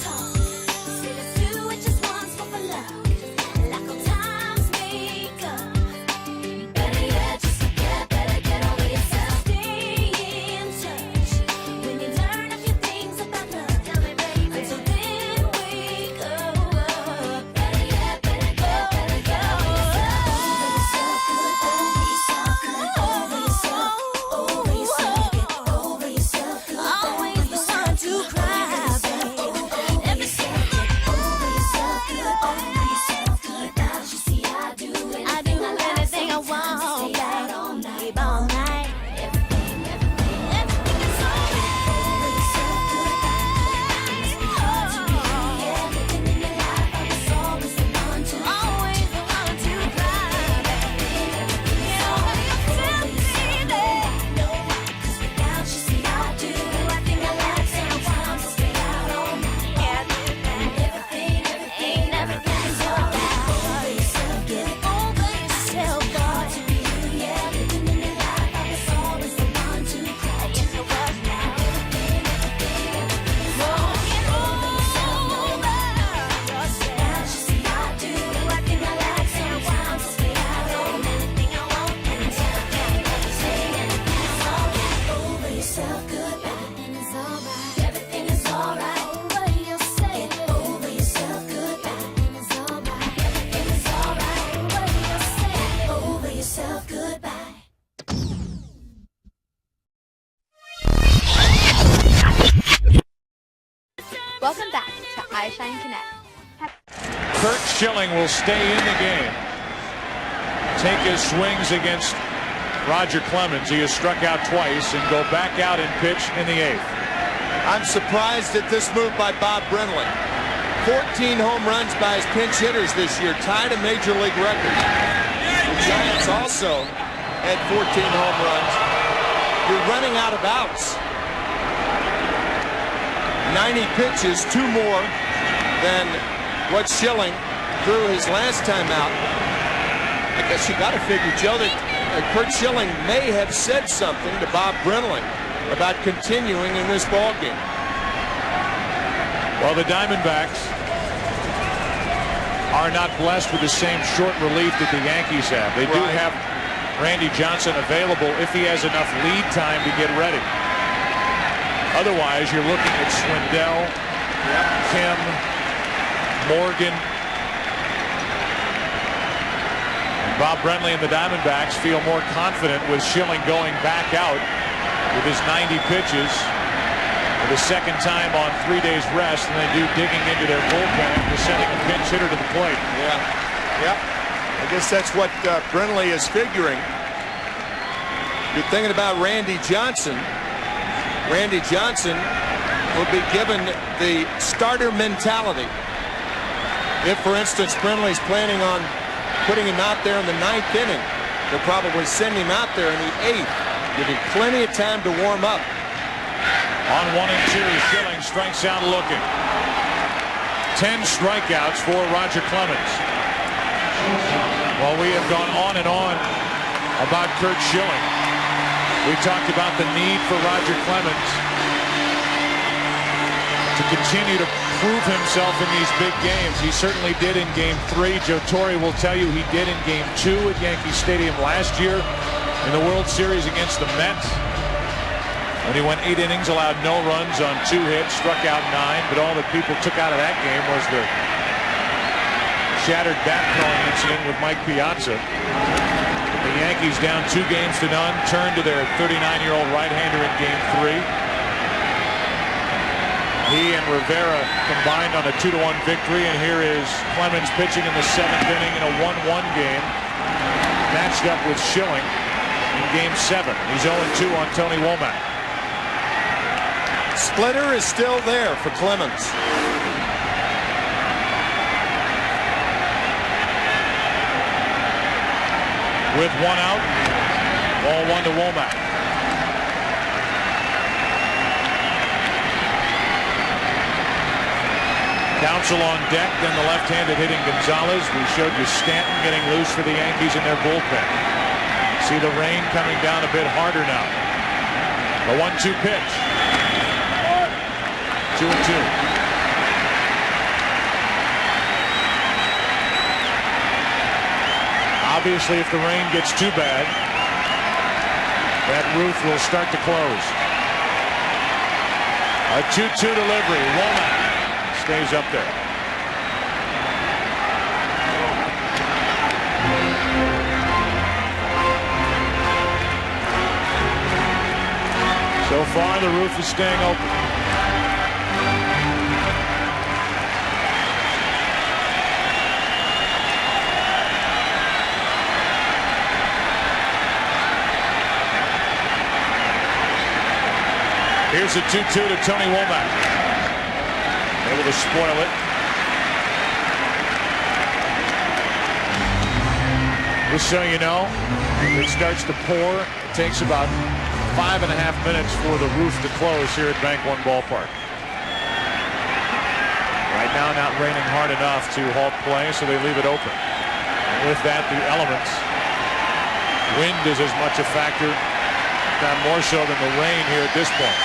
talk. Say let's do it just once for love. Like old times make up. Better yet, just forget, better get over yourself. Stay in touch. When you learn a few things about love, tell me, baby. Until then, wake up. Better yet, better go, better go. Over yourself, good, over yourself, good, over yourself, over yourself, get over yourself, good. Always the one to cry, baby. Never say get over yourself, good, over yourself, good. Without you, see, I do anything I want, stay out all night, all night. Everything is alright. Over yourself, good. It must be hard to be you, yeah. Living in your life, I was always the one to cry, baby. Get over yourself, baby. No, 'cause without you, see, I do everything I like. Sometimes I stay out all night. Yeah, everything is alright. Over yourself, get over yourself, boy. To be you, yeah. Living in your life, I was always the one to cry. Yes, it was. Now everything is alright. Get over yourself, no right. Without you, see, I do everything I like. Sometimes I stay out all night. Anything I want, anytime, never say anything is alright. Over yourself, goodbye. It's alright. Everything is alright. Over yourself. Get over yourself, goodbye. It's alright. Everything is alright. Over yourself. Over yourself, goodbye. Welcome back to iShine Connect. Kurt Schilling will stay in the game. Take his swings against Roger Clemens. He has struck out twice and go back out and pitch in the 8th. I'm surprised at this move by Bob Brenly. 14 home runs by his pinch hitters this year, tied a major league record. The Giants also had 14 home runs. You're running out of outs. 90 pitches, 2 more than what Schilling threw his last time out. I guess you got to figure, Joe, that Kurt Schilling may have said something to Bob Brenly about continuing in this ballgame. Well, the Diamondbacks are not blessed with the same short relief that the Yankees have. They do have Randy Johnson available if he has enough lead time to get ready. Otherwise, you're looking at Swindell, Kim, Morgan. Bob Brenly and the Diamondbacks feel more confident with Schilling going back out with his 90 pitches for the second time on 3 days rest than they do digging into their bullpen and sending a pinch hitter to the plate. Yeah. I guess that's what Brenly is figuring. You're thinking about Randy Johnson. Randy Johnson will be given the starter mentality. If, for instance, Brenly's planning on putting him out there in the 9th inning, they'll probably send him out there in the 8th. Give him plenty of time to warm up. On 1-2, Schilling strikes out looking. 10 strikeouts for Roger Clemens. Well, we have gone on and on about Curt Schilling. We talked about the need for Roger Clemens to continue to prove himself in these big games. He certainly did in Game 3. Joe Torre will tell you he did in Game 2 at Yankee Stadium last year in the World Series against the Mets. When he went 8 innings, allowed no runs on 2 hits, struck out 9, but all that people took out of that game was the shattered bat throwing incident with Mike Piazza. The Yankees down 2 games to none, turned to their 39-year-old right-hander in Game 3. He and Rivera combined on a 2-1 victory, and here is Clemens pitching in the 7th inning in a 1-1 game, matched up with Schilling in Game 7. He's 0-2 on Tony Womack. Splitter is still there for Clemens. With 1 out, ball 1 to Womack. Counsel on deck, then the left-handed hitting Gonzalez. We showed you Stanton getting loose for the Yankees in their bullpen. See the rain coming down a bit harder now. The 1-2 pitch. 2-2. Obviously, if the rain gets too bad, that roof will start to close. A 2-2 delivery. Womack stays up there. So far, the roof is staying open. Here's a 2-2 to Tony Womack. Able to spoil it. Just so you know, it starts to pour. It takes about 5.5 minutes for the roof to close here at Bank One Ballpark. Right now, not raining hard enough to halt play, so they leave it open. And with that, the elements. Wind is as much a factor, if not more so, than the rain here at this point.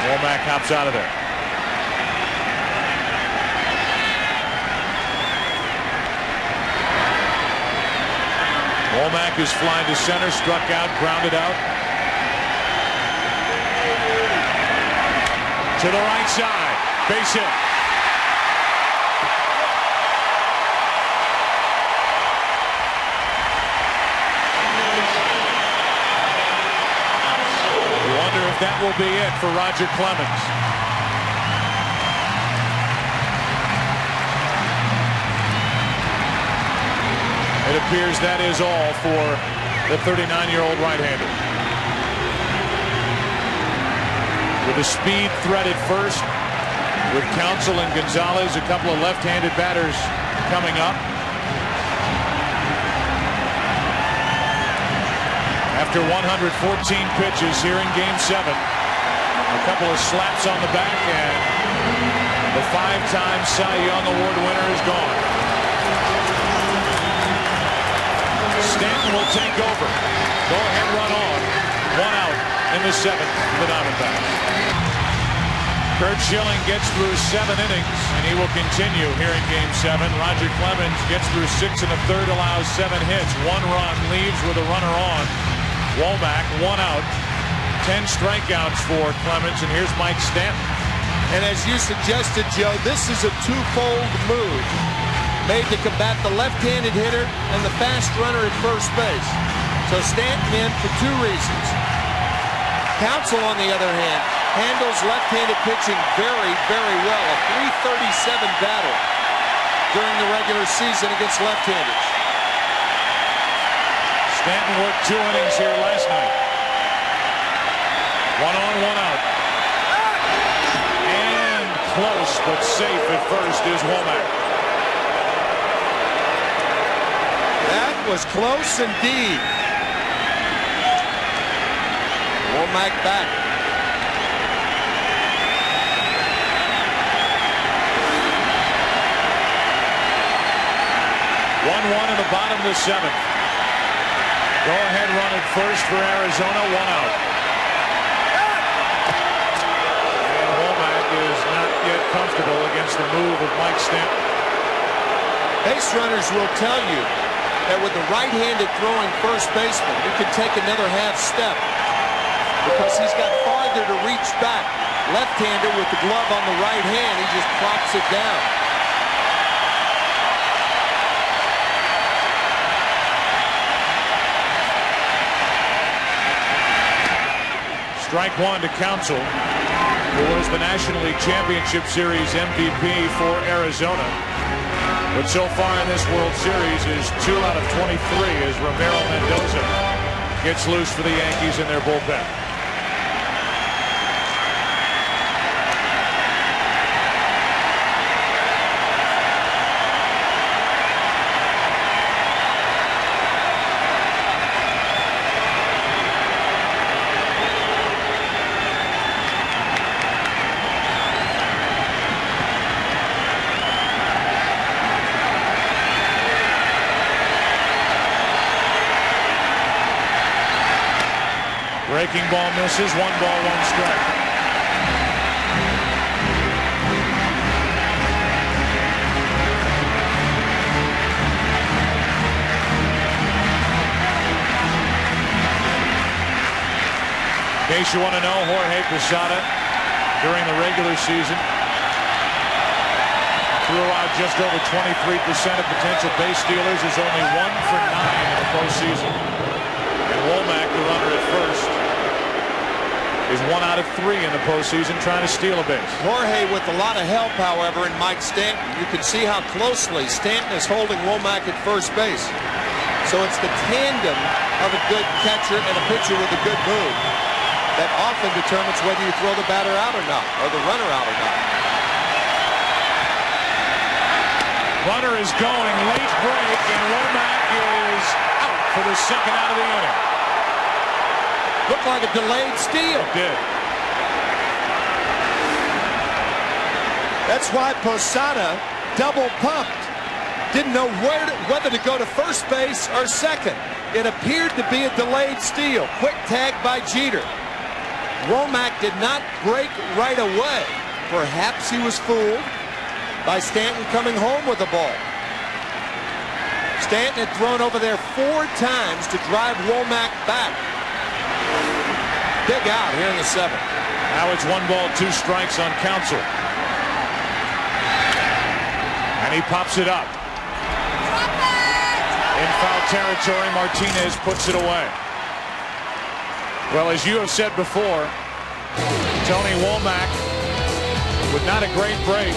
Womack hops out of there. Womack is flying to center, struck out, grounded out. To the right side, base hit. That will be it for Roger Clemens. It appears that is all for the 39-year-old right-hander. With the speed threat at first, with Counsell and Gonzalez, a couple of left-handed batters coming up. After 114 pitches here in Game 7, a couple of slaps on the back, and the 5-time Cy Young Award winner is gone. Stanton will take over. Go-ahead run on. 1 out in the 7th for the Diamondbacks. Curt Schilling gets through 7 innings, and he will continue here in Game 7. Roger Clemens gets through 6 1/3, allows 7 hits. 1 run, leaves with a runner on. Womack, 1 out, 10 strikeouts for Clemens, and here's Mike Stanton. And as you suggested, Joe, this is a twofold move made to combat the left-handed hitter and the fast runner at first base. So Stanton in for 2 reasons. Counsell, on the other hand, handles left-handed pitching very, very well. A .337 battle during the regular season against left-handers. Stanton worked 2 innings here last night. 1 on, 1 out. And close but safe at first is Womack. That was close indeed. Womack back. 1 in the bottom of the 7th. Go-ahead run at first for Arizona, 1 out. And Womack is not yet comfortable against the move of Mike Stanton. Base runners will tell you that with the right-handed throwing first baseman, you can take another half step because he's got farther to reach back. Left-hander with the glove on the right hand, he just plops it down. Strike 1 to Counsell, who was the National League Championship Series MVP for Arizona. But so far in this World Series is 2 out of 23 as Ramiro Mendoza gets loose for the Yankees in their bullpen. Breaking ball misses, 1 ball, 1 strike. In case you want to know, Jorge Posada during the regular season threw out just over 23% of potential base stealers. Is only 1 for 9 in the postseason. And Womack, the runner at first, is 1 out of 3 in the postseason trying to steal a base. Jorge with a lot of help, however, in Mike Stanton. You can see how closely Stanton is holding Womack at first base. So it's the tandem of a good catcher and a pitcher with a good move that often determines whether you throw the batter out or not, or the runner out or not. Runner is going, late break, and Womack is out for the 2nd out of the inning. Looked like a delayed steal. It did. That's why Posada double pumped. Didn't know whether to go to first base or second. It appeared to be a delayed steal. Quick tag by Jeter. Womack did not break right away. Perhaps he was fooled by Stanton coming home with the ball. Stanton had thrown over there 4 times to drive Womack back. Big out here in the 7th. Now it's 1 ball, 2 strikes on Counsell. And he pops it up. In foul territory, Martinez puts it away. Well, as you have said before, Tony, Womack with not a great break.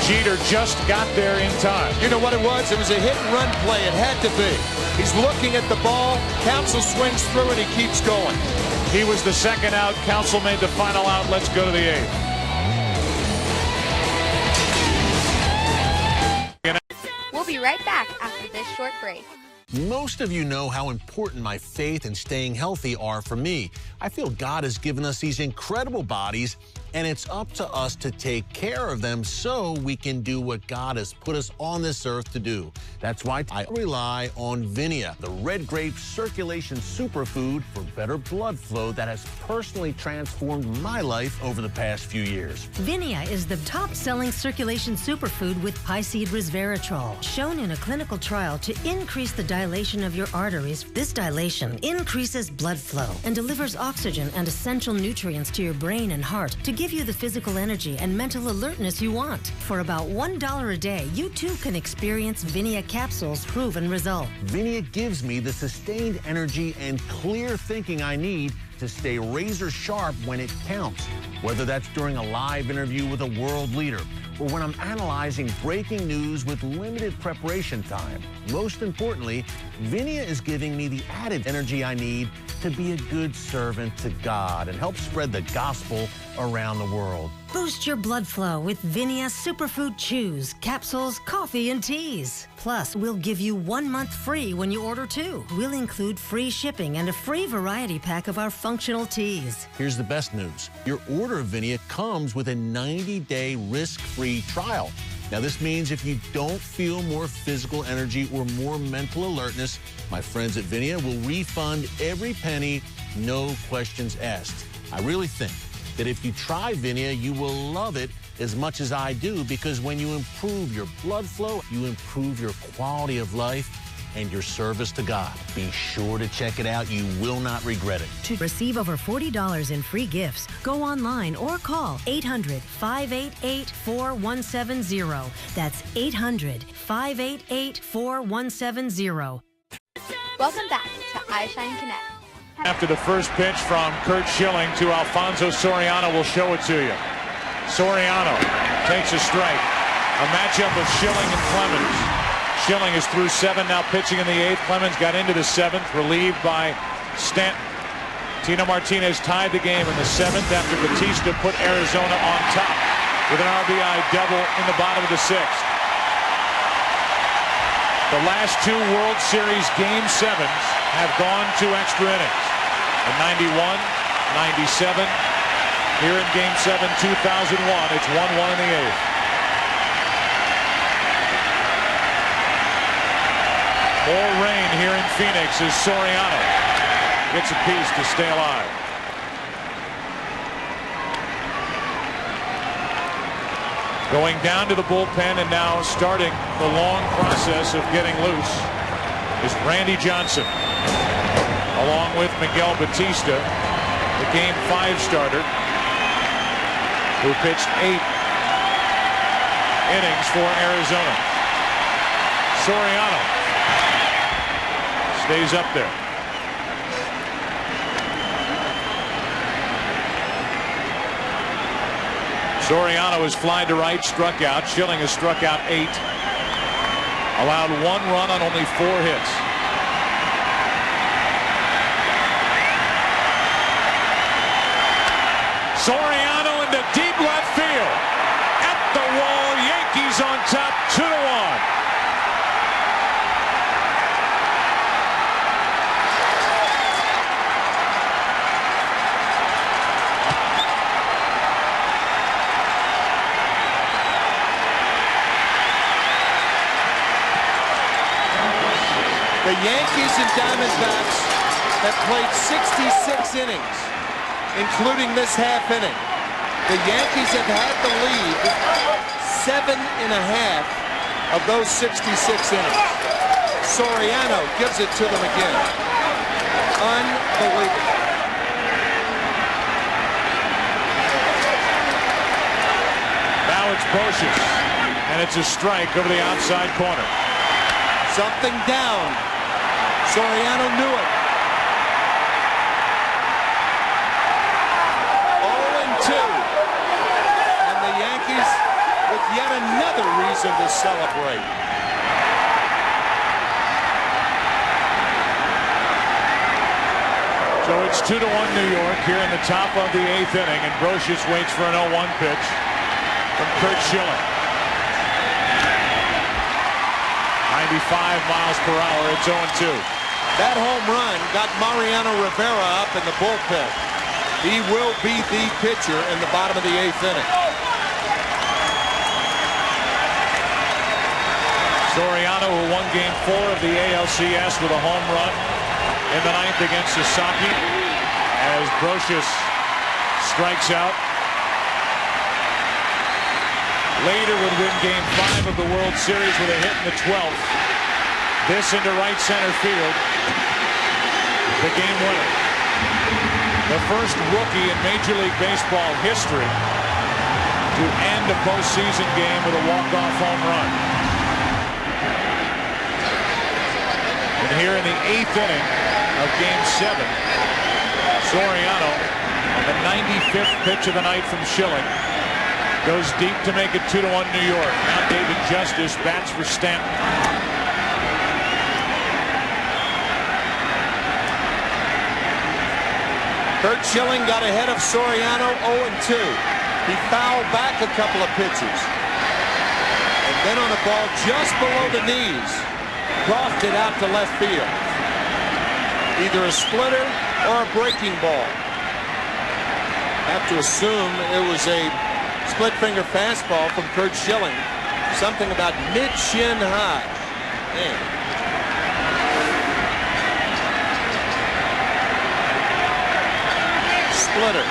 Jeter just got there in time. You know what it was? It was a hit-and-run play. It had to be. He's looking at the ball. Counsell swings through and he keeps going. He was the 2nd out. Counsell made the final out. Let's go to the 8th. We'll be right back after this short break. Most of you know how important my faith and staying healthy are for me. I feel God has given us these incredible bodies, and it's up to us to take care of them so we can do what God has put us on this earth to do. That's why I rely on Vinia, the red grape circulation superfood for better blood flow that has personally transformed my life over the past few years. Vinia is the top-selling circulation superfood with pea seed resveratrol, shown in a clinical trial to increase the dilation of your arteries. This dilation increases blood flow and delivers oxygen and essential nutrients to your brain and heart to give you the physical energy and mental alertness you want. For about $1 a day, you too can experience Vinia capsules' proven result. Vinia gives me the sustained energy and clear thinking I need to stay razor sharp when it counts, whether that's during a live interview with a world leader or when I'm analyzing breaking news with limited preparation time. Most importantly, Vinia is giving me the added energy I need to be a good servant to God and help spread the gospel around the world. Boost your blood flow with Vinia Superfood Chews, capsules, coffee, and teas. Plus, we'll give you 1 month free when you order 2. We'll include free shipping and a free variety pack of our functional teas. Here's the best news. Your order of Vinia comes with a 90-day risk-free trial. Now, this means if you don't feel more physical energy or more mental alertness, my friends at Vinia will refund every penny, no questions asked. I really think that if you try Vinia, you will love it as much as I do, because when you improve your blood flow, you improve your quality of life and your service to God. Be sure to check it out. You will not regret it. To receive over $40 in free gifts, go online or call 800-588-4170. That's 800-588-4170. Welcome back to iShine Connect. After the first pitch from Curt Schilling to Alfonso Soriano, we'll show it to you. Soriano takes a strike. A matchup of Schilling and Clemens. Schilling is through 7, now pitching in the 8th. Clemens got into the 7th, relieved by Stanton. Tino Martinez tied the game in the 7th after Batista put Arizona on top with an RBI double in the bottom of the 6th. The last 2 World Series Game 7s have gone to extra innings. In 91, 97. Here in Game 7, 2001, it's 1-1 in the 8th. More rain here in Phoenix as Soriano gets a piece to stay alive. Going down to the bullpen and now starting the long process of getting loose is Randy Johnson, along with Miguel Batista, the Game 5 starter, who pitched 8 innings for Arizona. Soriano stays up there. Soriano is fly to right, struck out. Schilling has struck out 8. Allowed 1 run on only 4 hits. Soriano into deep left field. At the wall, Yankees on top, 2-1. The Yankees and Diamondbacks have played 66 innings, including this half inning. The Yankees have had the lead 7.5 of those 66 innings. Soriano gives it to them again. Unbelievable. Now it's Brocious, and it's a strike over the outside corner. Something down. Soriano knew it. 0-2. And the Yankees with yet another reason to celebrate. So it's 2-1 New York here in the top of the 8th inning, and Brocious waits for an 0-1 pitch from Curt Schilling. 95 miles per hour. It's 0-2. That home run got Mariano Rivera up in the bullpen. He will be the pitcher in the bottom of the 8th inning. Soriano, who won Game 4 of the ALCS with a home run in the 9th against Sasaki, as Brocious strikes out. Later would win Game 5 of the World Series with a hit in the 12th. This into right center field. The game winner. The first rookie in Major League Baseball history to end a postseason game with a walk-off home run. And here in the 8th inning of Game 7, Soriano, on the 95th pitch of the night from Schilling, goes deep to make it 2-1 New York. Now David Justice bats for Stanton. Curt Schilling got ahead of Soriano 0-2. He fouled back a couple of pitches. And then on a ball just below the knees, crossed it out to left field. Either a splitter or a breaking ball. Have to assume it was a split finger fastball from Curt Schilling. Something about mid-shin high. Man. Splitter.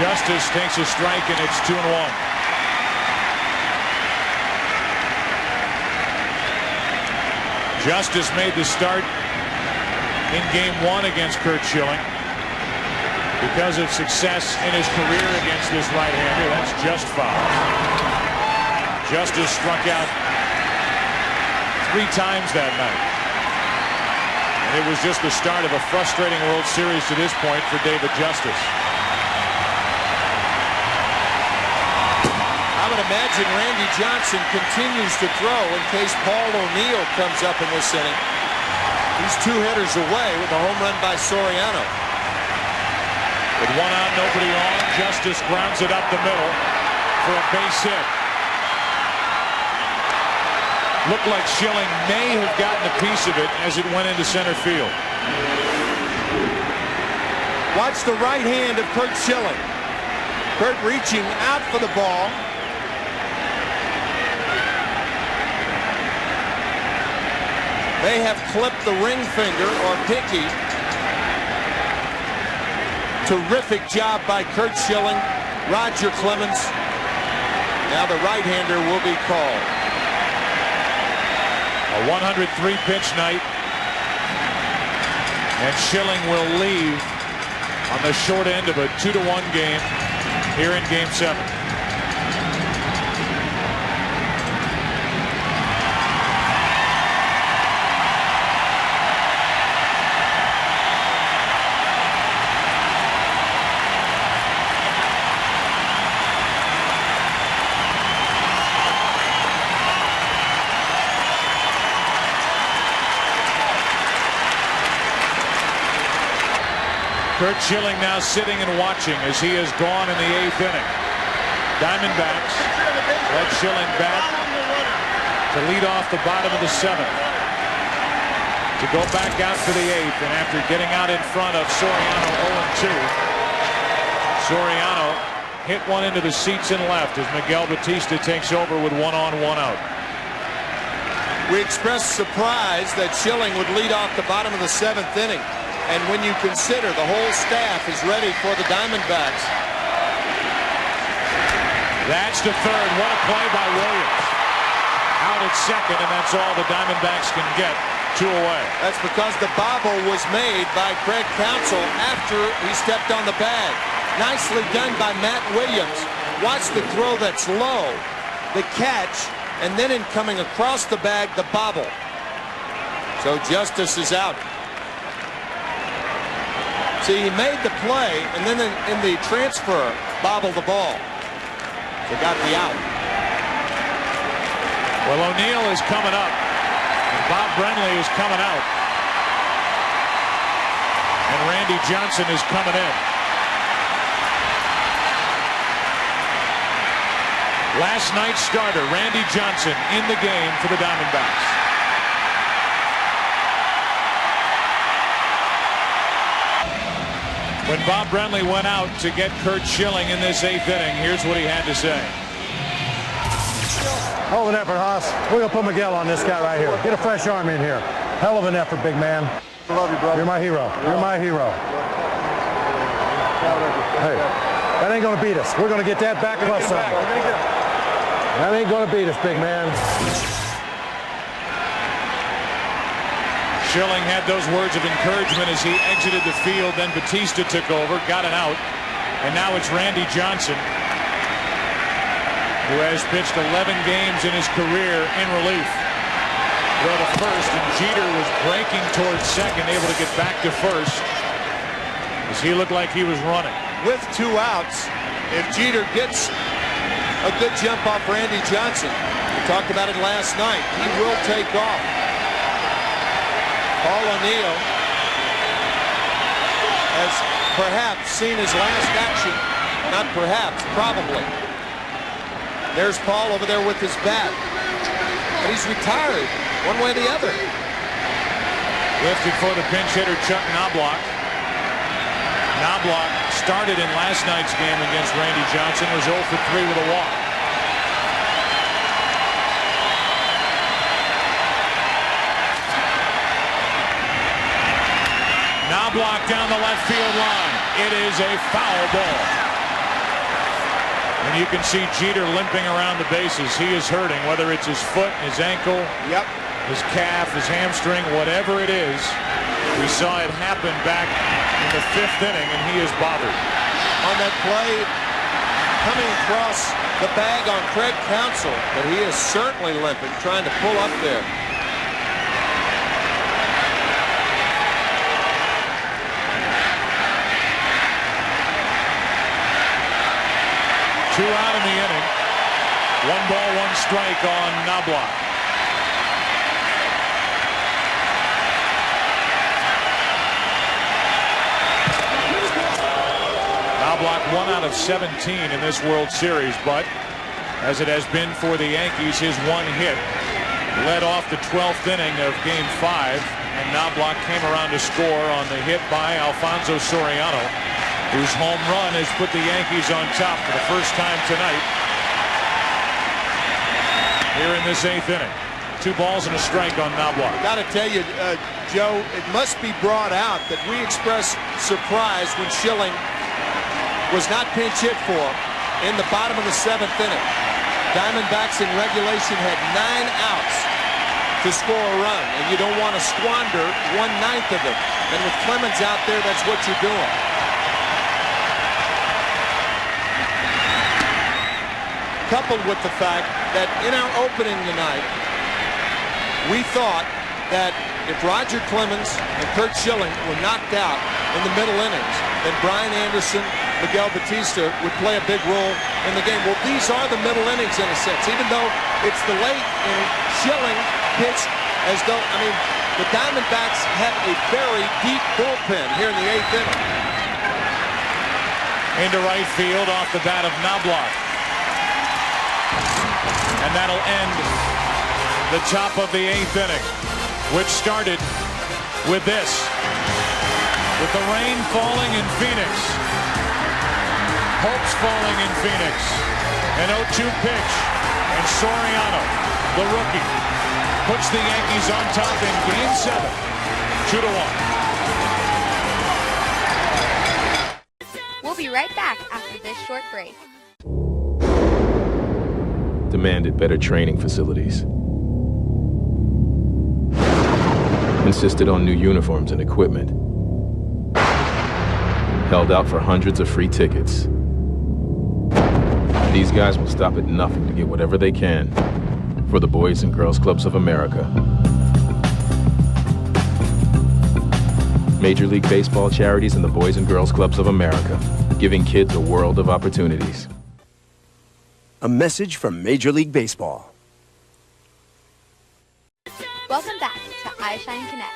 Justice takes a strike, and it's 2-1. Justice made the start in Game 1 against Curt Schilling. Because of success in his career against this right-hander, that's just foul. Justice struck out 3 times that night. And it was just the start of a frustrating World Series to this point for David Justice. I would imagine Randy Johnson continues to throw in case Paul O'Neill comes up in this inning. He's 2 hitters away with a home run by Soriano. With 1 out, nobody on, Justice grounds it up the middle for a base hit. Looked like Schilling may have gotten a piece of it as it went into center field. Watch the right hand of Curt Schilling. Curt reaching out for the ball. They have clipped the ring finger or pinky. Terrific job by Curt Schilling. Roger Clemens. Now the right-hander will be called. A 103-pitch night. And Schilling will leave on the short end of a 2-1 game here in Game 7. Curt Schilling now sitting and watching as he has gone in the 8th inning. Diamondbacks let Schilling bat to lead off the bottom of the 7th. To go back out for the 8th, and after getting out in front of Soriano 0-2, Soriano hit one into the seats and left as Miguel Batista takes over with 1 on, 1 out. We expressed surprise that Schilling would lead off the bottom of the 7th inning. And when you consider the whole staff is ready for the Diamondbacks. That's the 3rd. What a play by Williams. Out at 2nd, and that's all the Diamondbacks can get. 2 away. That's because the bobble was made by Craig Counsell after he stepped on the bag. Nicely done by Matt Williams. Watch the throw that's low, the catch, and then in coming across the bag, the bobble. So Justice is out. See, he made the play, and then in the transfer, bobbled the ball. They got the out. Well, O'Neill is coming up, and Bob Brenly is coming out. And Randy Johnson is coming in. Last night's starter, Randy Johnson, in the game for the Diamondbacks. When Bob Brenly went out to get Curt Schilling in this 8th inning, here's what he had to say. Hell of an effort, Haas. We're going to put Miguel on this guy right here. Get a fresh arm in here. Hell of an effort, big man. I love you, brother. You're my hero. You're my hero. Hey, that ain't going to beat us. We're going to get that back plus some. That ain't going to beat us, big man. Schilling had those words of encouragement as he exited the field. Then Batista took over, got an out, and now it's Randy Johnson, who has pitched 11 games in his career in relief. Throw to first, and Jeter was breaking towards second, able to get back to first as he looked like he was running. With 2 outs, if Jeter gets a good jump off Randy Johnson, we talked about it last night, he will take off. Paul O'Neill has perhaps seen his last action. Not perhaps, probably. There's Paul over there with his bat. But he's retired, one way or the other. Lifted for the pinch hitter, Chuck Knobloch. Knobloch started in last night's game against Randy Johnson, was 0 for 3 with a walk. Knobloch down the left field line. It is a foul ball. And you can see Jeter limping around the bases. He is hurting, whether it's his foot, his ankle, his calf, his hamstring, whatever it is. We saw it happen back in the 5th inning, and he is bothered. On that play, coming across the bag on Craig Counsell, but he is certainly limping, trying to pull up there. Two out in the inning. 1 ball, 1 strike on Knobloch. Knobloch 1 out of 17 in this World Series, but as it has been for the Yankees, his 1 hit led off the 12th inning of Game 5, and Knobloch came around to score on the hit by Alfonso Soriano, whose home run has put the Yankees on top for the first time tonight here in this 8th inning. 2 balls and a strike on Knobloch. Got to tell you, Joe, it must be brought out that we expressed surprise when Schilling was not pinch hit for in the bottom of the 7th inning. Diamondbacks in regulation had 9 outs to score a run, and you don't want to squander 1/9 of them. And with Clemens out there, that's what you're doing. Coupled with the fact that in our opening tonight, we thought that if Roger Clemens and Curt Schilling were knocked out in the middle innings, then Brian Anderson, Miguel Batista would play a big role in the game. Well, these are the middle innings in a sense. Even though it's the late inning, Schilling pitched as though, I mean, the Diamondbacks have a very deep bullpen here in the 8th inning. Into right field off the bat of Knobloch. And that'll end the top of the 8th inning, which started with this. With the rain falling in Phoenix, hopes falling in Phoenix, an 0-2 pitch, and Soriano, the rookie, puts the Yankees on top in Game 7, 2-1. We'll be right back after this short break. Demanded better training facilities. Insisted on new uniforms and equipment. Held out for hundreds of free tickets. These guys will stop at nothing to get whatever they can for the Boys and Girls Clubs of America. Major League Baseball charities and the Boys and Girls Clubs of America, giving kids a world of opportunities. A message from Major League Baseball. Welcome back to iShine Connect.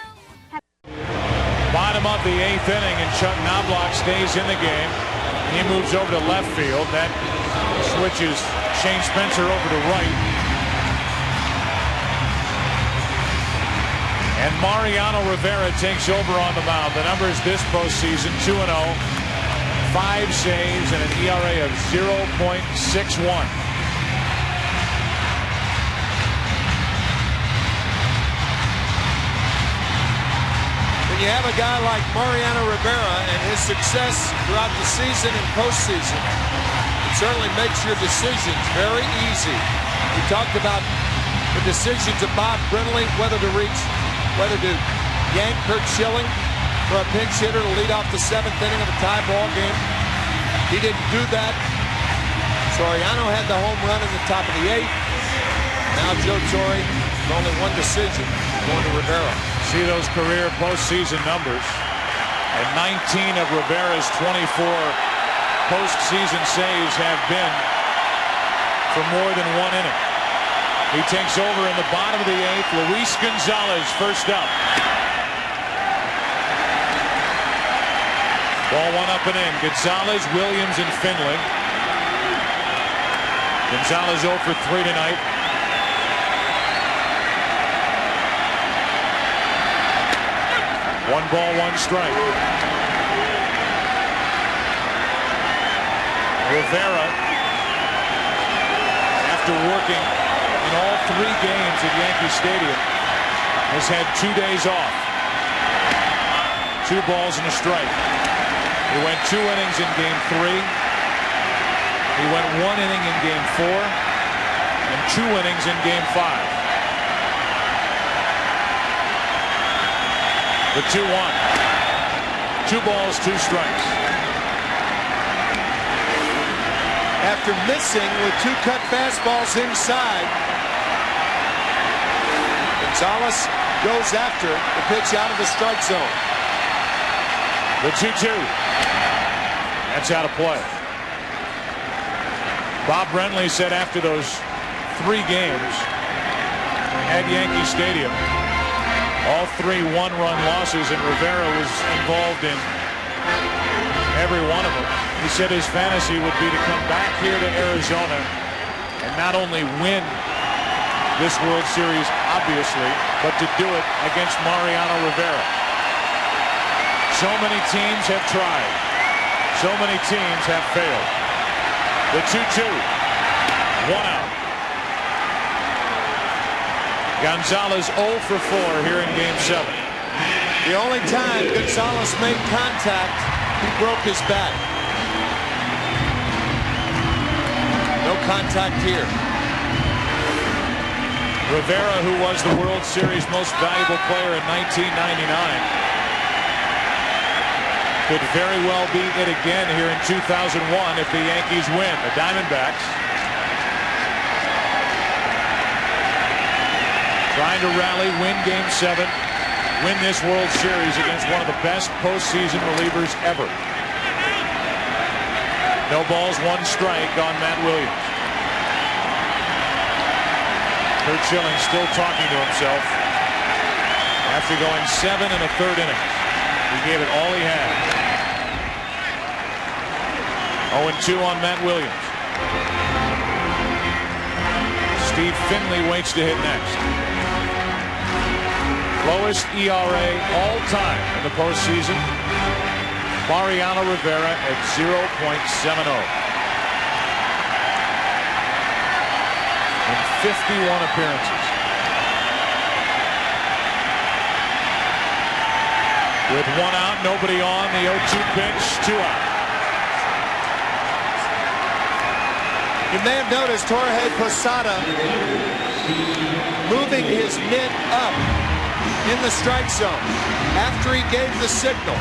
Bottom of the 8th inning, and Chuck Knobloch stays in the game. He moves over to left field. That switches Shane Spencer over to right. And Mariano Rivera takes over on the mound. The numbers this postseason, 2-0. 5 saves and an ERA of 0.61. When you have a guy like Mariano Rivera and his success throughout the season and postseason, it certainly makes your decisions very easy. We talked about the decisions of Bob Brindley, whether to yank Curt Schilling for a pinch hitter to lead off the 7th inning of a tie ball game. He didn't do that. Soriano had the home run in the top of the 8th. Now Joe Torre with only 1 decision going to Rivera. See those career postseason numbers. And 19 of Rivera's 24 postseason saves have been for more than 1 inning. He takes over in the bottom of the 8th. Luis Gonzalez first up. Ball 1 up and in. Gonzalez, Williams, and Finley. Gonzalez 0 for 3 tonight. One ball, 1 strike. Rivera, after working in all 3 games at Yankee Stadium, has had 2 days off. 2 balls and a strike. He went 2 innings in game 3. He went 1 inning in game 4 and 2 innings in game 5. The 2-1. 2 balls, 2 strikes. After missing with 2 cut fastballs inside, Gonzalez goes after the pitch out of the strike zone. The 2-2. That's out of play. Bob Brenly said after those 3 games at Yankee Stadium, all 3 one-run losses, and Rivera was involved in every one of them. He said his fantasy would be to come back here to Arizona and not only win this World Series, obviously, but to do it against Mariano Rivera. So many teams have tried. So many teams have failed. The 2-2. 1 out. Gonzalez 0 for 4 here in game 7. The only time Gonzalez made contact, he broke his bat. No contact here. Rivera, who was the World Series most valuable player in 1999, could very well be it again here in 2001 if the Yankees win. The Diamondbacks trying to rally, win game 7, win this World Series against one of the best postseason relievers ever. No balls, 1 strike on Matt Williams. Curt Schilling still talking to himself after going 7 1/3 innings. He gave it all he had. 0-2 on Matt Williams. Steve Finley waits to hit next. Lowest ERA all time in the postseason. Mariano Rivera at 0.70. In 51 appearances. With 1 out, nobody on, the 0-2 pitch, 2 out. You may have noticed Jorge Posada moving his mitt up in the strike zone after he gave the signal.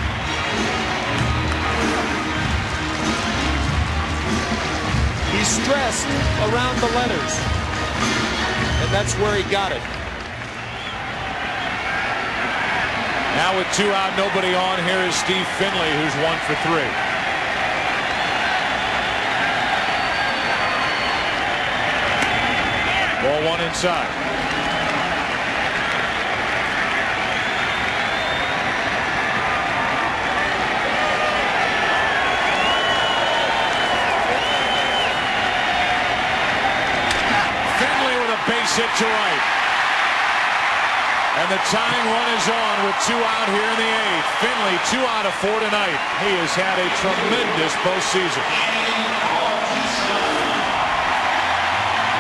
He stressed around the letters, and that's where he got it. Now with 2 out, nobody on, here is Steve Finley, who's 1 for 3. Ball 1 inside. Finley with a base hit to right. And the tying run is on with 2 out here in the 8th. Finley 2 out of 4 tonight. He has had a tremendous postseason.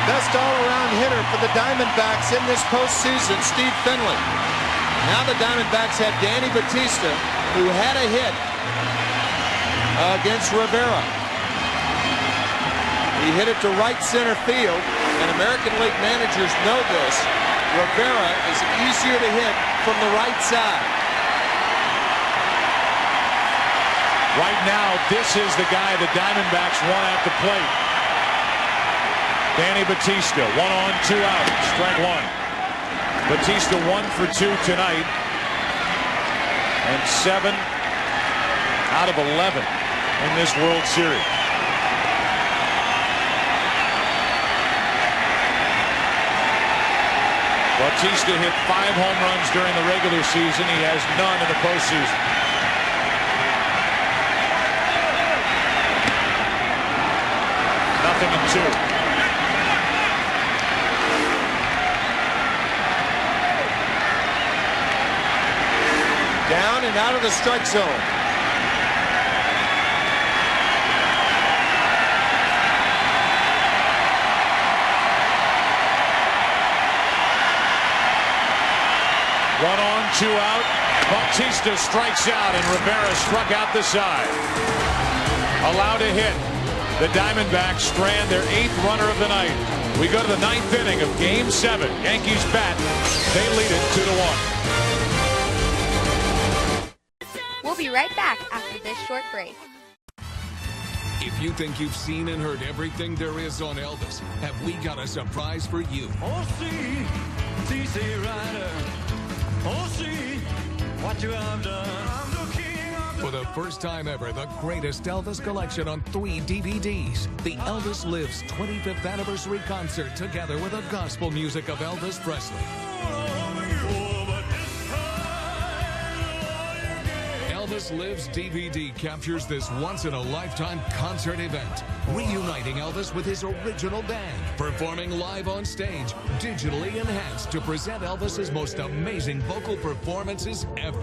Best all-around hitter for the Diamondbacks in this postseason, Steve Finley. Now the Diamondbacks have Danny Batista, who had a hit against Rivera. He hit it to right center field, and American League managers know this. Rivera is easier to hit from the right side. Right now, this is the guy the Diamondbacks want at the plate. Danny Batista, 1 on, 2 out, strike 1. Batista 1 for 2 tonight, and 7 out of 11 in this World Series. Batista hit 5 home runs during the regular season. He has none in the postseason. Nothing in 2. Down and out of the strike zone. 2 out. Bautista strikes out, and Rivera struck out the side. Allowed a hit. The Diamondbacks strand their 8th runner of the night. We go to the 9th inning of Game 7. Yankees bat. They lead it 2-1. We'll be right back after this short break. If you think you've seen and heard everything there is on Elvis, have we got a surprise for you? Oh, see, TC Rider. Oh, see what you have done. I'm the king of the... For the first time ever, the greatest Elvis collection on 3 DVDs. The Elvis Lives 25th Anniversary Concert together with the gospel music of Elvis Presley. Elvis Lives DVD captures this once-in-a-lifetime concert event, reuniting Elvis with his original band, performing live on stage, digitally enhanced to present Elvis's most amazing vocal performances ever.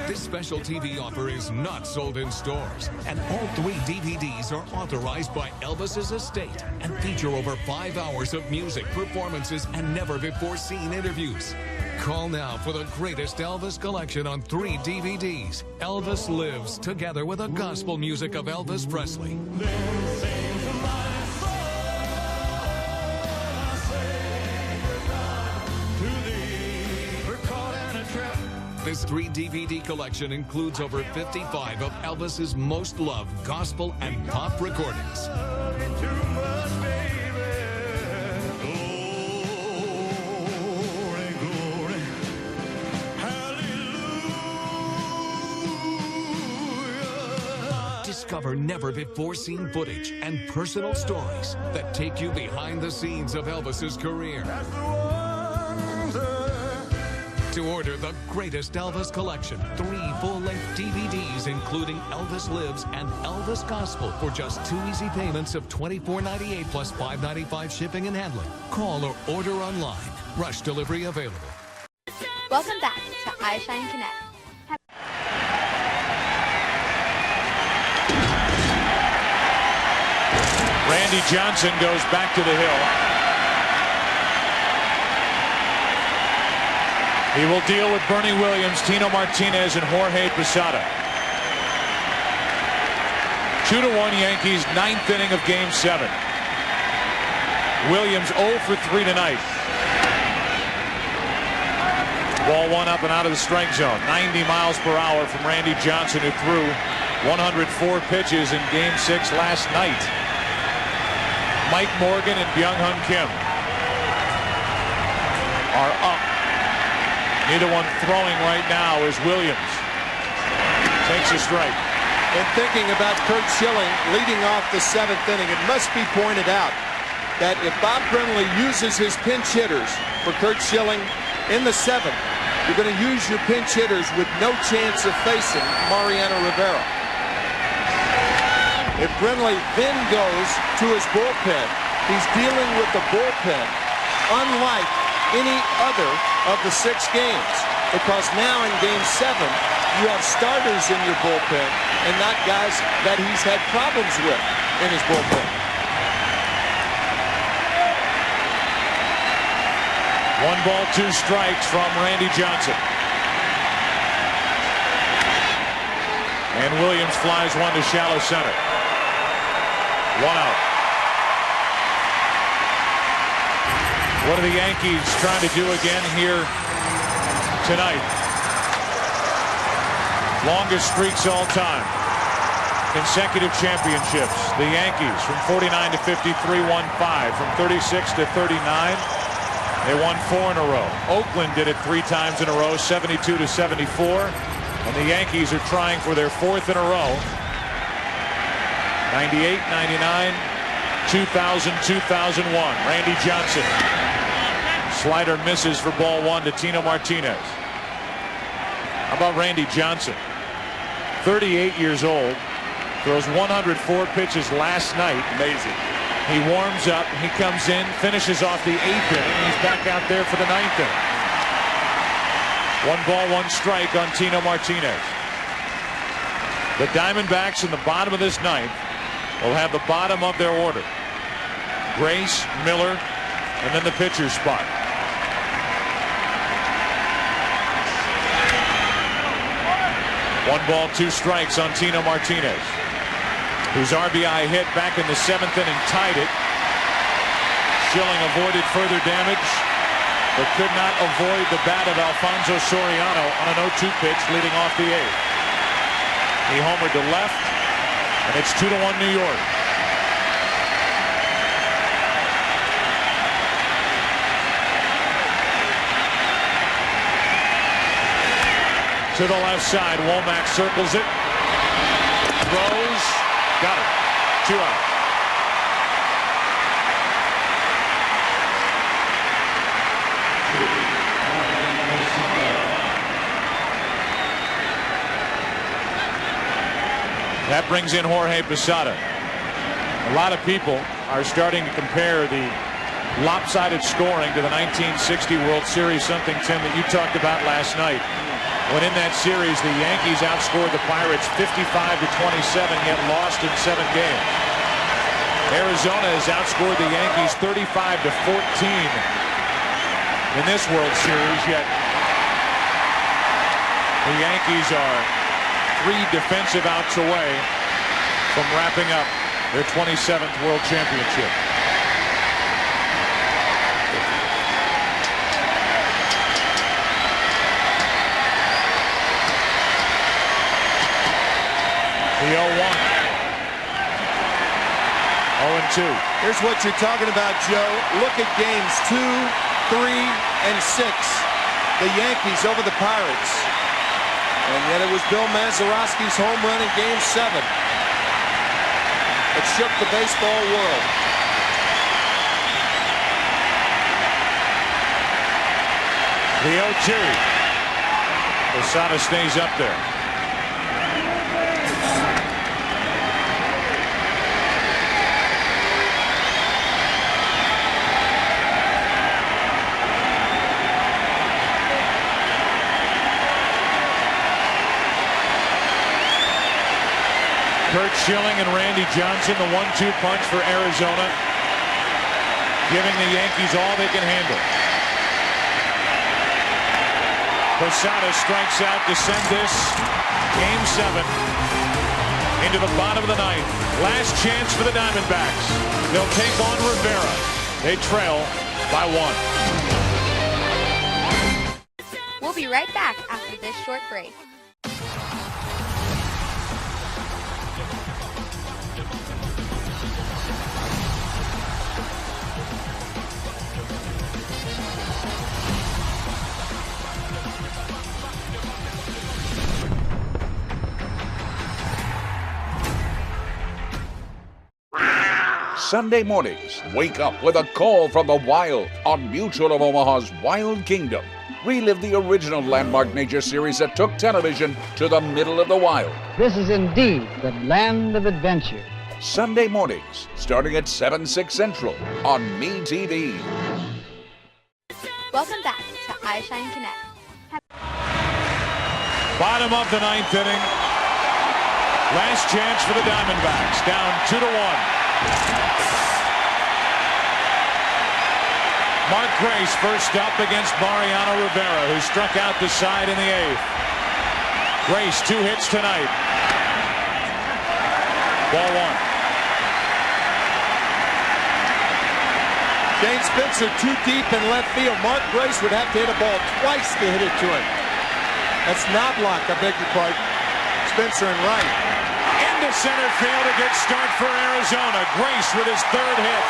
This special TV offer is not sold in stores, and all 3 DVDs are authorized by Elvis's estate and feature over 5 hours of music, performances, and never-before-seen interviews. Call now for the greatest Elvis collection on 3 DVDs. Elvis Lives, together with the gospel music of Elvis Presley. This 3 DVD collection includes over 55 of Elvis's most loved gospel and pop recordings. Discover never-before-seen footage and personal stories that take you behind the scenes of Elvis's career. To order the greatest Elvis collection, 3 full-length DVDs including Elvis Lives and Elvis Gospel for just 2 easy payments of $24.98 plus $5.95 shipping and handling. Call or order online. Rush delivery available. Welcome back to iShine Connect. Randy Johnson goes back to the hill. He will deal with Bernie Williams, Tino Martinez, and Jorge Posada. 2-1 Yankees, 9th inning of Game 7. Williams 0 for 3 tonight. Ball 1 up and out of the strike zone. 90 miles per hour from Randy Johnson, who threw 104 pitches in Game 6 last night. Mike Morgan and Byung-Hun Kim are up. Neither one throwing right now is Williams. Takes a strike. In thinking about Curt Schilling leading off the 7th inning, it must be pointed out that if Bob Brenly uses his pinch hitters for Curt Schilling in the 7th, you're going to use your pinch hitters with no chance of facing Mariano Rivera. If Brenly then goes to his bullpen, he's dealing with the bullpen unlike any other of the 6 games, because now in Game 7 you have starters in your bullpen and not guys that he's had problems with in his bullpen. 1 ball, 2 strikes from Randy Johnson. And Williams flies 1 to shallow center. 1 out. What are the Yankees trying to do again here tonight? Longest streaks all time. Consecutive championships. The Yankees from 49 to 53 won 5. From 36 to 39, they won 4 in a row. Oakland did it 3 times in a row, 72 to 74. And the Yankees are trying for their 4th in a row. 98, 99, 2000, 2001. Randy Johnson. Slider misses for ball 1 to Tino Martinez. How about Randy Johnson? 38 years old. Throws 104 pitches last night. Amazing. He warms up. He comes in, finishes off the 8th inning. He's back out there for the 9th inning. 1 ball, 1 strike on Tino Martinez. The Diamondbacks in the bottom of this 9th will have the bottom of their order. Grace, Miller, and then the pitcher's spot. One ball, two strikes on Tino Martinez, whose RBI hit back in the 7th inning tied it. Schilling avoided further damage, but could not avoid the bat of Alfonso Soriano on an 0-2 pitch leading off the 8th. He homered to left, and it's 2-1 New York. To the left side, Womack circles it, throws, got it, 2 out. That brings in Jorge Posada. A lot of people are starting to compare the lopsided scoring to the 1960 World Series, something, Tim, that you talked about last night. When in that series, the Yankees outscored the Pirates 55-27, yet lost in 7 games. Arizona has outscored the Yankees 35-14 in this World Series, yet the Yankees are 3 defensive outs away from wrapping up their 27th World Championship. The 0-1. 0-2. Here's what you're talking about, Joe. Look at games 2, 3, and 6. The Yankees over the Pirates. And yet it was Bill Mazeroski's home run in Game 7 that shook the baseball world. The 0-2. Posada stays up there. Curt Schilling and Randy Johnson, the 1-2 punch for Arizona, giving the Yankees all they can handle. Posada strikes out to send this Game 7 into the bottom of the 9th. Last chance for the Diamondbacks. They'll take on Rivera. They trail by 1. We'll be right back after this short break. Sunday mornings, wake up with a call from the wild on Mutual of Omaha's Wild Kingdom. Relive the original landmark nature series that took television to the middle of the wild. This is indeed the land of adventure. Sunday mornings, starting at 7/6 Central on MeTV. Welcome back to iShine Connect. Bottom of the 9th inning. Last chance for the Diamondbacks. Down 2-1. Mark Grace first up against Mariano Rivera, who struck out the side in the 8th. Grace, 2 hits tonight. Ball 1. Shane Spencer too deep in left field. Mark Grace would have to hit a ball twice to hit it to him. That's Knobloch, I beg your pardon. Spencer and right. Into center field, a good start for Arizona. Grace with his 3rd hit.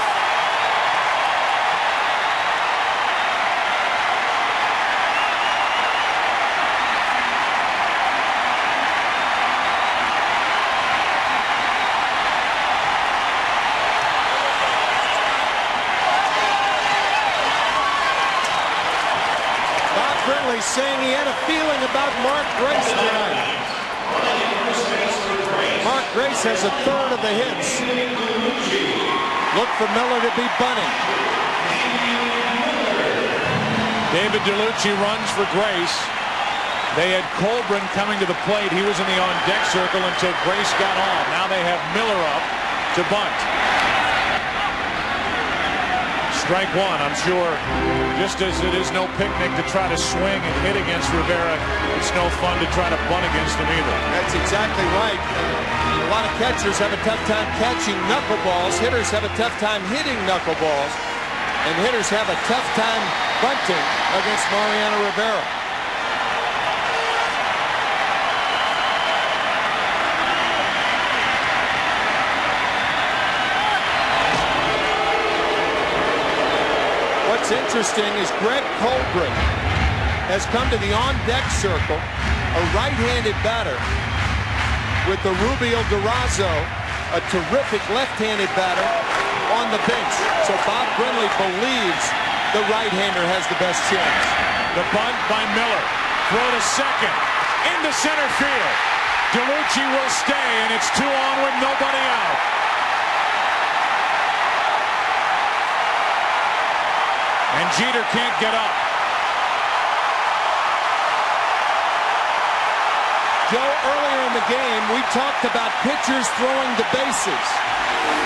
Bob Brenly saying he had a feeling about Mark Grace tonight. Mark Grace has a 3rd of the hits. Look for Miller to be bunting. David DeLucci runs for Grace. They had Colburn coming to the plate. He was in the on-deck circle until Grace got on. Now they have Miller up to bunt. Strike one. I'm sure just as it is no picnic to try to swing and hit against Rivera, it's no fun to try to bunt against him either. That's exactly right. A lot of catchers have a tough time catching knuckleballs. Hitters have a tough time hitting knuckleballs. And hitters have a tough time bunting against Mariano Rivera. What's interesting is Greg Colbert has come to the on-deck circle, a right-handed batter, with the Rubio Durazo, a terrific left-handed batter, on the bench. So Bob Brenly believes the right-hander has the best chance. The bunt by Miller. Throw to second. Into center field. DeLucci will stay, and it's 2 on with nobody out. And Jeter can't get up. Joe, earlier in the game, we talked about pitchers throwing the bases,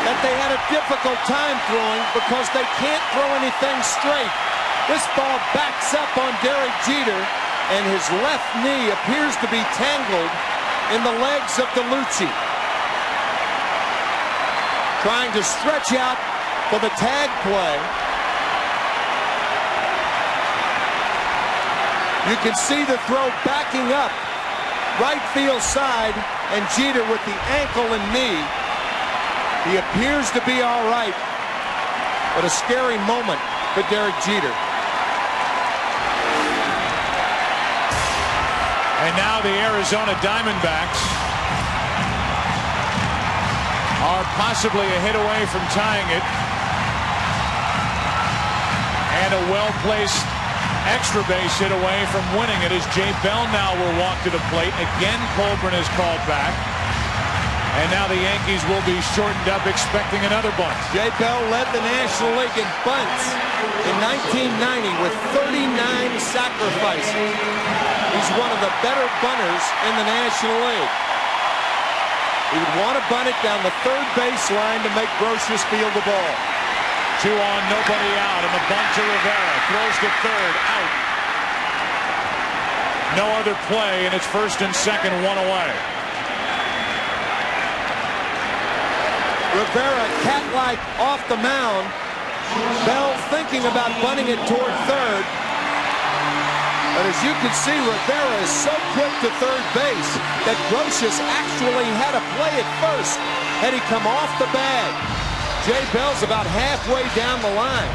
that they had a difficult time throwing because they can't throw anything straight. This ball backs up on Derek Jeter, and his left knee appears to be tangled in the legs of DeLucci. Trying to stretch out for the tag play. You can see the throw backing up right field side, and Jeter with the ankle and knee. He appears to be all right, but a scary moment for Derek Jeter. And now the Arizona Diamondbacks are possibly a hit away from tying it. And a well-placed extra base hit away from winning it as Jay Bell now will walk to the plate. Again, Colburn is called back. And now the Yankees will be shortened up, expecting another bunt. Jay Bell led the National League in bunts in 1990 with 39 sacrifices. He's one of the better bunters in the National League. He would want to bunt it down the third baseline to make Brocious field the ball. 2 on, nobody out, and the bunt to Rivera. Throws to third, out. No other play, and it's first and second, 1 away. Rivera cat-like off the mound. Bell thinking about bunting it toward third. But as you can see, Rivera is so quick to third base that Brocious actually had to play it first had he come off the bag. Jay Bell's about halfway down the line,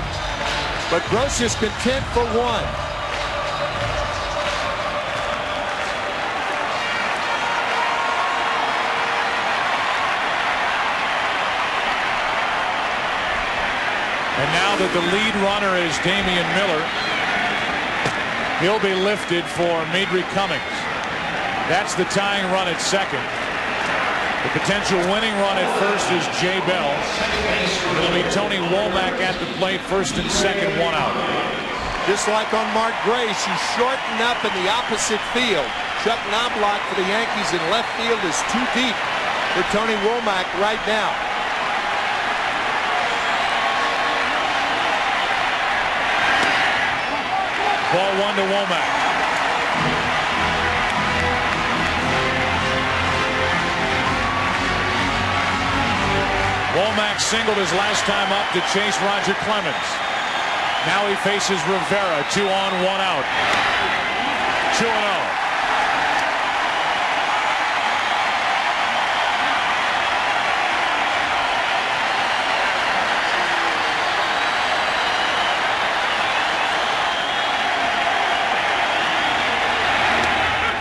but Brocious content for 1. And now that the lead runner is Damian Miller, he'll be lifted for Madry Cummings. That's the tying run at second. The potential winning run at first is Jay Bell. It'll be Tony Womack at the plate, first and second, 1 out. Just like on Mark Grace, you shorten up in the opposite field. Chuck Knobloch for the Yankees in left field is too deep for Tony Womack right now. Ball 1 to Womack. Womack singled his last time up to chase Roger Clemens. Now he faces Rivera. 2 on, 1 out. 2-0.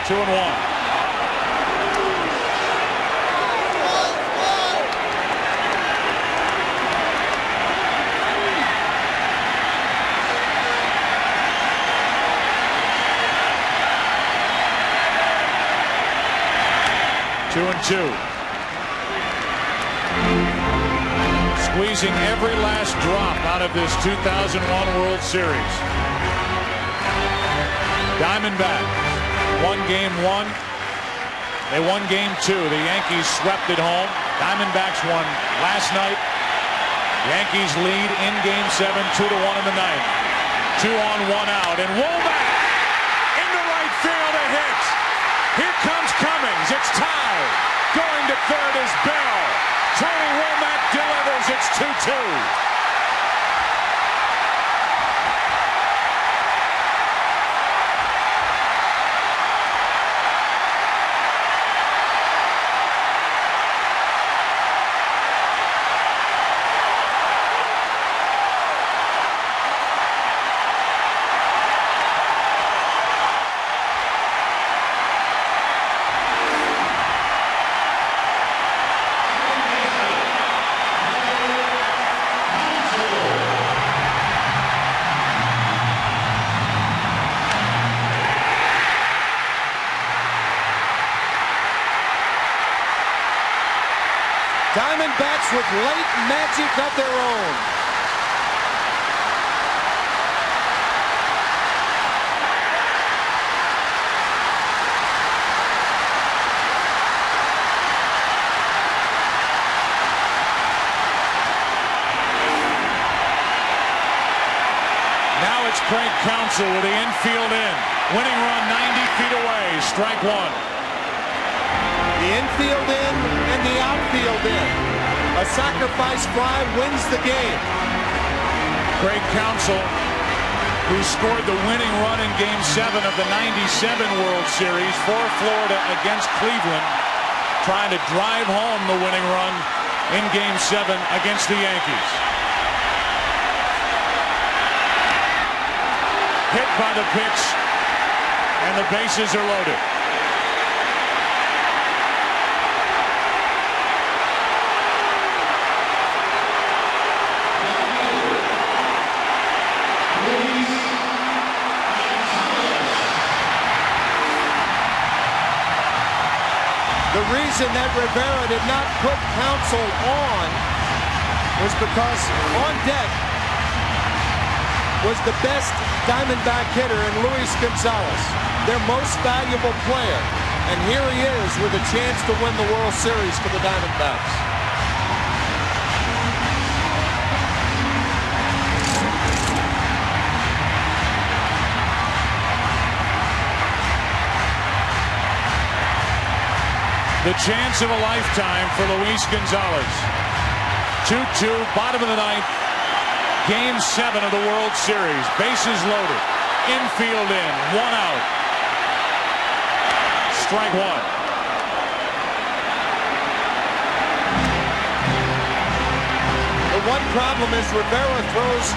Two and 1. Two and 2. Squeezing every last drop out of this 2001 World Series. Diamondbacks won game 1. They won game 2. The Yankees swept at home. Diamondbacks won last night. Yankees lead in Game 7, 2-1 in the ninth. 2 on, 1 out, and Womack into right field, a hit. Here comes Cummings. It's tied. Going to third is Bell. Tony Womack delivers. It's 2-2. Diamondbacks with late magic of their own. Now it's Craig Counsell with the infield in. Winning run 90 feet away. Strike one. The infield in and the outfield in. A sacrifice fly wins the game. Craig Counsell, who scored the winning run in Game 7 of the '97 World Series for Florida against Cleveland, trying to drive home the winning run in Game 7 against the Yankees. Hit by the pitch, and the bases are loaded. The reason that Rivera did not put Counsell on was because on deck was the best Diamondback hitter in Luis Gonzalez, their most valuable player. And here he is with a chance to win the World Series for the Diamondbacks. The chance of a lifetime for Luis Gonzalez. 2-2, bottom of the ninth. Game 7 of the World Series. Bases loaded. Infield in. 1 out. Strike one. The one problem is Rivera throws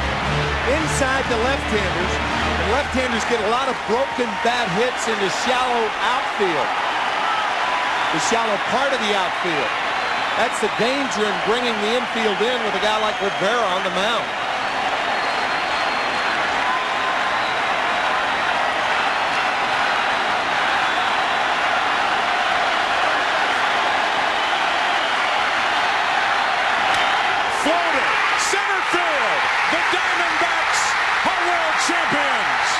inside the left-handers. And left-handers get a lot of broken bat hits in the shallow outfield. The shallow part of the outfield. That's the danger in bringing the infield in with a guy like Rivera on the mound. Floater, center field. The Diamondbacks are world champions.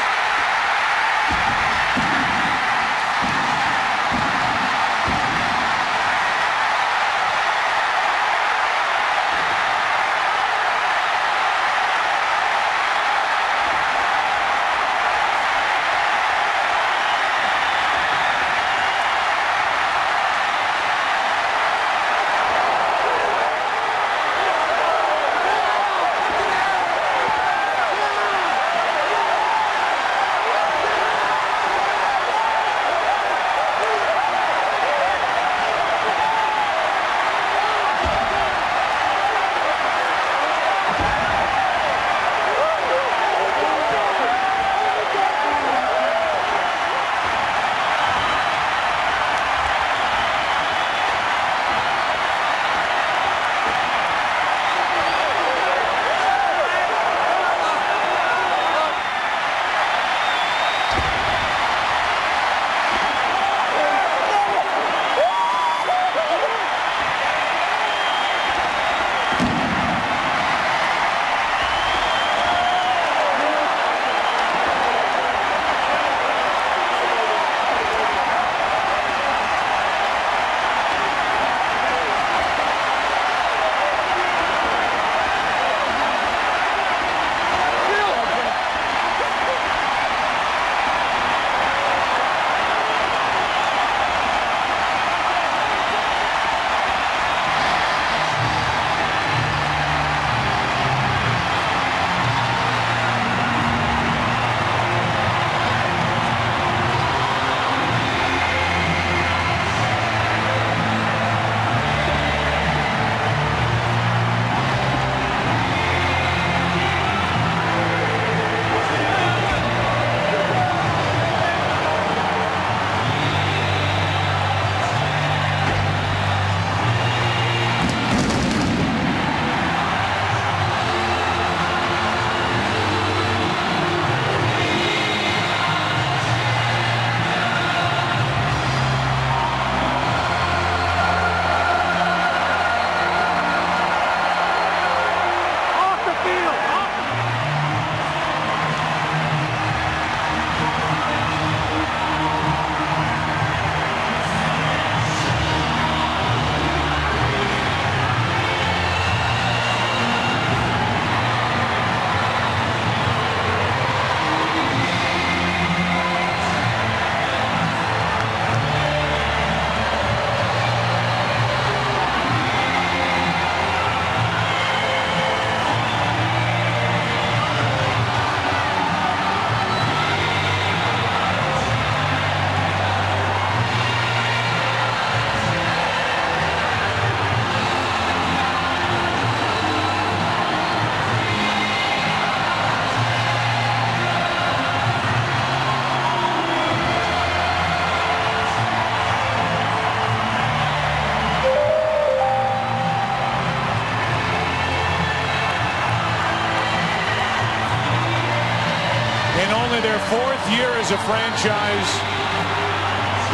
as a franchise,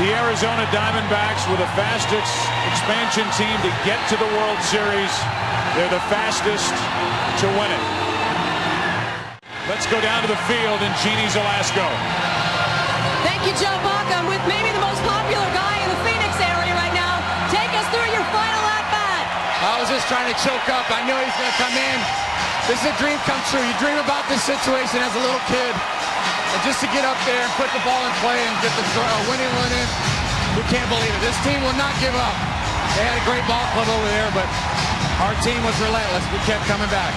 the Arizona Diamondbacks were the fastest expansion team to get to the World Series. They're the fastest to win it. Let's go down to the field in Jeannie Zalasko. Thank you, Joe Buck. I'm with maybe the most popular guy in the Phoenix area right now. Take us through your final at-bat. I was just trying to choke up. I knew he was going to come in. This is a dream come true. You dream about this situation as a little kid. And just to get up there and put the ball in play and get the winning run in, you can't believe it. This team will not give up. They had a great ball club over there, but our team was relentless. We kept coming back.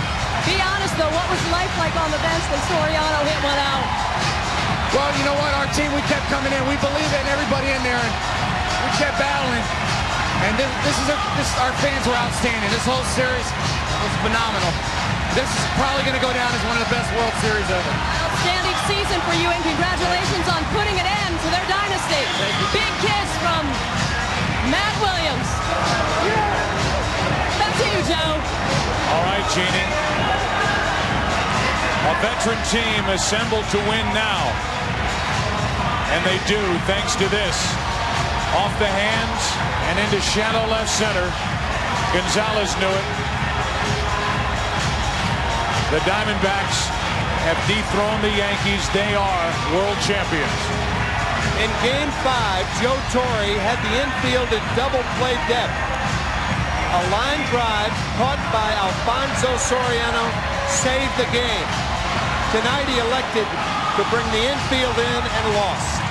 Be honest, though. What was life like on the bench when Soriano hit one out? Well, you know what? Our team, we kept coming in. We believe in everybody in there, and we kept battling. And our fans were outstanding. This whole series was phenomenal. This is probably going to go down as one of the best World Series ever. Outstanding season for you, and congratulations on putting an end to their dynasty. Big kiss from Matt Williams. Back to you, Joe. All right, Jeannie. A veteran team assembled to win now. And they do, thanks to this. Off the hands and into shallow left center. Gonzalez knew it. The Diamondbacks have dethroned the Yankees. They are world champions. In Game 5, Joe Torre had the infield in double play depth. A line drive caught by Alfonso Soriano saved the game. Tonight he elected to bring the infield in and lost.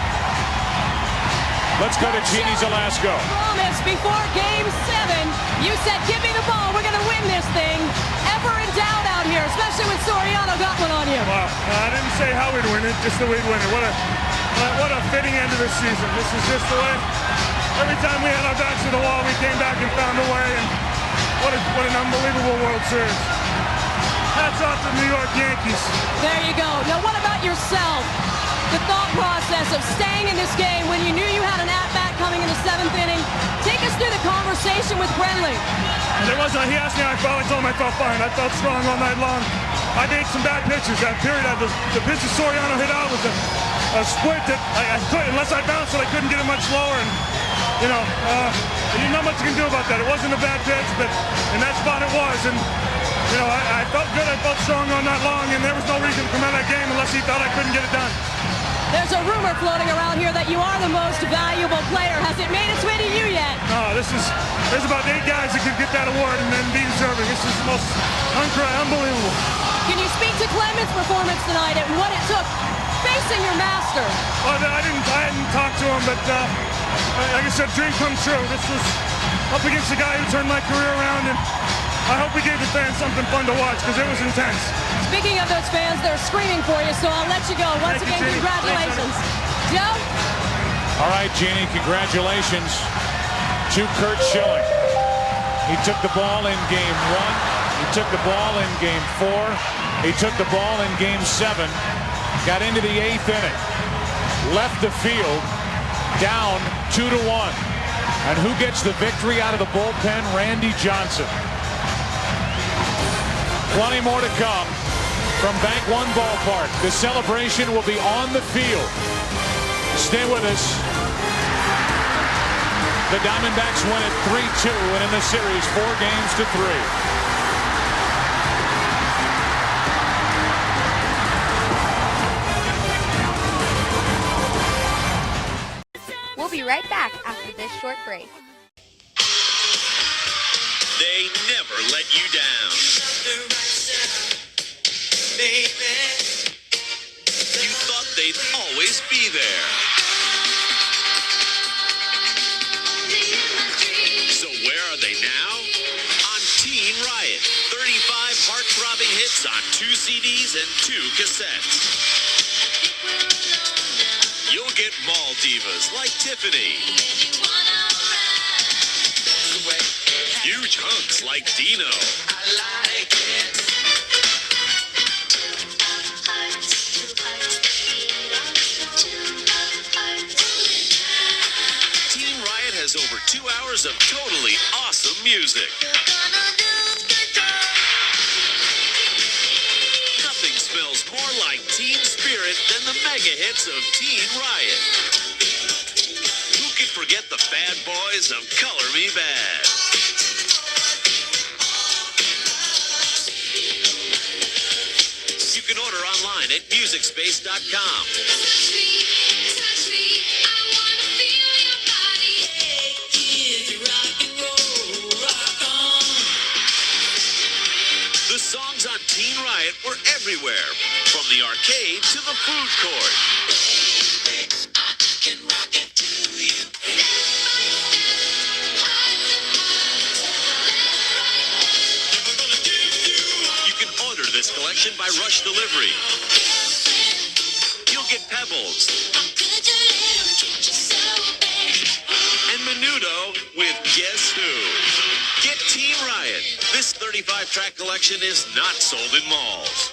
Let's go to Jeannie Zalasko. Promise before Game 7, you said, give me the ball, we're going to win this thing. Ever in doubt out here, especially when Soriano got one on you. Well, I didn't say how we'd win it, just that we'd win it. What a fitting end to the season. This is just the way. Every time we had our backs to the wall, we came back and found a way. And what an unbelievable World Series. Hats off to the New York Yankees. There you go. Now, what about yourself? The thought process of staying in this game when you knew you had an at-bat coming in the 7th inning. Take us through the conversation with Brenly. He asked me how I felt. I told him I felt fine. I felt strong all night long. I made some bad pitches. That period, the pitch that Soriano hit out was a split that I couldn't, unless I bounced it, I couldn't get it much lower. And, there's not much you can do about that. It wasn't a bad pitch, but in that spot it was. And, I felt good. I felt strong all night long, and there was no reason to come out of that game unless he thought I couldn't get it done. There's a rumor floating around here that you are the most valuable player. Has it made its way to you yet? No, there's about 8 guys that could get that award and then be deserving. This is the most unbelievable. Can you speak to Clement's performance tonight and what it took facing your master? Well, I hadn't talked to him, but like I said, dream come true. This was up against the guy who turned my career around, and I hope we gave the fans something fun to watch because it was intense. Speaking of those fans, they're screaming for you, so I'll let you go. Once again, congratulations. Joe? All right, Jeannie, congratulations to Curt Schilling. He took the ball in Game 1. He took the ball in Game 4. He took the ball in Game 7. Got into the 8th inning. Left the field down 2-1. And who gets the victory out of the bullpen? Randy Johnson. Plenty more to come from Bank One Ballpark. The celebration will be on the field. Stay with us. The Diamondbacks win it 3-2 and in the series 4-3. We'll be right back after this short break. They never let you down. You thought they'd always be there. So where are they now? On Teen Riot. 35 heart-throbbing hits on 2 CDs and 2 cassettes. You'll get mall divas like Tiffany. Huge hunks like Dino. Teen Riot has over 2 hours of totally awesome music. Nothing smells more like Teen Spirit spirit than the mega hits of Teen Riot. Who could forget the bad boys of Color Me Bad? You can order online at MusicSpace.com. The songs on Teen Riot were everywhere, from the arcade to the food court. You can order this collection by Rush Delivery. You'll get Pebbles and Menudo with Guess Who. Get Teen Riot. This 35-track collection is not sold in malls.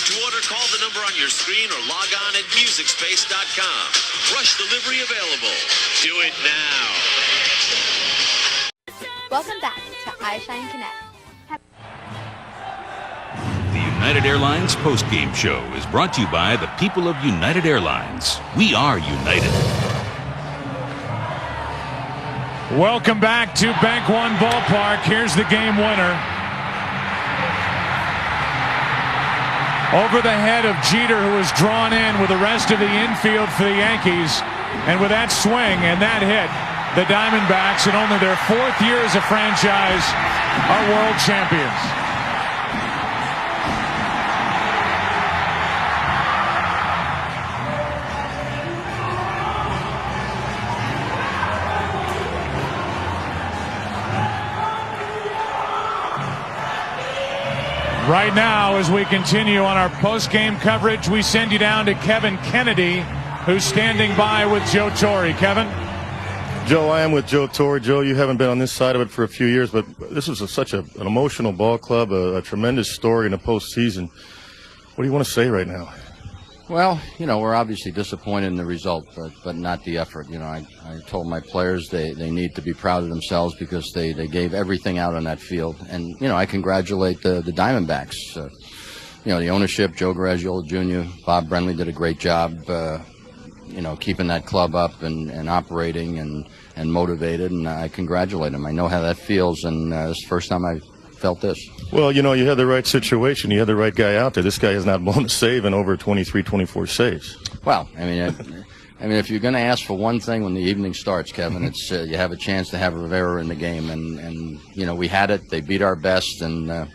To order, call the number on your screen or log on at MusicSpace.com. Rush Delivery available. Do it now. Welcome back to iShine Connect. The United Airlines postgame show is brought to you by the people of United Airlines. We are united. Welcome back to Bank One Ballpark. Here's the game winner. Over the head of Jeter, who was drawn in with the rest of the infield for the Yankees. And with that swing and that hit, the Diamondbacks, in only their 4th year as a franchise, are world champions. Right now, as we continue on our post-game coverage, we send you down to Kevin Kennedy, who's standing by with Joe Torre. Kevin? Joe, I am with Joe Torre. Joe, you haven't been on this side of it for a few years, but this is such an emotional ball club, a tremendous story in the postseason. What do you want to say right now? Well, we're obviously disappointed in the result, but not the effort. I told my players they need to be proud of themselves because they gave everything out on that field. And, I congratulate the Diamondbacks. The ownership, Joe Garagiola Jr., Bob Brenly did a great job, keeping that club up and operating and motivated. And I congratulate them. I know how that feels, and it's the first time I've felt this. Well, you had the right situation. You had the right guy out there. This guy has not blown a save in over 23, 24 saves. Well, I mean, if you're going to ask for one thing when the evening starts, Kevin, it's you have a chance to have Rivera in the game, and we had it. They beat our best, and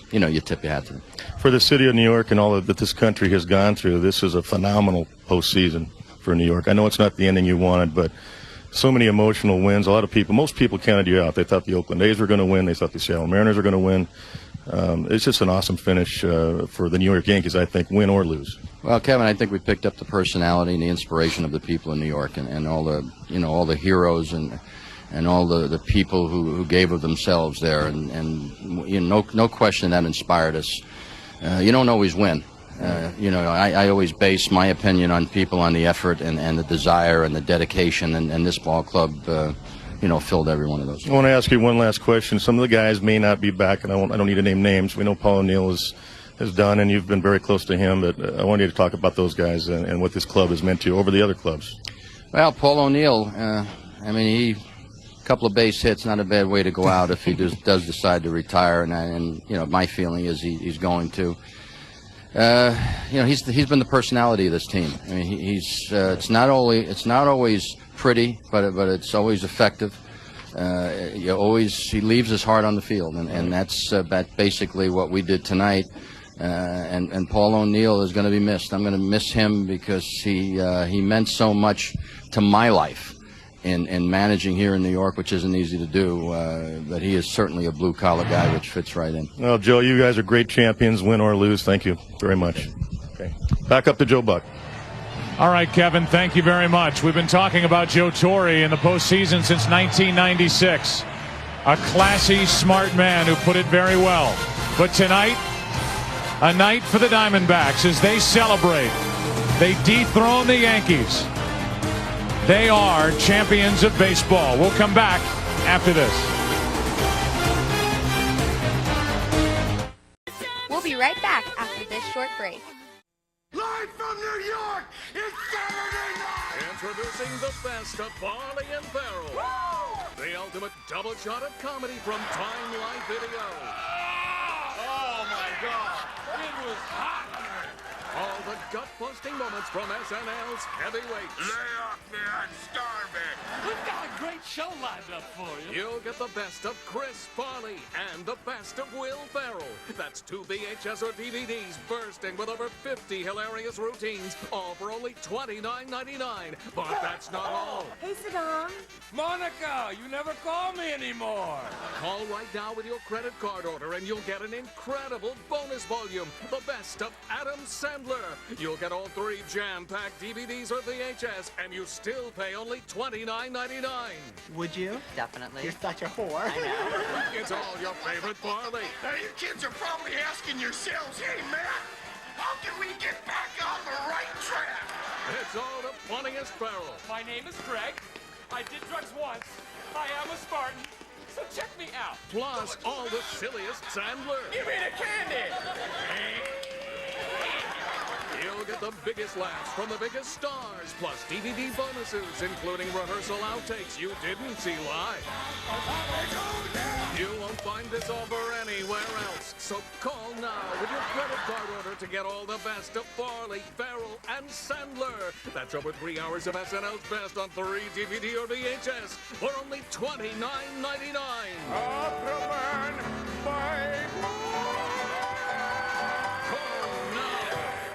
you tip your hat to them. For the city of New York and all that this country has gone through, this is a phenomenal postseason for New York. I know it's not the ending you wanted, but so many emotional wins. Most people counted you out. They thought the Oakland A's were going to win. They thought the Seattle Mariners were going to win. It's just an awesome finish for the New York Yankees, I think, win or lose. Well, Kevin, I think we picked up the personality and the inspiration of the people in New York, and all the all the heroes and all the people who gave of themselves there, and no question that inspired us. You don't always win. I always base my opinion on people, on the effort and the desire and the dedication, and this ball club, filled every one of those. I want to ask you one last question. Some of the guys may not be back, and I don't need to name names. We know Paul O'Neill has done, and you've been very close to him, but I want you to talk about those guys and what this club has meant to you over the other clubs. Well, Paul O'Neill, a couple of base hits, not a bad way to go out if he does decide to retire, and my feeling is he's going to. He's been the personality of this team. I mean, it's not always pretty, but it's always effective. He leaves his heart on the field, and that's basically what we did tonight. And Paul O'Neill is going to be missed. I'm going to miss him because he meant so much to my life in managing here in New York, which isn't easy to do. But he is certainly a blue-collar guy, which fits right in. Well, Joe, you guys are great champions, win or lose. Thank you very much. Okay. Back up to Joe Buck. All right, Kevin, thank you very much. We've been talking about Joe Torre in the postseason since 1996. A classy, smart man who put it very well. But tonight, a night for the Diamondbacks as they celebrate. They dethrone the Yankees. They are champions of baseball. We'll come back after this. We'll be right back after this short break. Live from New York, it's Saturday night! Introducing the best of Farley and Farrell. Woo! The ultimate double shot of comedy from Time Life Video. Oh my God, it was hot! All the gut-busting moments from SNL's Heavyweights. Lay off me, I'm starving! We've got a great show lined up for you. You'll get the best of Chris Farley and the best of Will Ferrell. That's 2 VHS or DVDs bursting with over 50 hilarious routines, all for only $29.99. But that's not all. Hey, Saddam. Monica, you never call me anymore. Call right now with your credit card order and you'll get an incredible bonus volume, the best of Adam Sandler. You'll get all 3 jam-packed DVDs or VHS, and you still pay only $29.99. Would you? Definitely. You're such a whore. I know. It's all your favorite Farley. Now you kids are probably asking yourselves, hey Matt, how can we get back on the right track? It's all the funniest Farrell. My name is Greg. I did drugs once. I am a Spartan. So check me out. Plus, all the silliest Sandler. Give me the candy. You'll get the biggest laughs from the biggest stars, plus DVD bonuses, including rehearsal outtakes you didn't see live. You won't find this offer anywhere else, so call now with your credit card order to get all the best of Farley, Farrell, and Sandler. That's over 3 hours of SNL's best on 3 DVD or VHS for only $29.99.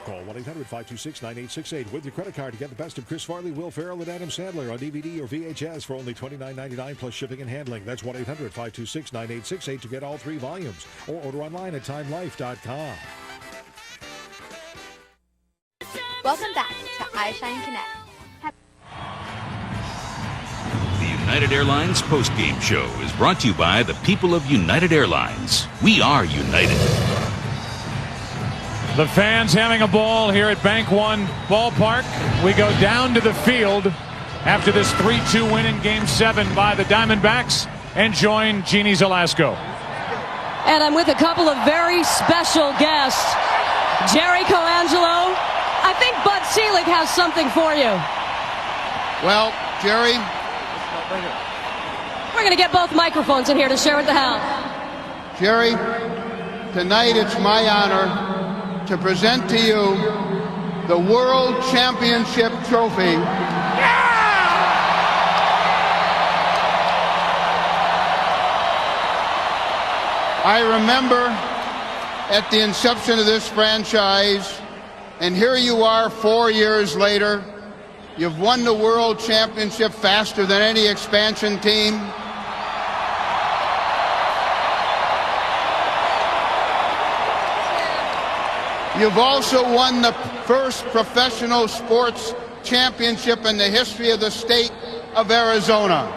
Call 1-800-526-9868 with your credit card to get the best of Chris Farley, Will Ferrell, and Adam Sandler on DVD or VHS for only $29.99 plus shipping and handling. That's 1-800-526-9868 to get all 3 volumes. Or order online at TimeLife.com. Welcome back to iShine Connect. The United Airlines postgame show is brought to you by the people of United Airlines. We are united. The fans having a ball here at Bank One Ballpark. We go down to the field after this 3-2 win in Game 7 by the Diamondbacks and join Jeannie Zelasco. And I'm with a couple of very special guests. Jerry Colangelo. I think Bud Selig has something for you. Well, Jerry. We're going to get both microphones in here to share with the house. Jerry, tonight it's my honor to present to you the World Championship Trophy. I remember at the inception of this franchise, and here you are 4 years later. You've won the World Championship faster than any expansion team. You've also won the first professional sports championship in the history of the state of Arizona.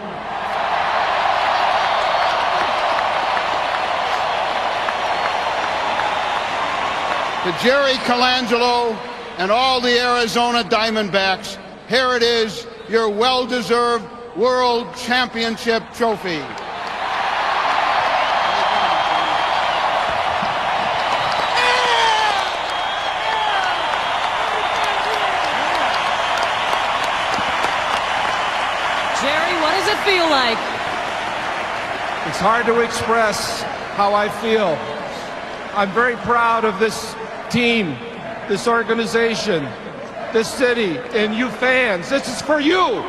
To Jerry Colangelo and all the Arizona Diamondbacks, here it is, your well-deserved World Championship trophy. Feel like? It's hard to express how I feel. I'm very proud of this team, this organization, this city, and you fans. This is for you.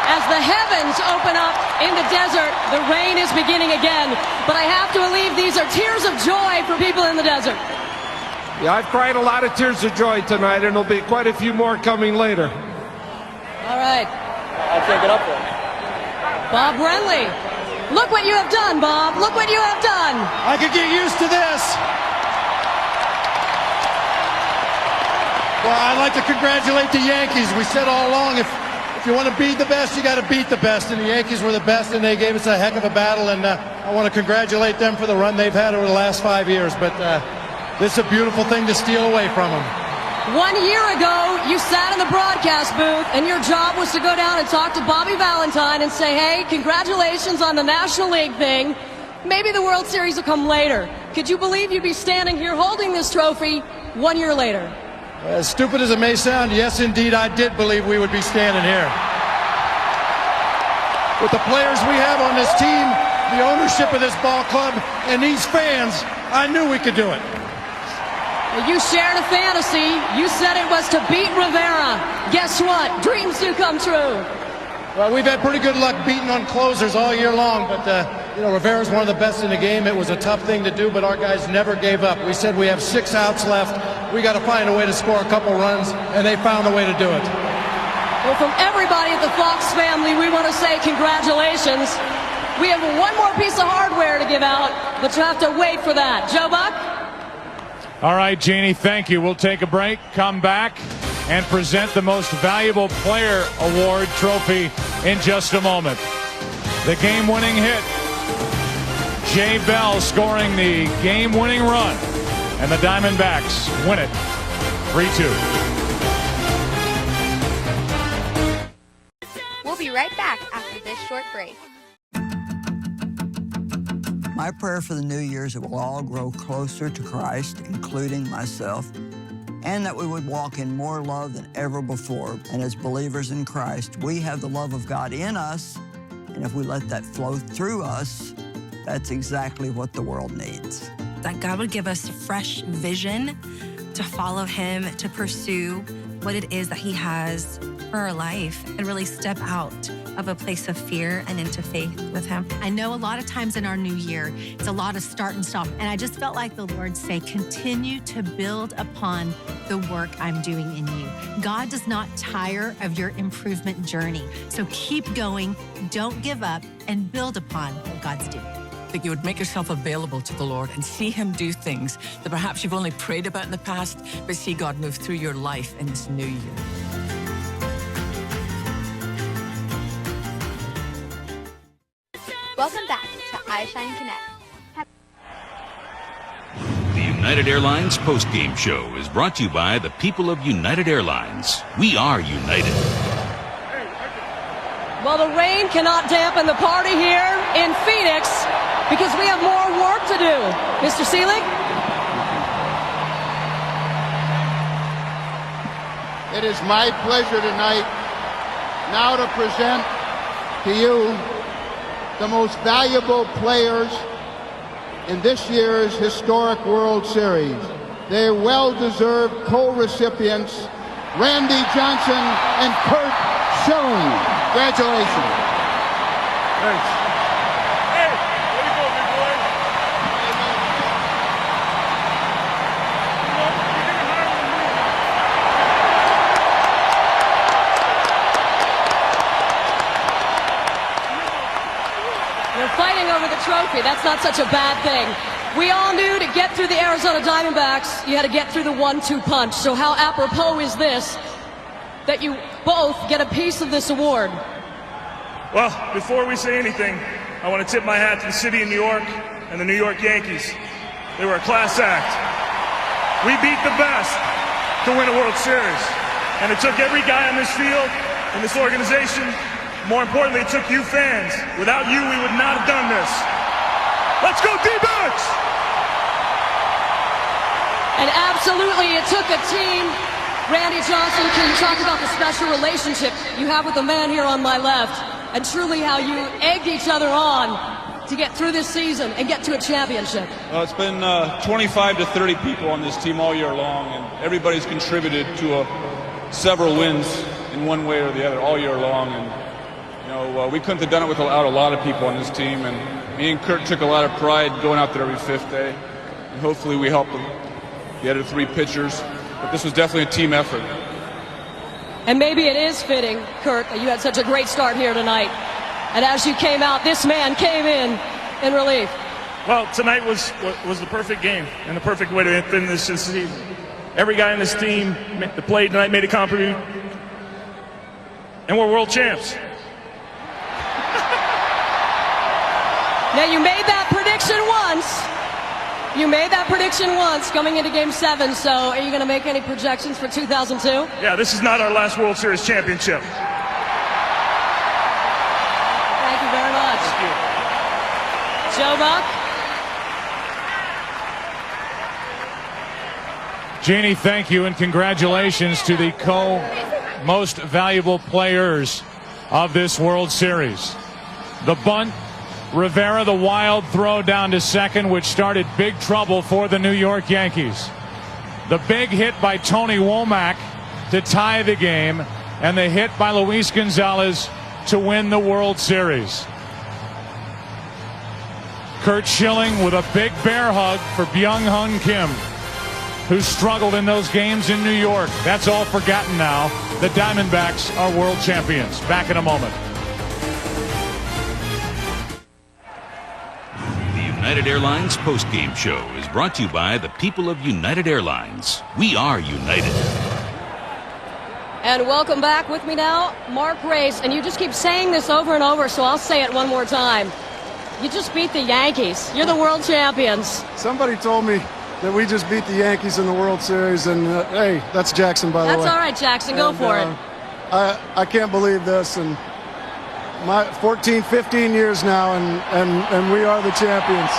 As the heavens open up in the desert, the rain is beginning again. But I have to believe these are tears of joy for people in the desert. Yeah, I've cried a lot of tears of joy tonight, and there'll be quite a few more coming later. All right. I can't get up there. Bob Brenly. Look what you have done, Bob. Look what you have done. I could get used to this. Well, I'd like to congratulate the Yankees. We said all along, if you want to beat the best, you got to beat the best. And the Yankees were the best, and they gave us a heck of a battle. And I want to congratulate them for the run they've had over the last 5 years. But this is a beautiful thing to steal away from them. 1 year ago, you sat in the broadcast booth, and your job was to go down and talk to Bobby Valentine and say, hey, congratulations on the National League thing. Maybe the World Series will come later. Could you believe you'd be standing here holding this trophy 1 year later? As stupid as it may sound, yes, indeed, I did believe we would be standing here. With the players we have on this team, the ownership of this ball club, and these fans, I knew we could do it. You shared a fantasy. You said it was to beat Rivera. Guess what? Dreams do come true. Well, we've had pretty good luck beating on closers all year long, but Rivera's one of the best in the game. It was a tough thing to do, but our guys never gave up. We said we have 6 outs left. We got to find a way to score a couple runs, and they found a way to do it. Well, from everybody at the Fox family, we want to say congratulations. We have one more piece of hardware to give out, but you have to wait for that. Joe Buck? All right, Jeannie, thank you. We'll take a break, come back, and present the Most Valuable Player Award trophy in just a moment. The game-winning hit. Jay Bell scoring the game-winning run. And the Diamondbacks win it 3-2. We'll be right back after this short break. My prayer for the new year is that we'll all grow closer to Christ, including myself, and that we would walk in more love than ever before. And as believers in Christ, we have the love of God in us, and if we let that flow through us, that's exactly what the world needs. That God would give us fresh vision to follow Him, to pursue what it is that He has for our life, and really step out of a place of fear and into faith with Him. I know a lot of times in our new year, it's a lot of start and stop. And I just felt like the Lord say, continue to build upon the work I'm doing in you. God does not tire of your improvement journey. So keep going, don't give up, and build upon what God's doing. That you would make yourself available to the Lord and see Him do things that perhaps you've only prayed about in the past, but see God move through your life in this new year. Welcome back to iShine Connect. The United Airlines postgame show is brought to you by the people of United Airlines. We are united. Well, the rain cannot dampen the party here in Phoenix because we have more work to do. Mr. Seelig? It is my pleasure tonight now to present to you the most valuable players in this year's historic World Series. They're well-deserved co-recipients, Randy Johnson and Curt Schilling. Congratulations. Thanks. Hey, way to go, big boy. They're fighting over the trophy. That's not such a bad thing. We all knew to get through the Arizona Diamondbacks, you had to get through the 1-2 punch. So how apropos is this, that you both get a piece of this award? Well, before we say anything, I want to tip my hat to the city of New York and the New York Yankees. They were a class act. We beat the best to win a World Series. And it took every guy on this field, in this organization. More importantly, it took you fans. Without you, we would not have done this. Let's go D-backs! And absolutely, it took a team. Randy Johnson, can you talk about the special relationship you have with the man here on my left, and truly how you egged each other on to get through this season and get to a championship? Well, it's been 25 to 30 people on this team all year long, and everybody's contributed to several wins in one way or the other all year long. And we couldn't have done it without a lot of people on this team, and me and Curt took a lot of pride going out there every fifth day, and hopefully we helped them. The other 3 pitchers, but this was definitely a team effort. And maybe it is fitting, Curt, that you had such a great start here tonight. And as you came out, this man came in relief. Well, tonight was the perfect game and the perfect way to finish this season. Every guy on this team that played tonight made a contribution, and we're world champs. Now, you made that prediction once. You made that prediction once coming into Game 7, so are you going to make any projections for 2002? Yeah, this is not our last World Series championship. Thank you very much. Thank you. Joe Buck? Jeannie, thank you, and congratulations to the most valuable players of this World Series. The bunt, Rivera, the wild throw down to second, which started big trouble for the New York Yankees. The big hit by Tony Womack to tie the game, and the hit by Luis Gonzalez to win the World Series. Curt Schilling with a big bear hug for Byung-Hun Kim, who struggled in those games in New York. That's all forgotten now. The Diamondbacks are world champions. Back in a moment. The United Airlines postgame show is brought to you by the people of United Airlines. We are united. And welcome back. With me now, Mark Race. And you just keep saying this over and over, so I'll say it one more time. You just beat the Yankees. You're the world champions. Somebody told me that we just beat the Yankees in the World Series, and hey, that's Jackson, by the way. That's all right, Jackson. Go for it. I can't believe this, and my 14, 15 years now, and we are the champions.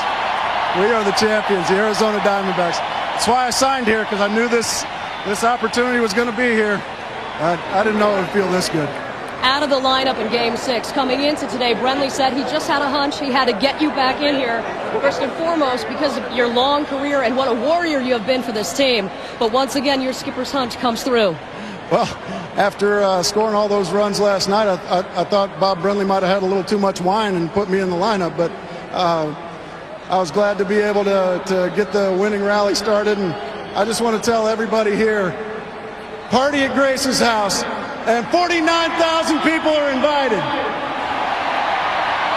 We are the champions, the Arizona Diamondbacks. That's why I signed here, because I knew this opportunity was going to be here. I didn't know it would feel this good. Out of the lineup in Game 6. Coming into today, Brenly said he just had a hunch. He had to get you back in here, first and foremost, because of your long career and what a warrior you have been for this team. But once again, your skipper's hunch comes through. Well, after scoring all those runs last night, I thought Bob Brenly might have had a little too much wine and put me in the lineup. But I was glad to be able to get the winning rally started. And I just want to tell everybody here, party at Grace's house. And 49,000 people are invited.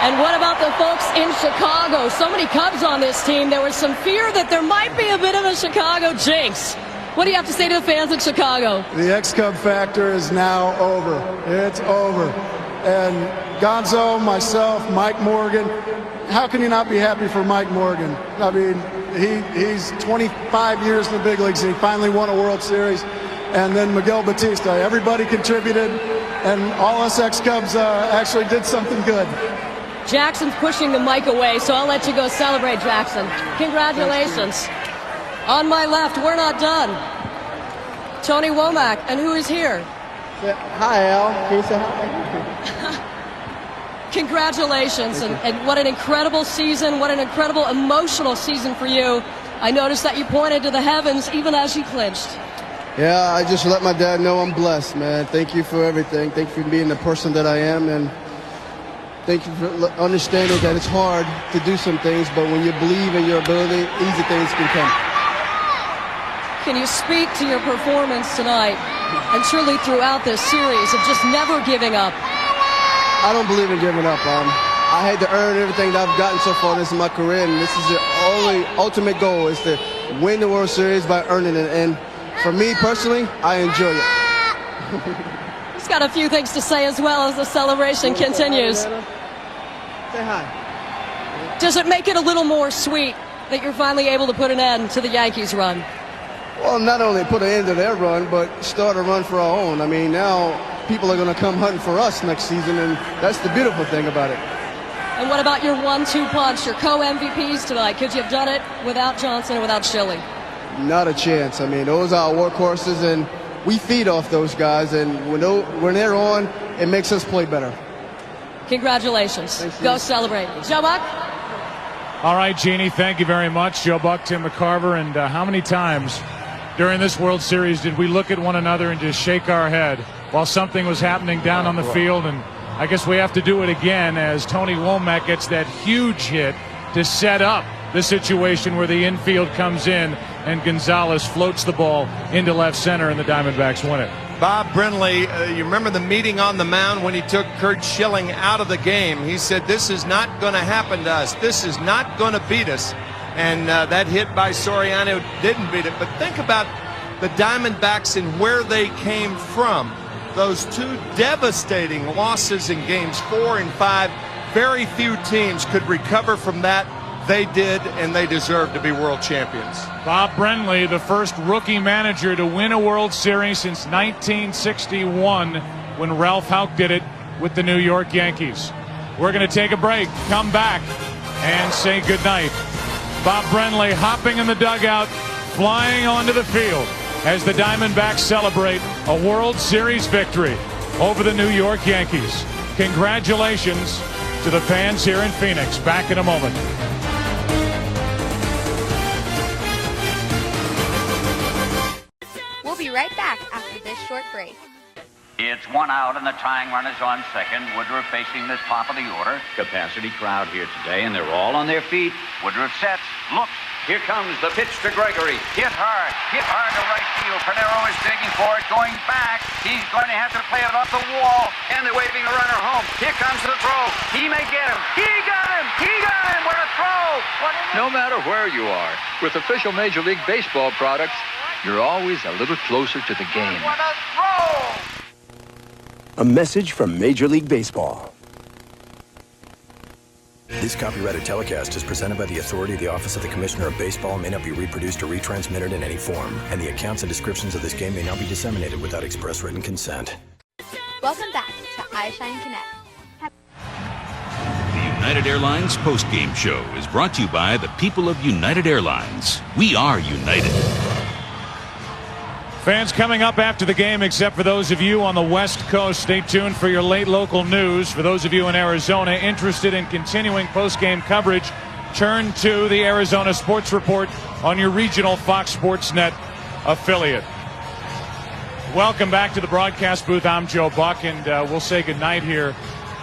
And what about the folks in Chicago? So many Cubs on this team. There was some fear that there might be a bit of a Chicago jinx. What do you have to say to the fans in Chicago? The ex-Cub factor is now over. It's over. And Gonzo, myself, Mike Morgan, how can you not be happy for Mike Morgan? I mean, he's 25 years in the big leagues, and he finally won a World Series. And then Miguel Batista. Everybody contributed, and all us ex-Cubs actually did something good. Jackson's pushing the mic away, so I'll let you go celebrate, Jackson. Congratulations. On my left, we're not done. Tony Womack, and who is here? Hi, Al. Can you say hi? Congratulations, and what an incredible season, what an incredible emotional season for you. I noticed that you pointed to the heavens even as you clinched. Yeah, I just let my dad know I'm blessed, man. Thank you for everything. Thank you for being the person that I am, and thank you for understanding that it's hard to do some things, but when you believe in your ability, easy things can come. Can you speak to your performance tonight, and truly throughout this series, of just never giving up? I don't believe in giving up. I had to earn everything that I've gotten so far in my career, and this is the only ultimate goal, is to win the World Series by earning it. And for me personally, I enjoy it. He's got a few things to say as well as the celebration continues. Say hi. Does it make it a little more sweet that you're finally able to put an end to the Yankees run? Well, not only put an end to their run, but start a run for our own. I mean, now people are going to come hunting for us next season, and that's the beautiful thing about it. And what about your 1-2 punch, your co-MVPs tonight? Could you have done it without Johnson and without Schilling? Not a chance. I mean, those are our workhorses, and we feed off those guys. And when they're on, it makes us play better. Congratulations. Go celebrate. Joe Buck? All right, Jeannie, thank you very much. Joe Buck, Tim McCarver, and how many times during this World Series did we look at one another and just shake our head while something was happening down on the field? And I guess we have to do it again as Tony Womack gets that huge hit to set up the situation where the infield comes in and Gonzalez floats the ball into left center and the Diamondbacks win it. Bob Brenly, you remember the meeting on the mound when he took Curt Schilling out of the game. He said, this is not going to happen to us. This is not going to beat us. And that hit by Soriano didn't beat it. But think about the Diamondbacks and where they came from. Those two devastating losses in games 4 and 5. Very few teams could recover from that. They did, and they deserve to be world champions. Bob Brenly, the first rookie manager to win a World Series since 1961 when Ralph Houck did it with the New York Yankees. We're going to take a break, come back, and say goodnight. Bob Brenly hopping in the dugout, flying onto the field. as the Diamondbacks celebrate a World Series victory over the New York Yankees. Congratulations to the fans here in Phoenix. Back in a moment. We'll be right back after this short break. It's 1 out and the tying run is on second. Woodruff facing the top of the order. Capacity crowd here today, and they're all on their feet. Woodruff sets, looks. Here comes the pitch to Gregory. Hit hard to right field. Panero is digging for it, going back. He's going to have to play it off the wall, and they're waving the runner home. Here comes the throw. He may get him. He got him. He got him. What a throw. No matter where you are, with official Major League Baseball products, you're always a little closer to the game. What a throw. A message from Major League Baseball. This copyrighted telecast is presented by the authority of the Office of the Commissioner of Baseball and may not be reproduced or retransmitted in any form. And the accounts and descriptions of this game may not be disseminated without express written consent. Welcome back to iShine Connect. The United Airlines postgame show is brought to you by the people of United Airlines. We are united. Fans coming up after the game, except for those of you on the West Coast. Stay tuned for your late local news. For those of you in Arizona interested in continuing post-game coverage, turn to the Arizona Sports Report on your regional Fox Sports Net affiliate. Welcome back to the broadcast booth. I'm Joe Buck, and we'll say goodnight here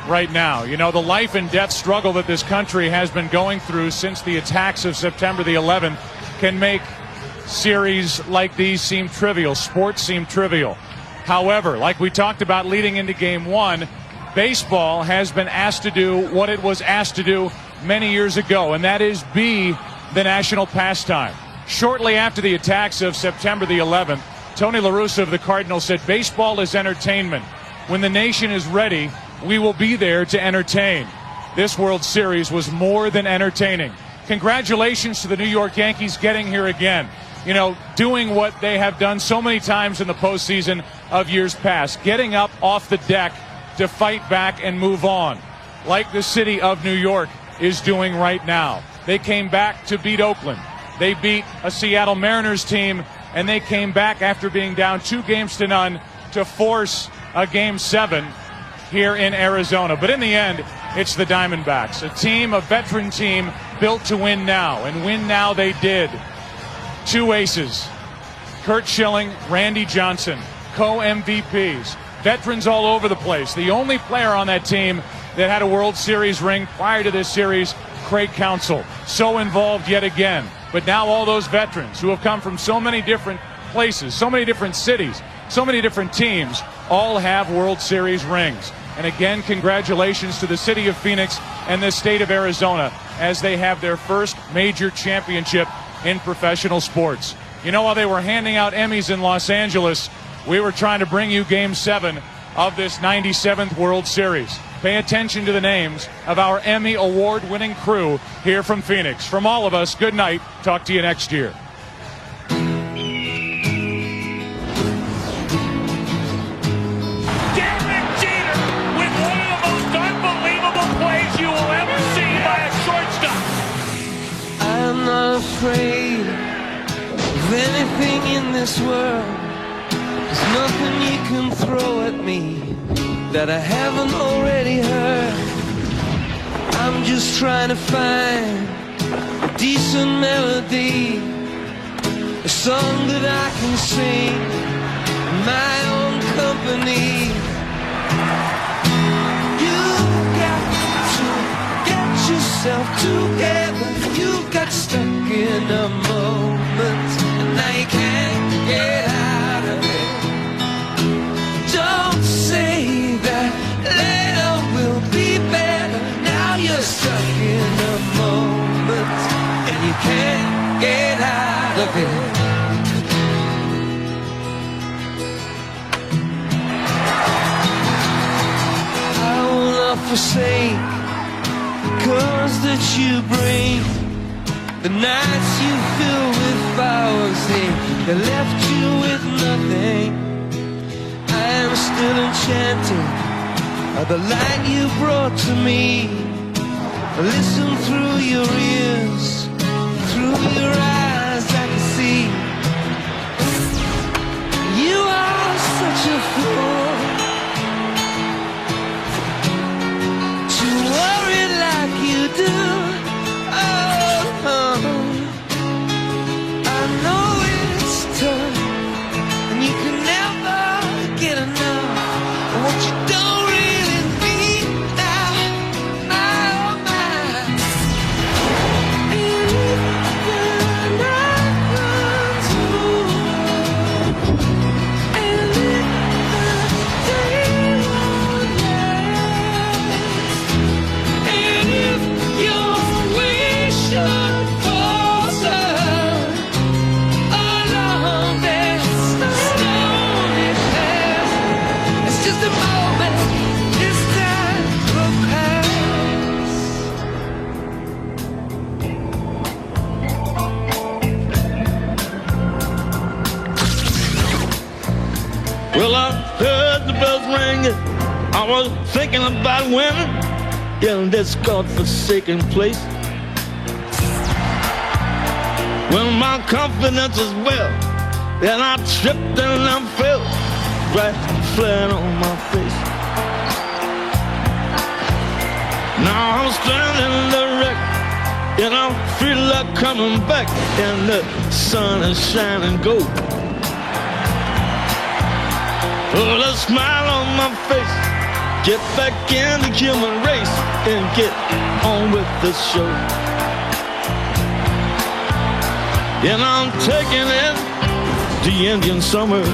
right now. You know, the life and death struggle that this country has been going through since the attacks of September the 11th can make series like these seem trivial. Sports seem trivial. However, like we talked about leading into Game 1, baseball has been asked to do what it was asked to do many years ago, and that is be the national pastime. Shortly after the attacks of September the 11th, Tony La Russa of the Cardinals said, baseball is entertainment. When the nation is ready, we will be there to entertain. This World Series was more than entertaining. Congratulations to the New York Yankees getting here again. You know, doing what they have done so many times in the postseason of years past, getting up off the deck to fight back and move on, like the city of New York is doing right now. They came back to beat Oakland. They beat a Seattle Mariners team, and they came back after being down 2-0 to force a Game 7 here in Arizona. But in the end, it's the Diamondbacks, a veteran team built to win now, and win now they did. 2 aces, Curt Schilling, Randy Johnson, co-MVPs, veterans all over the place. The only player on that team that had a World Series ring prior to this series, Craig Counsell, so involved yet again. But now all those veterans who have come from so many different places, so many different cities, so many different teams, all have World Series rings. And again, congratulations to the city of Phoenix and the state of Arizona as they have their first major championship in professional sports. You know, while they were handing out Emmys in Los Angeles, we were trying to bring you Game 7 of this 97th World Series. Pay attention to the names of our Emmy award-winning crew here from Phoenix. From all of us, good night. Talk to you next year. I'm not afraid of anything in this world. There's nothing you can throw at me that I haven't already heard. I'm just trying to find a decent melody, a song that I can sing in my own company. You've got to get yourself together. You got stuck in a moment, and now you can't get out of it. Don't say that later will be better. Now you're stuck in a moment, and you can't get out of it. I will not forsake the colors that you bring. The nights you fill with flowers, they left you with nothing. I am still enchanted by the light you brought to me. Listen through your ears, through your eyes I can see. do. Oh, I know it's tough, and you can never get enough of what you don't really need now. Oh, my. And if the night runs over, and if the day won't last, and if your wish should falter along this stormy path, it's just a moment, this time will pass. Well, I heard the bells ringing. I was thinking about women in this godforsaken place. When my confidence is well, and I tripped and I fell right flat on my face. Now I'm standing erect, and I feel like coming back, and the sun is shining gold. Put a smile on my face, get back in the human race, and get on with the show. And I'm taking in the Indian summer,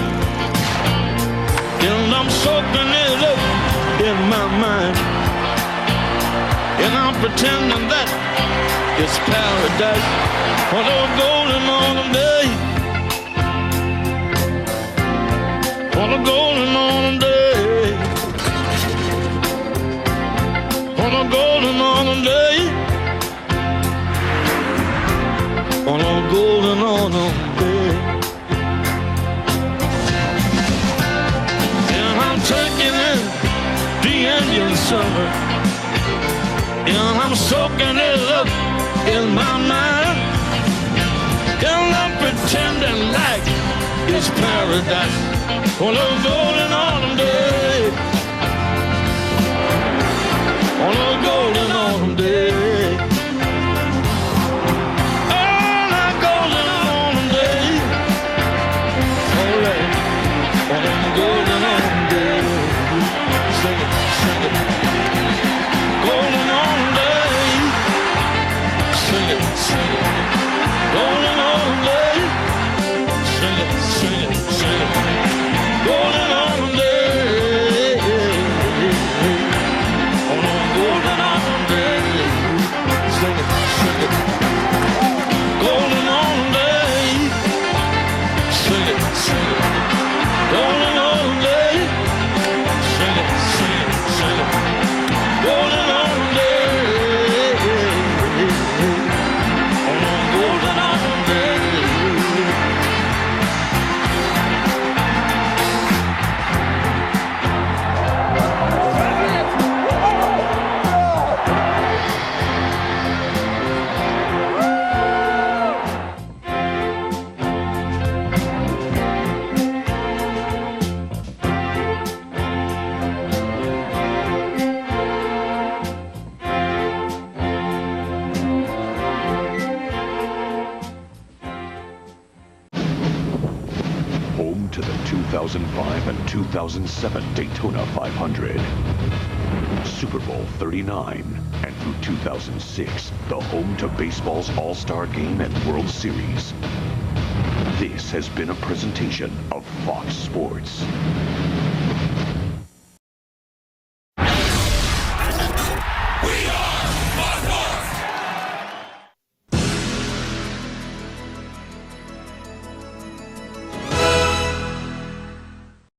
and I'm soaking it up in my mind, and I'm pretending that it's paradise on a golden autumn day. On a golden autumn day, on a golden autumn day, on a golden autumn day. And I'm taking in the Indian summer, and I'm soaking it up in my mind, and I'm pretending like it's paradise on a golden autumn day, on a golden autumn day, on a golden autumn day, all right, on a golden autumn day, sing it, golden autumn day, sing it, golden autumn day, sing it, golden autumn day, on a golden autumn day, sing it, golden autumn day, sing it, golden autumn day, sing it, golden autumn day, on a golden autumn day. Home to the 2005 and 2007 Daytona 500. Super Bowl 39, and through 2006, the home to baseball's All-Star Game and World Series. This has been a presentation of Fox Sports.